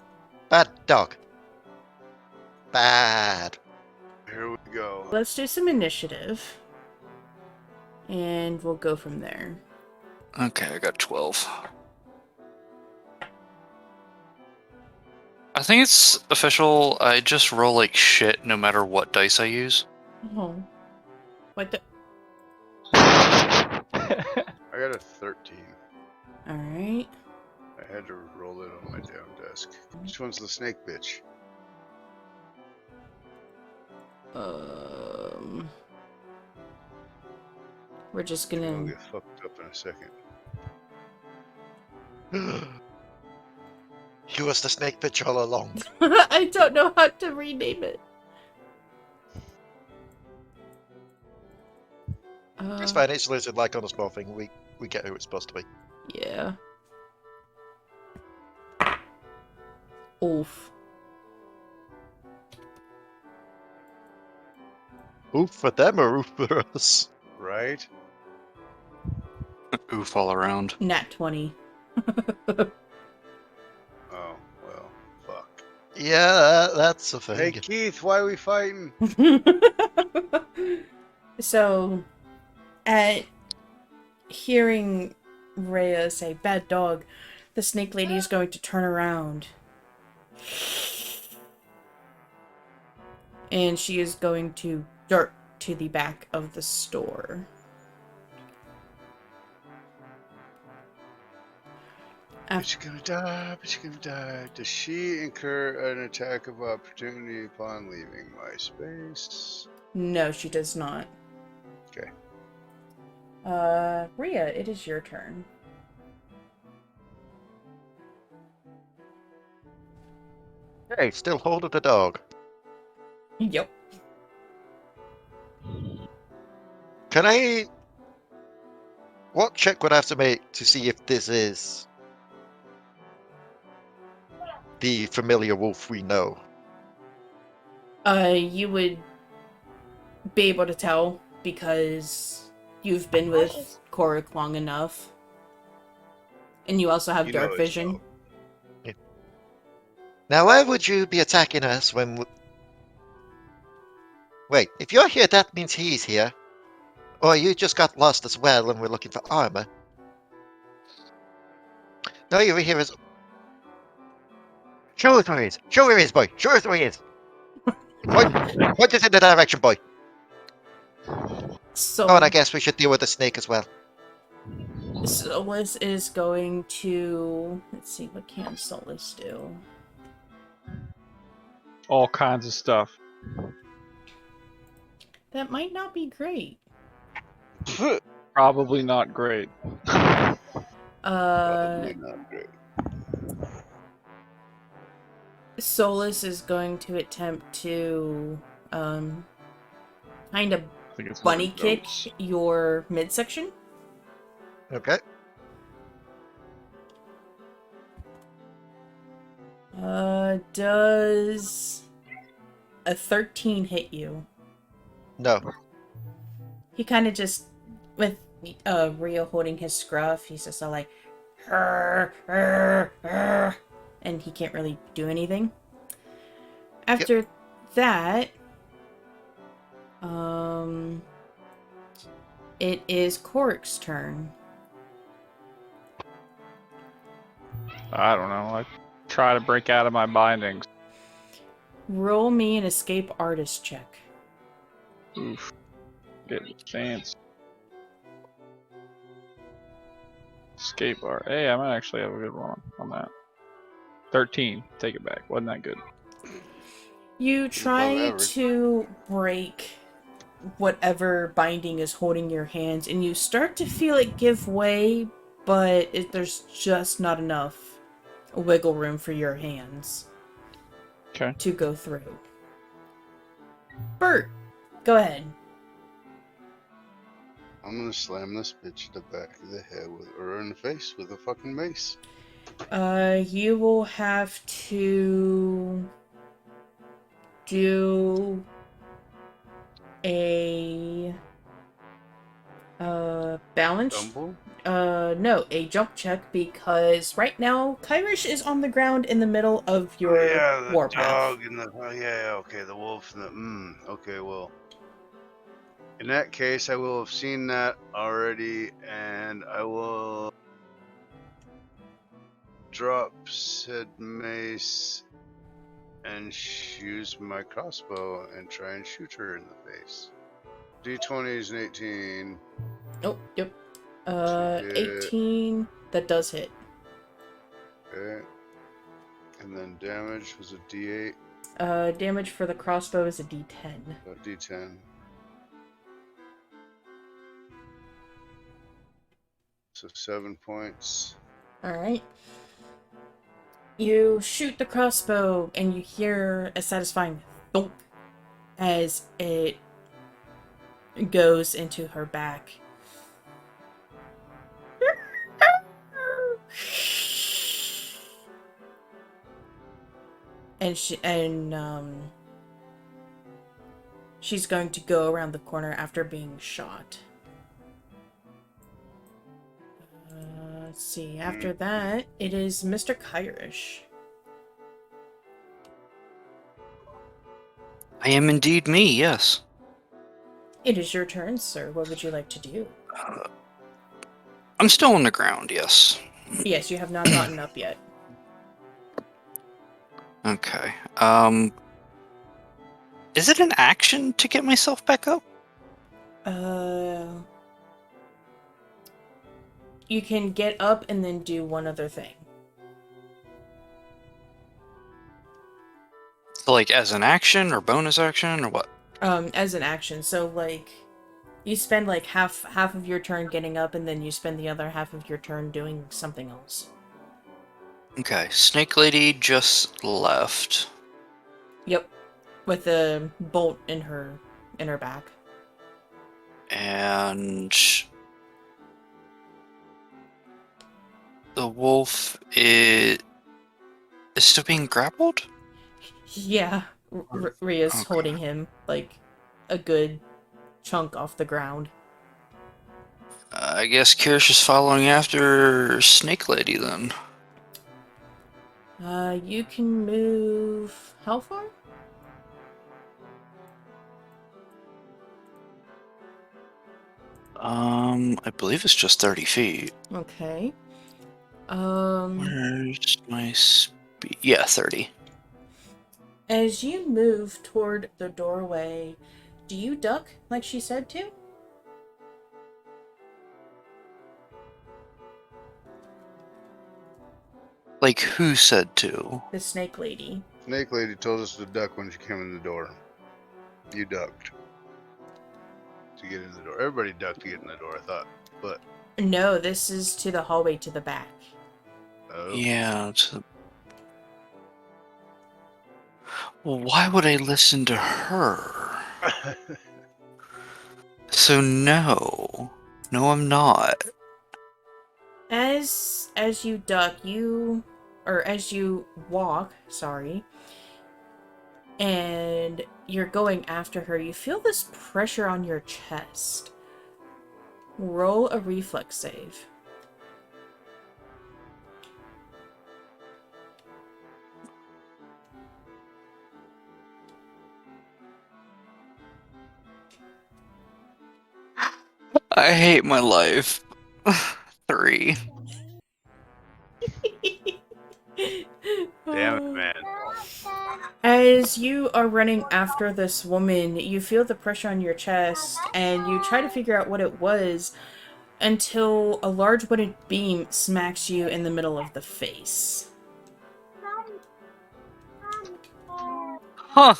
Bad dog. Bad. Here we go. Let's do some initiative. And we'll go from there. Okay, I got 12. I think it's official. I just roll like shit no matter what dice I use. Oh. What the? I got a 13. Alright. I had to roll it on my damn desk. Which one's the snake bitch? We're just I'll gonna... get fucked up in a second. He was the snake bitch all along. I don't know how to rename it. It's fine, it's listed like on a small thing. We get who it's supposed to be. Yeah. Oof. Oof for them or oof for us? Right? Oof all around. Nat 20. Oh, well, fuck. Yeah, that's a thing. Hey Keith, why are we fighting? So, at hearing Rhea say, "Bad dog," the snake lady is going to turn around. And she is going to dart to the back of the store. But you're gonna die, but you're gonna die. Does she incur an attack of opportunity upon leaving my space? No, she does not. Okay. Rhea, it is your turn. Hey, still holding the dog. Yep. Can I... What check would I have to make to see if this is the familiar wolf we know? You would be able to tell because you've been with Korric long enough. And you also have You know dark it's vision. Now, why would you be attacking us when... Wait, if you're here, that means he's here. Or you just got lost as well and we're looking for armor. No, you were here as... Show us where he is! Show where he is, boy! Show us where he is! Point us in the direction, boy! So, Oh, and I guess we should deal with the snake as well. Solus is going to... Let's see, what can Solus do? All kinds of stuff. That might not be great. Probably not great. Probably not great. Solus is going to attempt to, kind of I think it's bunny in the kick notes. your midsection. Okay. Does a 13 hit you? No. He kind of just, with Rhea holding his scruff, he's just all like, "Arr, arr, arr," and he can't really do anything. After that, it is Korric's turn. I don't know. I try to break out of my bindings. Roll me an escape artist check. Oof. Getting a chance. Escape art. Hey, I might actually have a good one on that. 13. Take it back. Wasn't that good? You try average. to break whatever binding is holding your hands, and you start to feel it give way, but there's just not enough wiggle room for your hands Okay. to go through. Bert, go ahead. I'm gonna slam this bitch in the back of the head or in the face with a fucking mace. You will have to do a balance. Stumble? No, a jump check because right now Kyrish is on the ground in the middle of Oh, your yeah, the warpath. dog and the okay, the wolf and the okay, well. In that case, I will have seen that already, and I will drop said mace and use my crossbow and try and shoot her in the face. D20 is an 18. Oh, yep. Hit. 18. That does hit. Okay. And then damage was a D8. Damage for the crossbow is a D10. D10. So 7 points. Alright. You shoot the crossbow and you hear a satisfying thump as it goes into her back. And she's going to go around the corner after being shot. Let's see. After that, it is Mr. Kyrish. I am indeed me, yes. It is your turn, sir. What would you like to do? I'm still on the ground, yes. Yes, you have not gotten up yet. Okay. Is it an action to get myself back up? You can get up and then do one other thing. So, like, as an action or bonus action or what? As an action. So, like, you spend, like, half of your turn getting up, and then you spend the other half of your turn doing something else. Okay, Snake Lady just left. Yep. With a bolt in her back. And the wolf is still being grappled? Yeah. Rhea's Okay. holding him, like, a good chunk off the ground. I guess Kyrish is following after Snake Lady then. You can move... How far? I believe it's just 30 feet. Okay. Where's my speed? Yeah, 30. As you move toward the doorway, do you duck like she said to? Like, who said to? The snake lady. Snake Lady told us to duck when she came in the door. You ducked to get in the door. Everybody ducked to get in the door, I thought. But No, this is to the hallway to the back. Yeah, well, why would I listen to her? So no. No, I'm not. As you duck, as you walk, sorry, and you're going after her, you feel this pressure on your chest. Roll a reflex save. I hate my life. 3. Damn it, man. As you are running after this woman, you feel the pressure on your chest, and you try to figure out what it was until a large wooden beam smacks you in the middle of the face. Huh.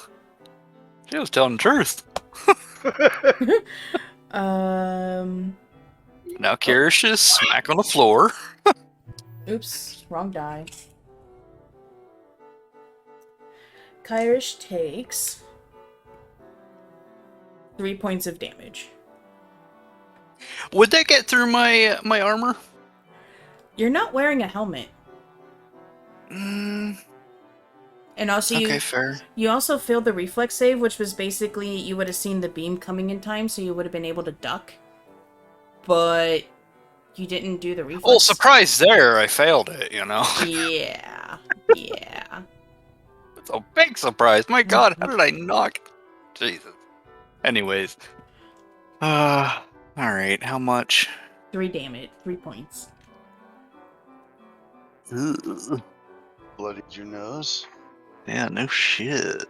She was telling the truth. Now Kyrish is smack on the floor. Oops, wrong die. Kyrish takes 3 points of damage. Would that get through my armor? You're not wearing a helmet. Mm, And also okay, fair. you also failed the reflex save, which was basically you would have seen the beam coming in time, so you would have been able to duck. But you didn't do the reflex. Well, surprise there, I failed it, you know? Yeah. Yeah. It's a big surprise. My god, how did I knock? Jesus. Anyways. Alright, how much? 3 damage. 3 points. Ugh. Bloodied your nose. Yeah, no shit.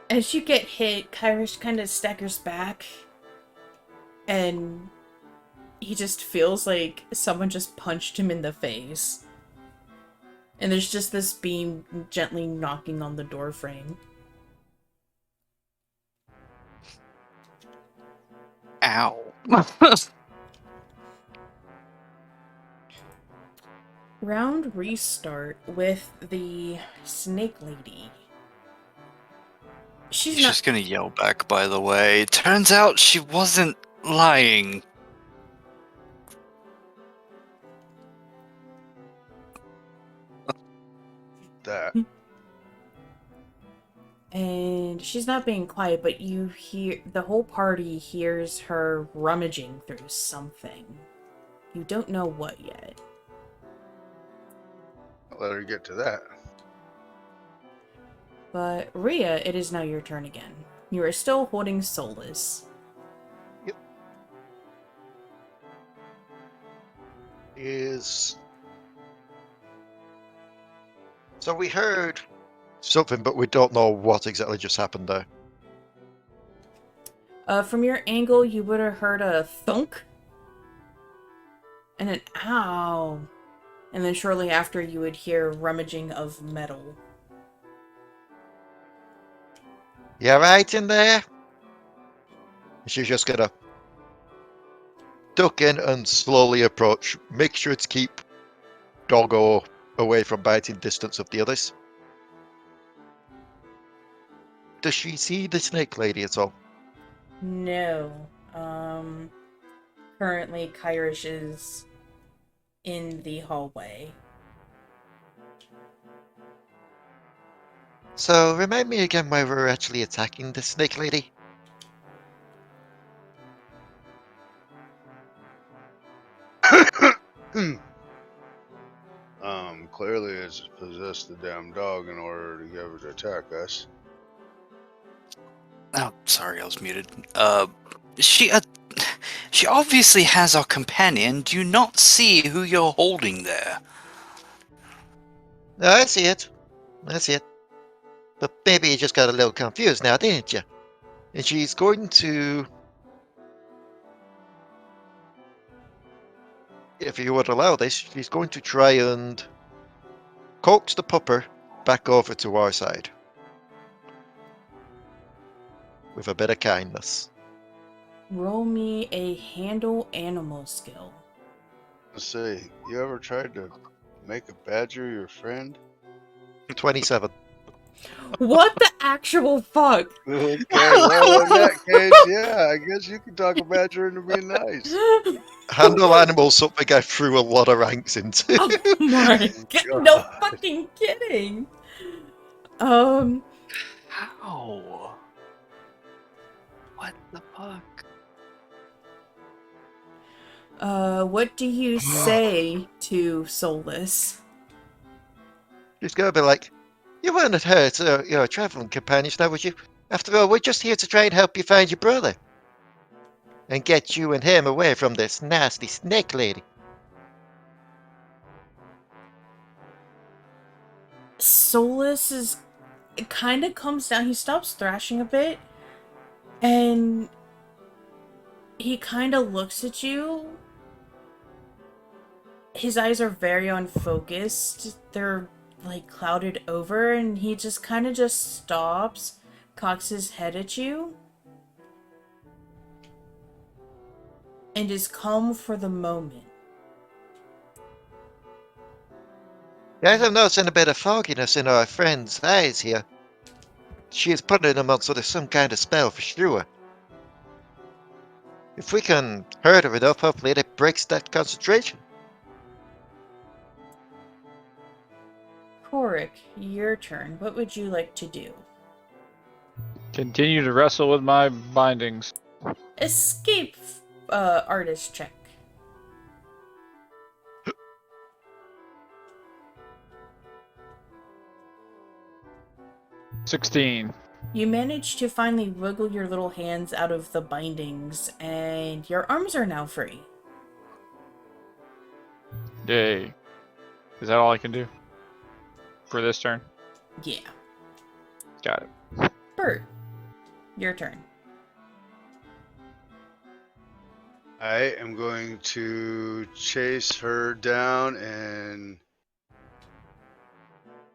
As you get hit, Kyrish kind of staggers back. And he just feels like someone just punched him in the face. And there's just this beam gently knocking on the door frame. Ow. Round restart with the snake lady. She's He's not. just gonna yell back, by the way. Turns out she wasn't lying. That. And she's not being quiet, but you hear the whole party hears her rummaging through something. You don't know what yet. I'll let her get to that. But Rhea, it is now your turn again. You are still holding Solus. Is so we heard something, but we don't know what exactly just happened there. From your angle, you would have heard a thunk. And an ow. And then shortly after, you would hear rummaging of metal. You right in there? She's just gonna duck in and slowly approach. Make sure to keep Doggo away from biting distance of the others. Does she see the snake lady at all? No. Currently, Kyrish is in the hallway. So, remind me again why we're actually attacking the snake lady. Clearly it's possessed the damn dog in order to get her to attack us. Oh, sorry, I was muted. She obviously has our companion. Do you not see who you're holding there? No, I see it. I see it. But maybe you just got a little confused now, didn't you? And she's going to... If you would allow this, she's going to try and coax the pupper back over to our side. With a bit of kindness. Roll me a handle animal skill. Let's see, you ever tried to make a badger your friend? 27. What the actual fuck? Okay, well in that case, yeah, I guess you can talk a badger into being nice. Handle animal, something I threw a lot of ranks into. Oh my god, no fucking kidding. How? What the fuck? What do you say to Solus? She's gonna be like, you weren't hurt, you're traveling companions now, would you? After all, we're just here to try and help you find your brother. And get you and him away from this nasty snake lady. Solus is... It kind of comes down, he stops thrashing a bit, and he kind of looks at you. His eyes are very unfocused. They're like clouded over, and he just kind of just stops, cocks his head at you, and is calm for the moment. Guys, I'm noticing a bit of fogginess in our friend's eyes here. She is putting them on sort of some kind of spell for sure. If we can hurt her enough, hopefully it breaks that concentration. Korric, your turn. What would you like to do? Continue to wrestle with my bindings. Escape artist check. $16. You manage to finally wiggle your little hands out of the bindings, and your arms are now free. Yay. Is that all I can do? For this turn? Yeah. Got it. Bert, your turn. I am going to chase her down, and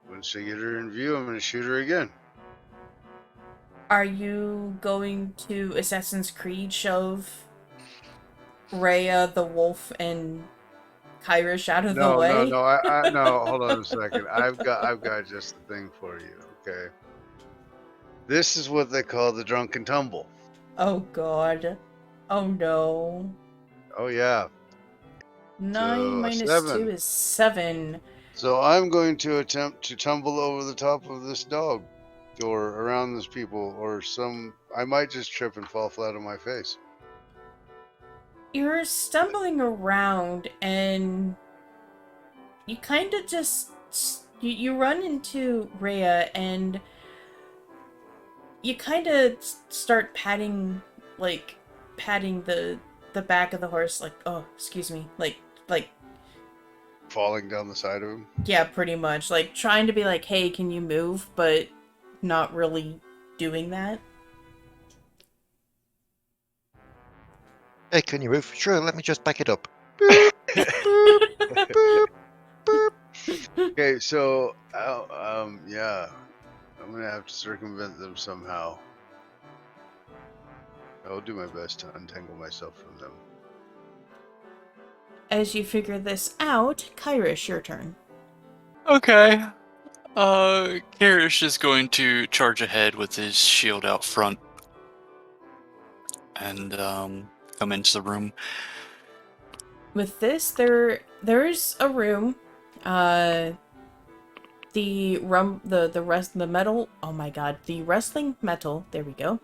once I get her in view, I'm going to shoot her again. Are you going to Assassin's Creed shove Rhea, the wolf, and Kyrish out of the way? No. Hold on a second. I've got just the thing for you. Okay. This is what they call the drunken tumble. Oh god. Oh no. Oh yeah. 9 So, minus 7. 2 is 7. So I'm going to attempt to tumble over the top of this dog, or around this people, or I might just trip and fall flat on my face. You're stumbling around and you kind of just you run into Rhea and you kind of start patting the back of the horse, like, oh, excuse me, like Falling down the side of him. yeah, pretty much, like trying to be like, hey, can you move, but not really doing that. Hey, can you move? Sure, let me just back it up. Okay, so yeah, I'm gonna have to circumvent them somehow. I'll do my best to untangle myself from them. As you figure this out, Kyrish, your turn. Okay. Kyrish is going to charge ahead with his shield out front and come into the room. With this, there's a room. The metal. Oh my god, the wrestling metal. There we go.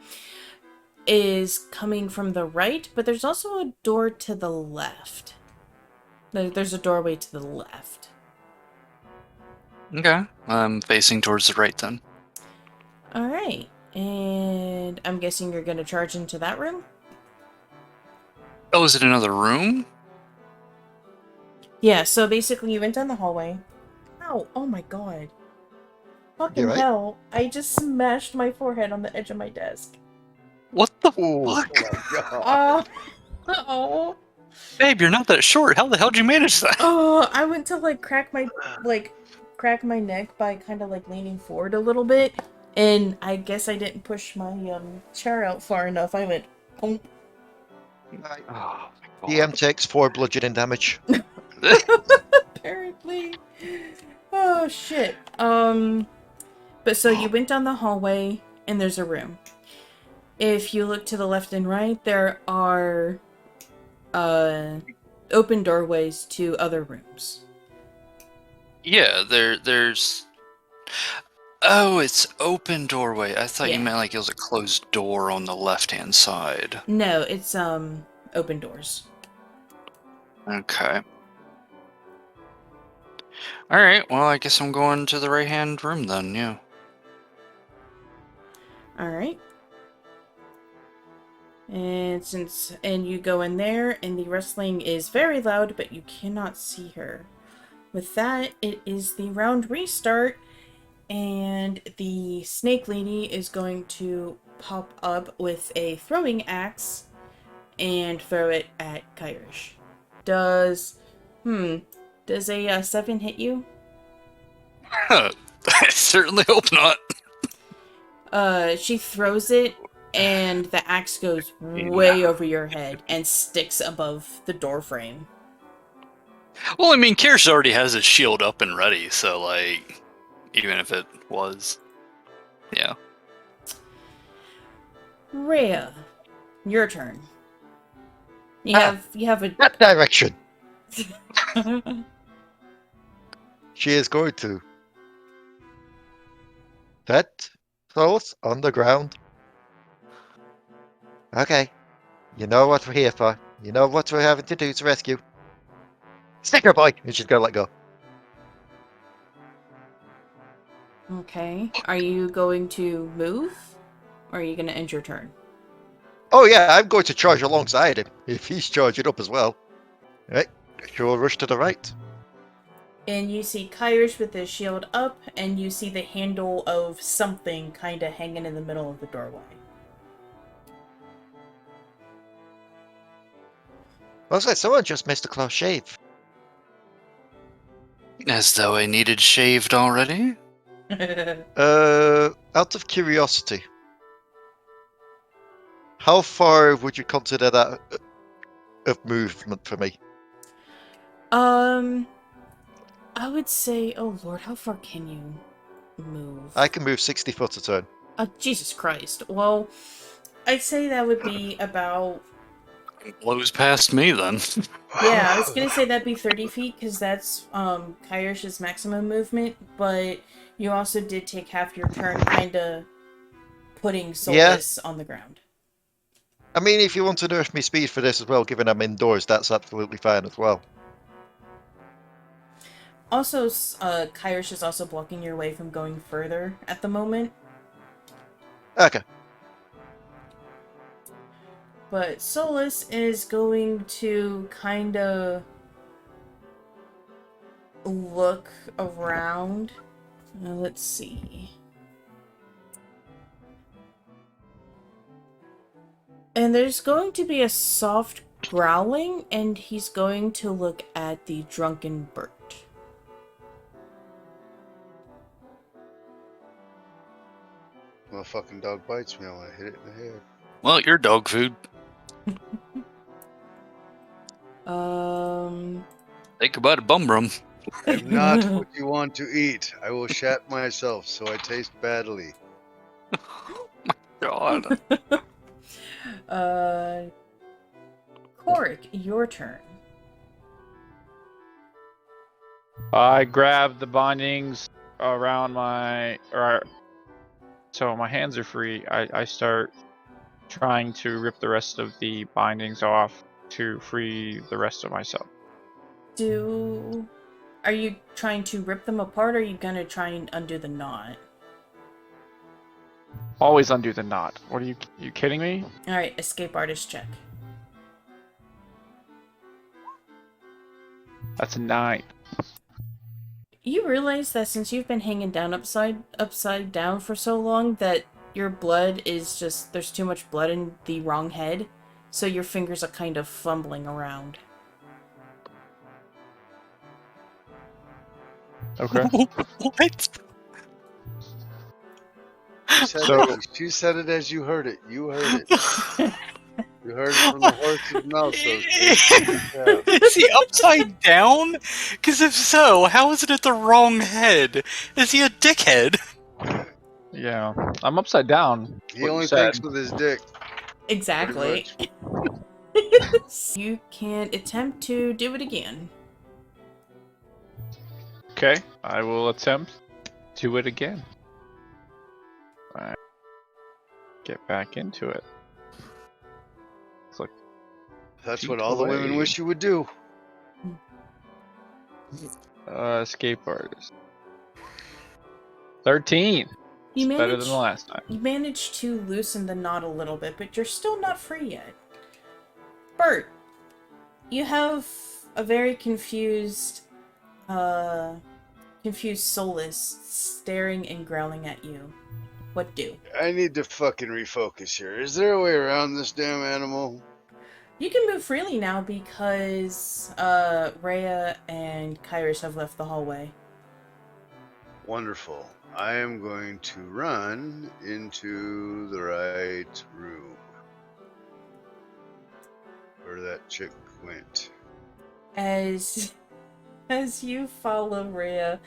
Is coming from the right, but there's also a door to the left. There's a doorway to the left. Okay. I'm facing towards the right then. All right, and I'm guessing you're gonna charge into that room. Oh, is it another room? Yeah. So basically, you went down the hallway. Ow! Oh my god! Fucking You right? hell! I just smashed my forehead on the edge of my desk. What the Oh fuck? my god! Oh. Babe, you're not that short. How the hell did you manage that? Oh, I went to crack my neck by kind of leaning forward a little bit, and I guess I didn't push my chair out far enough. I went, oh. Oh, my God. DM takes 4 bludgeoning damage. Apparently. Oh shit. But so you went down the hallway, and there's a room. If you look to the left and right, there are open doorways to other rooms. Yeah, there's... Oh, it's open doorway. I thought Yeah. you meant it was a closed door on the left-hand side. No, it's open doors. Okay. Alright, well, I guess I'm going to the right-hand room then, yeah. Alright. And you go in there, and the wrestling is very loud, but you cannot see her. With that, it is the round restart, and the snake lady is going to pop up with a throwing axe and throw it at Kyrish. Does a 7 hit you? I certainly hope not. She throws it, and the axe goes way over your head and sticks above the door frame. Well, I mean, Kyrish already has his shield up and ready, so, even if it was... Yeah. Rhea, your turn. You have a That direction. She is going to set Solus on the ground. Okay. You know what we're here for. You know what we're having to do to rescue. Sticker boy! And she's gonna let go. Okay. Are you going to move? Or are you going to end your turn? Oh yeah, I'm going to charge alongside him, if he's charging up as well. Right. Sure, rush to the right. And you see Kyrish with his shield up, and you see the handle of something kind of hanging in the middle of the doorway. Looks like someone just missed a close shave. As though I needed shaved already? Out of curiosity, how far would you consider that of movement for me? I would say, oh lord, how far can you move? I can move 60 foot a turn. Jesus Christ. Well, I'd say that would be about... Blows past me then. Yeah, I was gonna say that'd be 30 feet, because that's, Kyrish's maximum movement, but you also did take half your turn kinda putting Solus on the ground. I mean, if you want to nerf me speed for this as well, given I'm indoors, that's absolutely fine as well. Also, Kyrish is also blocking your way from going further at the moment. Okay. But Solus is going to kind of look around. Let's see. And there's going to be a soft growling, and he's going to look at the drunken Bert. My fucking dog bites me, I want to hit it in the head. Well, you're dog food. Think about it, Bumbrum. I'm not what you want to eat. I will shat myself, so I taste badly. God. Korric, your turn. I grab the bindings around my... So my hands are free. I start trying to rip the rest of the bindings off to free the rest of myself. Are you trying to rip them apart, or are you gonna try and undo the knot? Always undo the knot. What are you kidding me? Alright, escape artist check. That's a 9. You realize that since you've been hanging down upside down for so long, that your blood is just, there's too much blood in the wrong head, so your fingers are kind of fumbling around. Okay. What? She said it as you heard it. You heard it. You heard it from the horse's mouth. Is he upside down? Because if so, how is it at the wrong head? Is he a dickhead? Yeah, I'm upside down. He only thinks with his dick. Exactly. You can attempt to do it again. Okay, I will attempt to do it again. Alright. Get back into it. That's what all the women wish you would do. Escape artist. 13. You It's better than the last time. You managed to loosen the knot a little bit, but you're still not free yet. Bert, you have a very confused Solus staring and growling at you. What do? I need to fucking refocus here. Is there a way around this damn animal? You can move freely now because Rhea and Kyrish have left the hallway. Wonderful. I am going to run into the right room. Where that chick went. As you follow Rhea,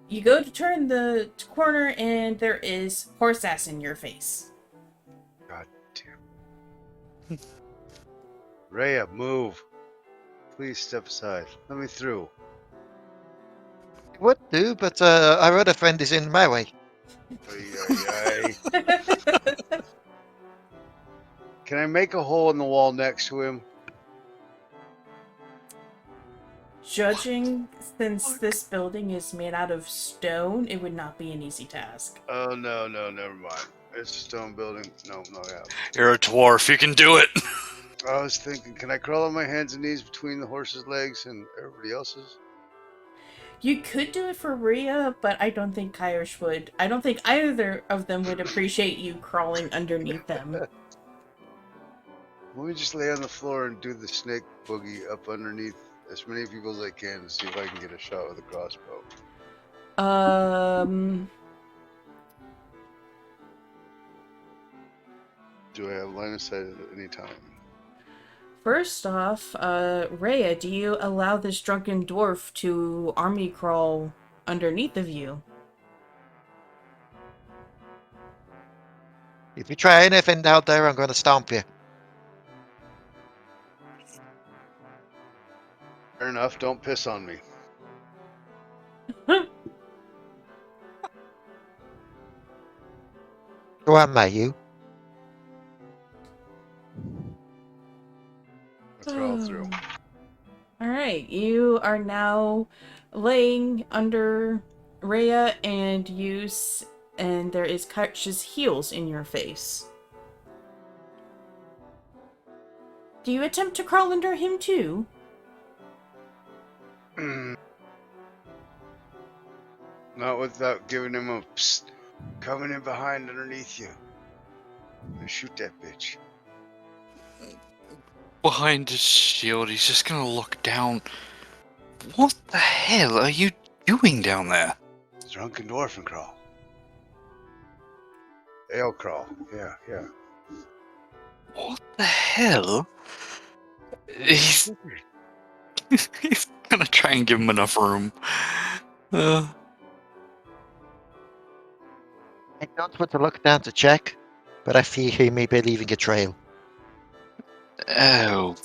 you go to turn the corner and there is horse ass in your face. God damn. Rhea, move. Please step aside. Let me through. Would do, but our other friend is in my way. Ay, ay, ay. Can I make a hole in the wall next to him? Judging since this building is made out of stone, it would not be an easy task. Oh, no, never mind. It's a stone building. No, yeah. You're a dwarf. You can do it. I was thinking, can I crawl on my hands and knees between the horse's legs and everybody else's? You could do it for Rhea, but I don't think Kyrish would. I don't think either of them would appreciate you crawling underneath them. Let me just lay on the floor and do the snake boogie up underneath as many people as I can to see if I can get a shot with a crossbow. Do I have line of sight at any time? First off, Rhea, do you allow this drunken dwarf to army crawl underneath of you? If you try anything out there, I'm going to stomp you. Fair enough, don't piss on me. Go on, mate, you. I crawl through. Alright, you are now laying under Rhea and and there is Kyrish's heels in your face. Do you attempt to crawl under him too? Not without giving him a psst. Coming in behind underneath you. And shoot that bitch. Behind his shield, he's just gonna look down. What the hell are you doing down there? Drunken dwarf and crawl. Ale crawl. Yeah. What the hell? He's gonna try and give him enough room. I don't want to look down to check, but I fear he may be leaving a trail. Oh.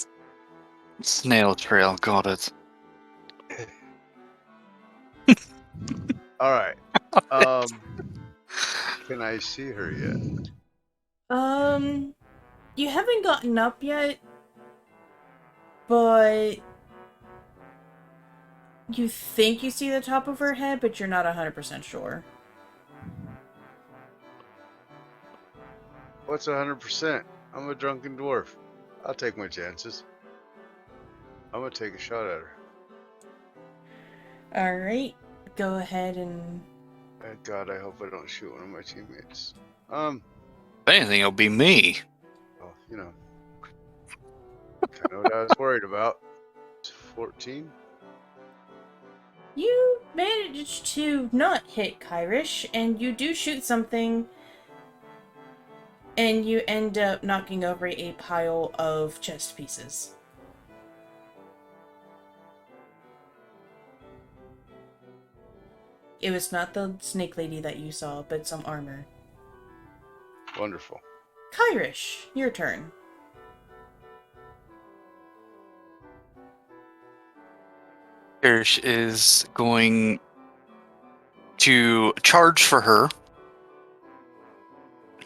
Snail trail, got it. Alright. Can I see her yet? You haven't gotten up yet, but you think you see the top of her head, but you're not 100% sure. What's 100%? I'm a drunken dwarf. I'll take my chances. I'm gonna take a shot at her. Alright, go ahead and... God, I hope I don't shoot one of my teammates. If anything, it'll be me. Well, you know. Kinda what I was worried about. It's 14? You managed to not hit Kyrish, and you do shoot something, and you end up knocking over a pile of chest pieces. It was not the snake lady that you saw, but some armor. Wonderful. Kyrish, your turn. Kyrish is going to charge for her.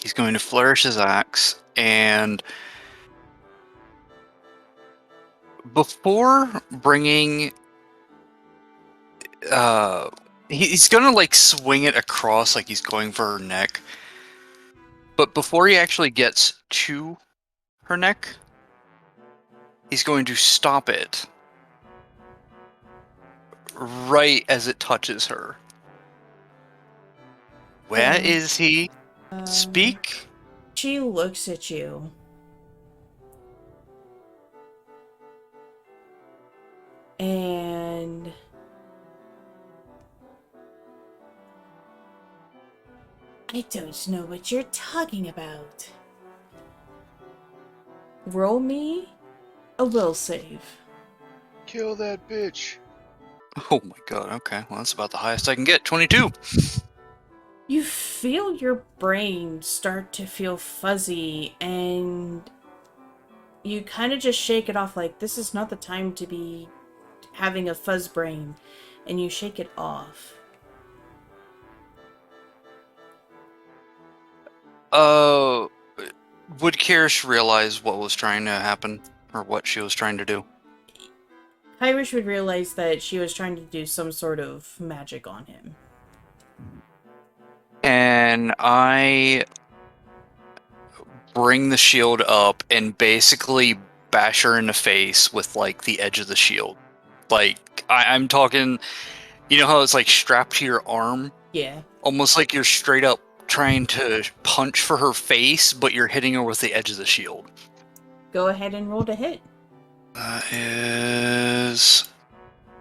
He's going to flourish his axe, and before bringing, he's gonna like swing it across like he's going for her neck. But before he actually gets to her neck, he's going to stop it right as it touches her. Where is he? Speak? She looks at you. And... I don't know what you're talking about. Roll me a will save. Kill that bitch. Oh my god, okay. Well, that's about the highest I can get. 22. You feel your brain start to feel fuzzy, and you kind of just shake it off like, this is not the time to be having a fuzz brain. And you shake it off. Would Kyrish realize what was trying to happen? Or what she was trying to do? Kyrish would realize that she was trying to do some sort of magic on him. And I bring the shield up and basically bash her in the face with, like, the edge of the shield. Like, I'm talking, you know how it's, like, strapped to your arm? Yeah. Almost like you're straight up trying to punch for her face, but you're hitting her with the edge of the shield. Go ahead and roll to hit. That is...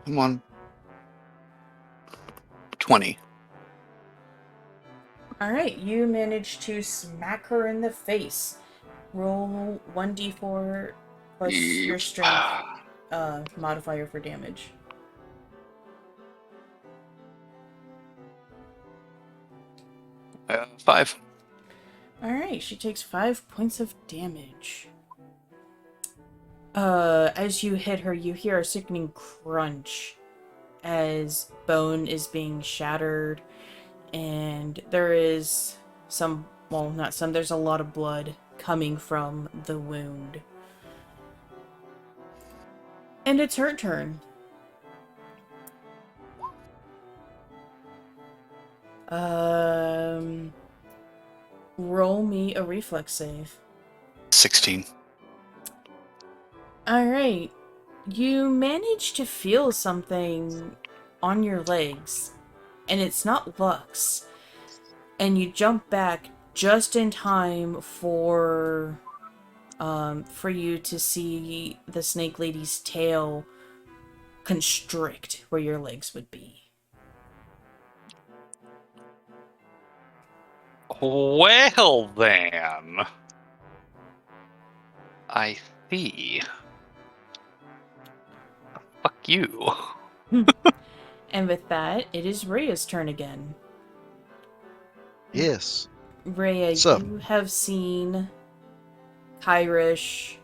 Come on. 20. Alright, you managed to smack her in the face. Roll 1d4 plus your strength modifier for damage. Five. Alright, she takes 5 points of damage. As you hit her, you hear a sickening crunch as bone is being shattered, and there is some, well, not some, there's a lot of blood coming from the wound. And it's her turn. Roll me a reflex save. 16. Alright. You manage to feel something on your legs, and it's not Lux. And you jump back just in time for you to see the snake lady's tail constrict where your legs would be. Well then, I see. Fuck you. And with that, it is Rhea's turn again. Yes. Rhea, So- you have seen Kyrish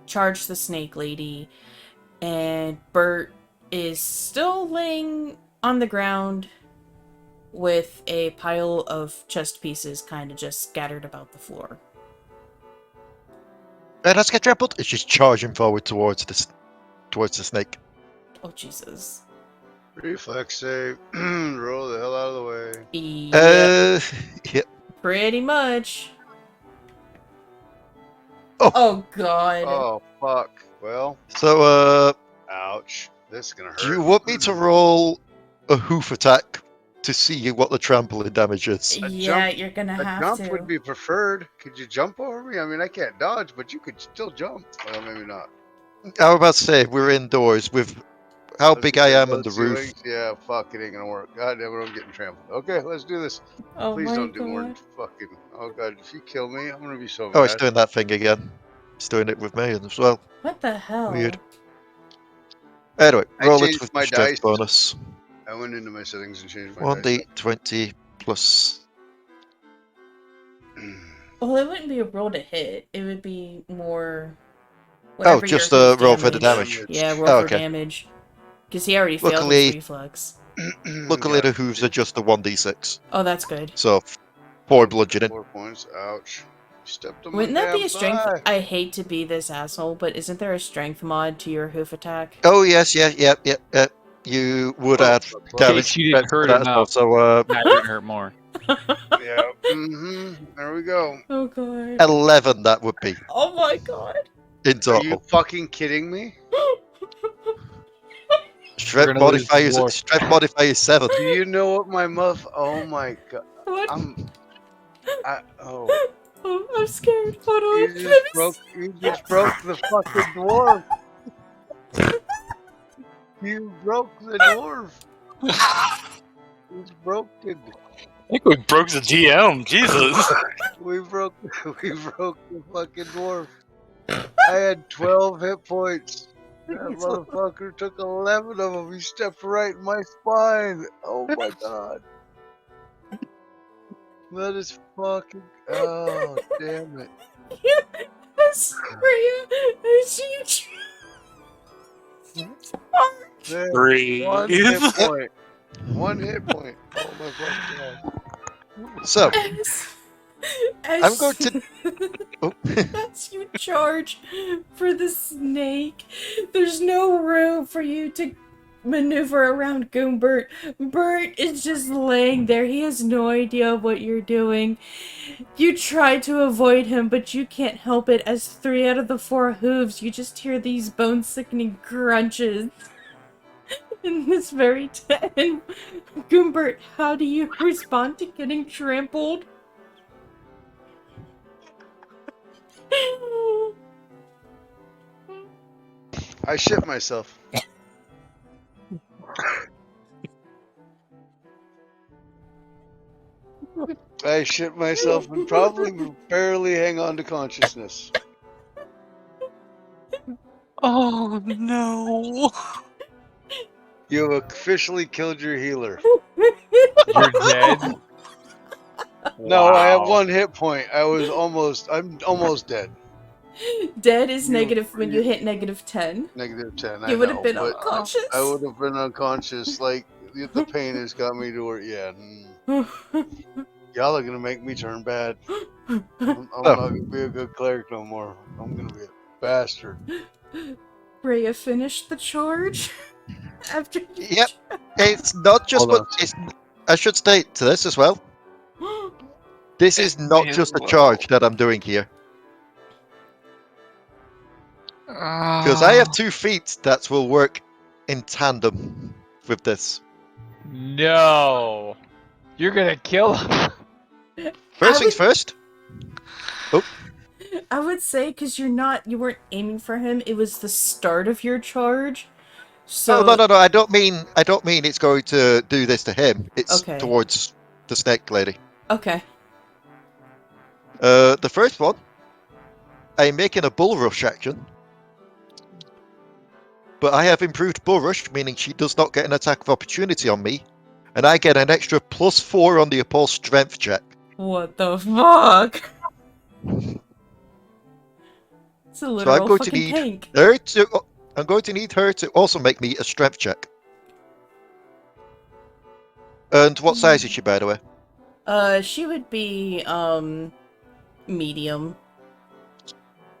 charge the snake lady, and Bert is still laying on the ground with a pile of chest pieces kind of just scattered about the floor. Let's get trampled. It's just charging forward towards the snake. Oh, Jesus. Reflex save. Roll the hell out of the way. Yeah, Yeah. pretty much. Oh. Oh, God. Oh, fuck. Well, So, ouch. This is gonna hurt. do you want me to roll a hoof attack to see what the trampling damage is? Yeah, you're gonna A have jump to. would be preferred. Could you jump over me? I mean, I can't dodge, but you could still jump. Well, maybe not. I was about to say, we're indoors with how big I am and the roof. Ceilings? Yeah, fuck, it ain't gonna work. God damn it, I'm getting trampled. Okay, let's do this. Oh Please my don't do more than God. fucking. Oh god, if you kill me, I'm gonna be so Oh, mad. it's doing that thing again. It's doing it with me as well. What the hell? Weird. Anyway, I roll it changed with my strength dice. bonus. I went into my settings and changed my 1d20 plus. Well, it wouldn't be a roll to hit. It would be more. Oh, whatever just your hoof roll for the damage. Yeah, roll Oh, for okay. damage. Because he already failed Luckily- his reflex. Luckily, the hooves are just a 1d6. Oh, that's good. So, 4 bludgeoning. 4 points. Ouch. You stepped on my Wouldn't that be damn a strength? thigh. I hate to be this asshole, but isn't there a strength mod to your hoof attack? Oh, yes, yeah. You would Oh, add fuck. damage you didn't to hurt that as well, enough. so, Now you're gonna hurt more. Yeah. There we go. Oh god. 11 that would be Oh my god. in Are you total. fucking kidding me? Strength gonna lose modifier, dwarf. strength modifier is 7. Do you know what my Oh my god. What? Oh. Oh, I'm scared. Hold on. You just broke the fucking dwarf. You broke the dwarf. He's broken. I think we broke the DM. Jesus. We broke the fucking dwarf. I had 12 hit points. That motherfucker took 11 of them. He stepped right in my spine. Oh my god. That is fucking. Oh, damn it. As Rhea, as you There, Breathe. one hit point. One hit point. Oh my fucking god. So, as, I'm going to. Oh. as you charge for the snake, there's no room for you to maneuver around Goombert. Bert is just laying there. He has no idea what you're doing. You try to avoid him, but you can't help it. As 3 out of the 4 hooves, you just hear these bone-sickening crunches. In this very time, Goombert, how do you respond to getting trampled? I shit myself. I shit myself and probably barely hang on to consciousness. Oh no. You have officially killed your healer. You're dead. No, I have Wow. 1 hit point. I'm almost dead. Dead is You- negative when you you- hit -10. -10. I You would know, have been but unconscious. I would have been unconscious. Like the pain has got me to where, yeah. Y'all are gonna make me turn bad. I'm not gonna be a good cleric no more. I'm gonna be a bastard. Rhea finished the charge after you Yep. It's not just Hold what. on. It's. I should state to this as well. This is not just a charge that I'm doing here. Because I have 2 feet that will work in tandem with this. No. You're gonna kill him. First things first. I would say because you weren't aiming for him. It was the start of your charge. So No. I don't mean it's going to do this to him. It's Okay. towards the snake lady. Okay. The first one, I'm making a bull rush action. But I have improved bull rush, meaning she does not get an attack of opportunity on me, and I get an extra +4 on the opposed strength check. What the fuck? It's a So literal I'm going to fucking need tank. her to. I'm going to need her to also make me a strength check. And what size is she, by the way? She would be medium.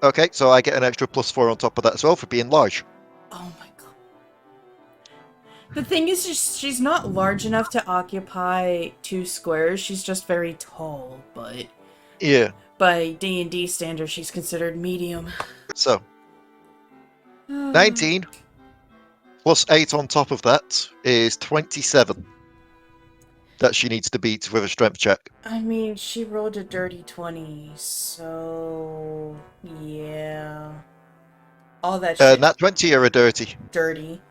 Okay, so I get an extra +4 on top of that as well for being large. Oh my god. The thing is, she's not large enough to occupy 2 squares. She's just very tall, but Yeah. by D&D standards, she's considered medium. So 19 +8 on top of that is 27. That she needs to beat with a strength check. I mean, she rolled a dirty 20, so yeah. All that shit. Nat 20 or a dirty. Dirty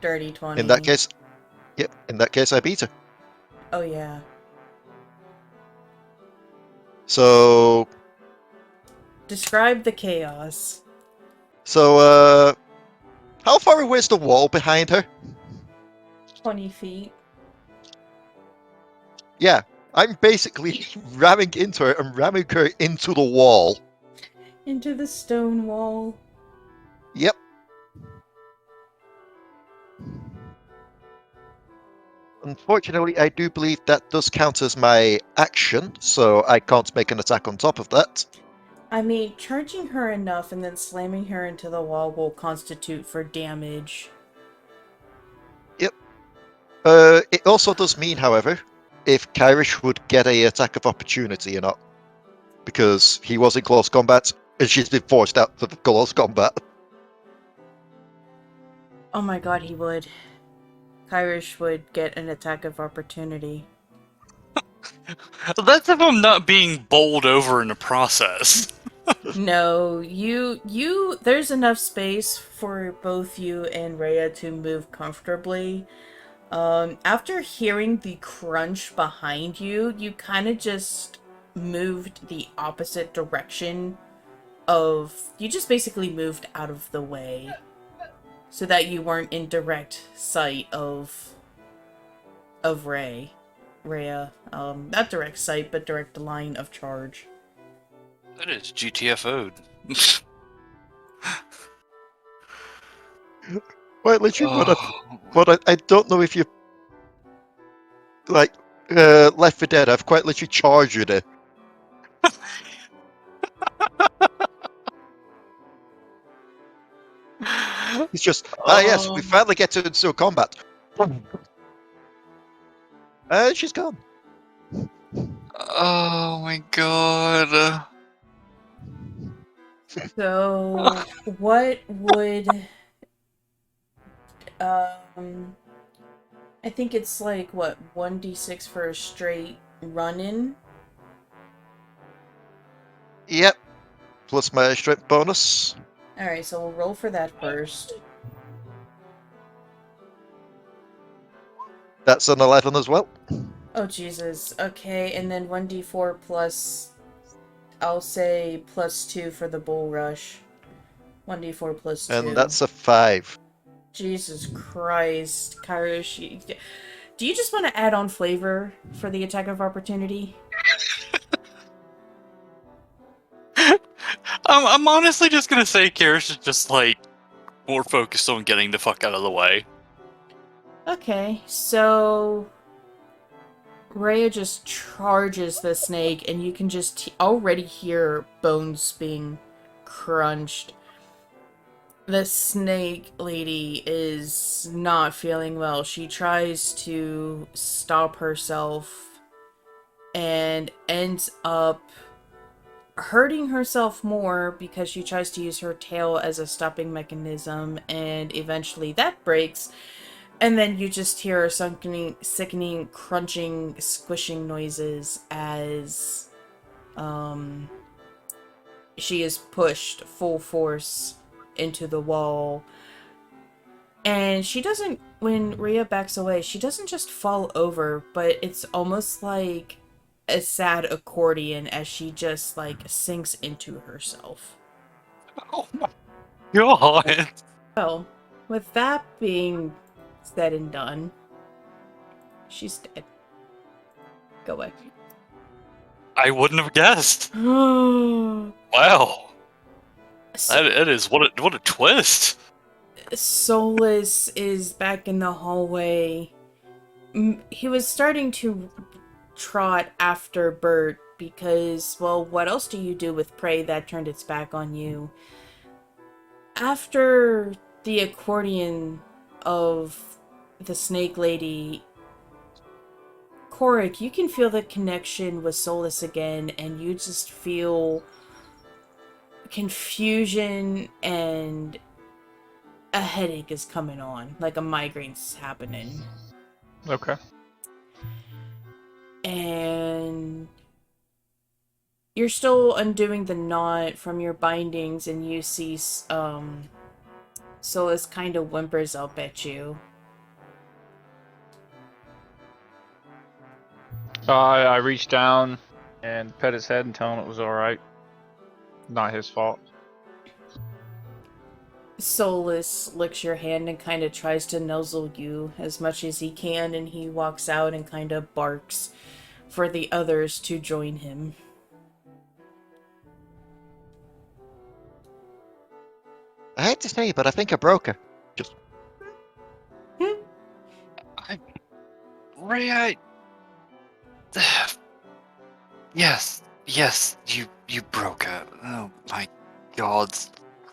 20. In that case, yep. In that case, I beat her. Oh yeah. So, Describe the chaos. how far away is the wall behind her? 20 feet. Yeah, I'm basically ramming into her and ramming her into the wall. Into the stone wall. Yep. Unfortunately, I do believe that does count as my action, so I can't make an attack on top of that. I mean, charging her enough and then slamming her into the wall will constitute for damage. Yep. It also does mean, however, if Kyrish would get a attack of opportunity or not. Because he was in close combat, and she's been forced out of close combat. Oh my god, he would. Kyrish would get an attack of opportunity. That's if I'm not being bowled over in the process. No, there's enough space for both you and Rhea to move comfortably. After hearing the crunch behind you, you kind of just moved the opposite direction you just basically moved out of the way so that you weren't in direct sight of Rhea. Not direct sight, but direct line of charge. That is GTFO'd. Quite literally, Oh, but I don't know if you like Left 4 Dead. I've quite literally charged it. It's just yes, we finally get into combat. She's gone. oh my god. So, what would I think it's like what 1d6 for a straight run-in. Yep. Plus my strength bonus. All right, so we'll roll for that first. That's an 11 as well. Oh Jesus. Okay, and then 1d4 plus, I'll say +2 for the bull rush. 1d4 plus 2. And that's a 5. Jesus Christ, Kyrish. Do you just want to add on flavor for the attack of opportunity? I'm honestly just gonna say Kyrish is just like more focused on getting the fuck out of the way. Okay, so Rhea just charges the snake, and you can just already hear bones being crunched. The snake lady is not feeling well. She tries to stop herself and ends up hurting herself more because she tries to use her tail as a stopping mechanism, and eventually that breaks. And then you just hear sickening, crunching, squishing noises as she is pushed full force into the wall. And she doesn't, when Rhea backs away, she doesn't just fall over, but it's almost like a sad accordion as she just like sinks into herself. Oh my god. Well, with that being said and done, she's dead. Go away. I wouldn't have guessed. So, Wow. That is what a twist. Solus is back in the hallway. He was starting to trot after Bert because, well, what else do you do with prey that turned its back on you? After the accordion of the snake lady, Korric, you can feel the connection with Solus again, and you just feel confusion, and a headache is coming on, like a migraine's happening. Okay. And you're still undoing the knot from your bindings, and you see Solus kind of whimpers up at you. I reached down and pet his head and tell him it was alright. Not his fault. Solus licks your hand and kind of tries to nuzzle you as much as he can, and he walks out and kind of barks for the others to join him. I hate to say it, but I think I broke her. Just Rhea. Yes, you broke it. Oh my god.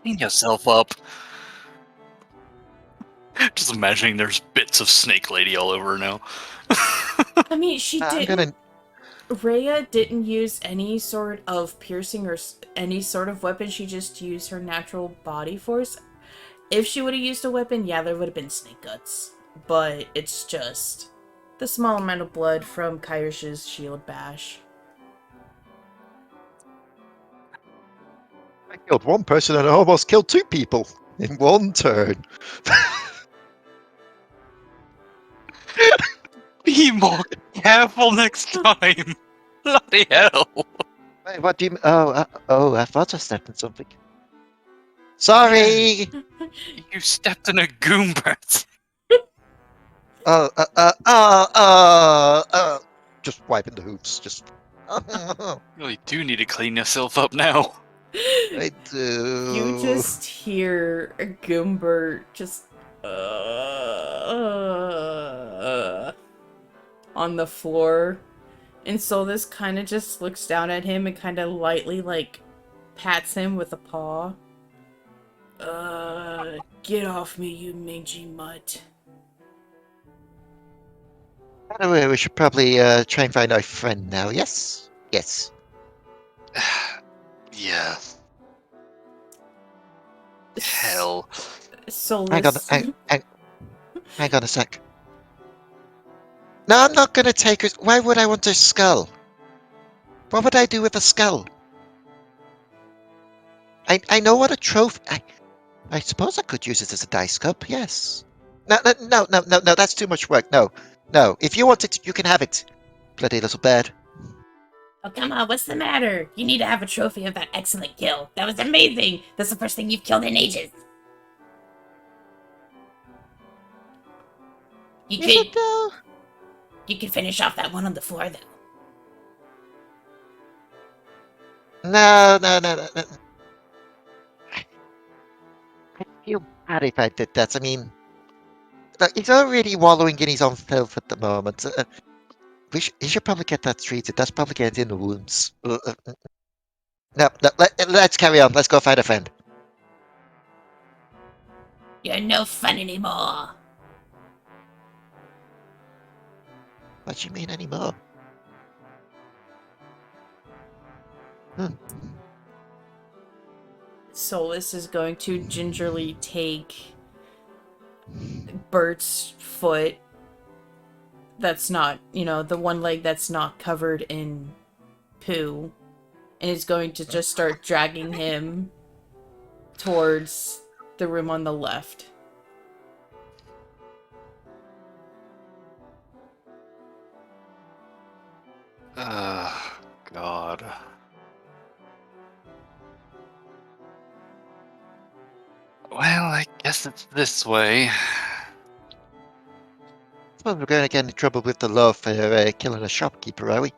Clean yourself up. Just imagining there's bits of Snake Lady all over her now. I mean, she I'm didn't. gonna. Rhea didn't use any sort of piercing or any sort of weapon. She just used her natural body force. If she would have used a weapon, yeah, there would have been snake guts. But it's just the small amount of blood from Kyrish's shield bash. I killed one person and I almost killed 2 people in one turn. Be more careful next time. Bloody hell. Wait, what do you? Oh, I thought I stepped in something. Sorry. You stepped in a Goombert. Just wiping the hoops. Just. You really do need to clean yourself up now. I do. You just hear Goombert just on the floor. And Solus kind of just looks down at him and kind of lightly, like, pats him with a paw. Get off me, you mangy mutt. By the way, we should probably try and find our friend now. Yes. Yes. Yeah. Hell. Solus. Hang on a sec. No, I'm not gonna take her. Why would I want her skull? What would I do with a skull? I know what a trophy. I suppose I could use it as a dice cup. Yes. No. That's too much work. No. If you want it, you can have it. Bloody little bird. Oh, come on, what's the matter? You need to have a trophy of that excellent kill. That was amazing. That's the first thing you've killed in ages. Is it though? You could finish off that one on the floor, though. No. I feel bad if I did that. I mean, look, he's already wallowing in his own filth at the moment. He should probably get that treated. That's probably getting in the wounds. No, let's carry on. Let's go find a friend. You're no fun anymore. What do you mean anymore? Solus is going to gingerly take Bert's foot that's not, the one leg that's not covered in poo, and is going to just start dragging him towards the room on the left. God. Well, I guess it's this way. Well, we're going to get in trouble with the law for killing a shopkeeper, are we?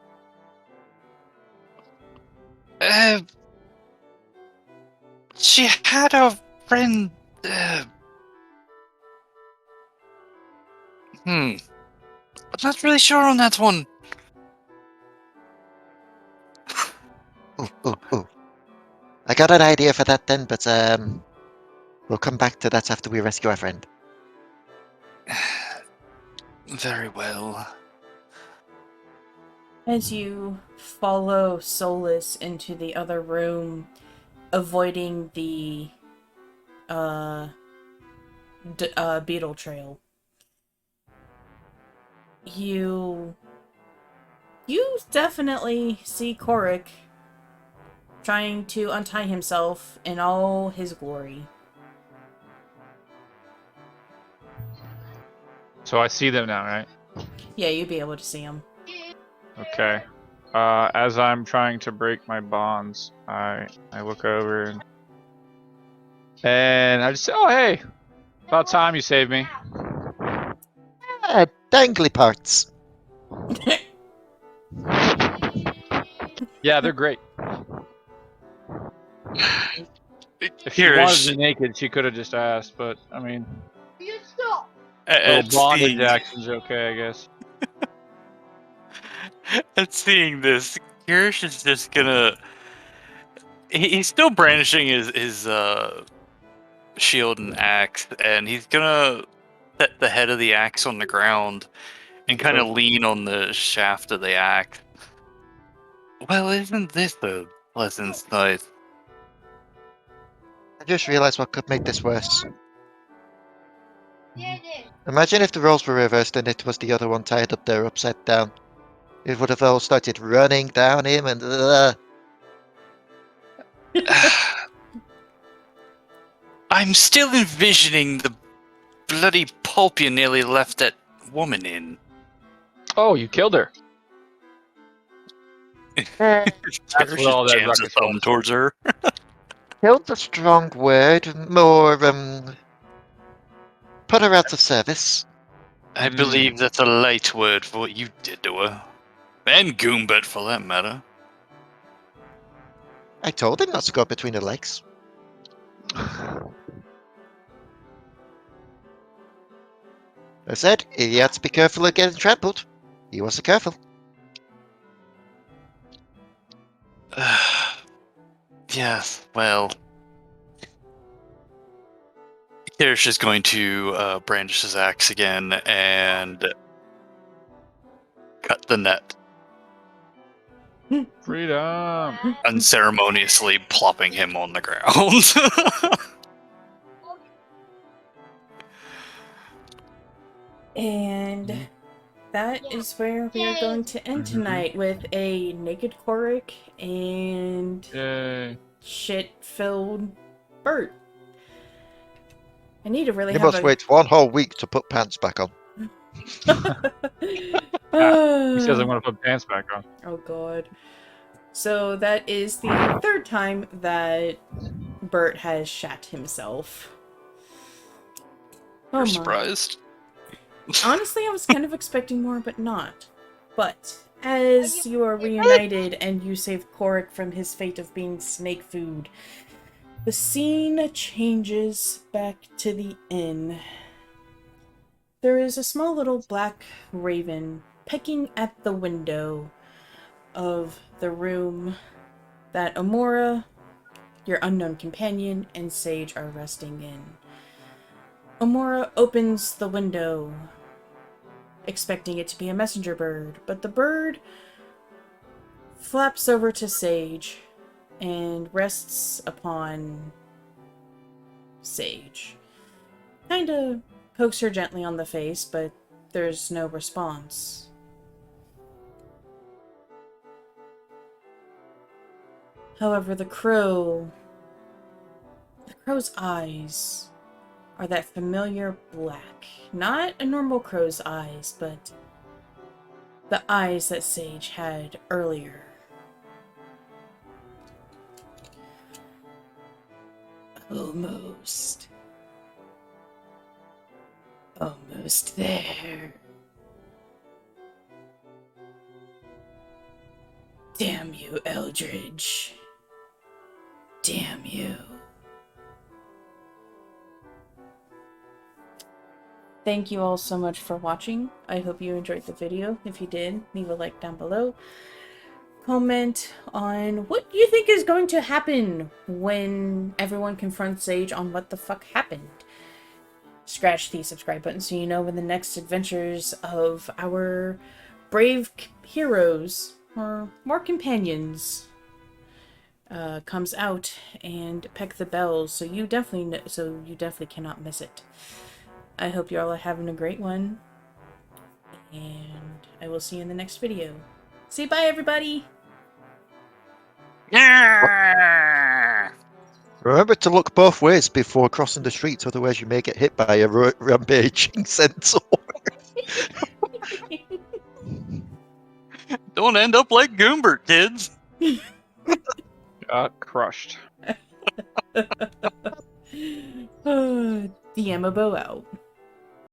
She had a friend. I'm not really sure on that one. Oh. I got an idea for that then, but we'll come back to that after we rescue our friend. Very well. As you follow Solus into the other room, avoiding the beetle trail, you definitely see Korric trying to untie himself in all his glory. So I see them now, right? Yeah, you'd be able to see him. Okay. As I'm trying to break my bonds, I look over and I just say, "Oh, hey, about time you saved me." Dangly parts. Yeah, they're great. If she Here wanted is me naked, she could have just asked, but I mean, You stop. little bondage action's okay, I guess. At seeing this, Kyrish is just gonna. He's still brandishing his shield and axe, and he's gonna set the head of the axe on the ground and kind of lean on the shaft of the axe. Well, isn't this a pleasant sight? I just realized what could make this worse. Did it. Imagine if the roles were reversed and it was the other one tied up there upside down. It would have all started running down him and... I'm still envisioning the bloody pulp you nearly left that woman in. Oh, you killed her. Kyrish what all that jams a ruckus thumb was. towards her. Killed a strong word, more, put her out of service. I believe that's a light word for what you did to her. And Goombert, for that matter. I told him not to go between the legs. I said he had to be careful of getting trampled. He wasn't careful. Yes, well. Kyrish is going to brandish his axe again and cut the net, Freedom. unceremoniously plopping him on the ground. And that is where we are going to end tonight, with a naked Korric and Yay. shit-filled Bert. I need to really You have must a... wait 1 whole week to put pants back on. He says I'm going to put pants back on. Oh god. So that is the 3rd time that Bert has shat himself. Oh You're my. surprised? Honestly, I was kind of expecting more, but not. But as you are reunited and you save Korric from his fate of being snake food, the scene changes back to the inn. There is a small little black raven pecking at the window of the room that Emora, your unknown companion, and Sage are resting in. Emora opens the window, expecting it to be a messenger bird, but the bird flaps over to Sage and rests upon Sage. Kinda pokes her gently on the face, but there's no response. However, the crow's eyes are that familiar black. Not a normal crow's eyes, but the eyes that Sage had earlier. Almost. Almost there. Damn you, Eldridge. Damn you. Thank you all so much for watching. I hope you enjoyed the video. If you did, leave a like down below. Comment on what you think is going to happen when everyone confronts Sage on what the fuck happened. Scratch the subscribe button so you know when the next adventures of our brave heroes or more companions comes out, and peck the bells so you definitely cannot miss it. I hope you all are having a great one, and I will see you in the next video. Say bye, everybody! Yeah! Remember to look both ways before crossing the streets, otherwise you may get hit by a rampaging centaur. Don't end up like Goombert, kids! Got crushed. DMobo out.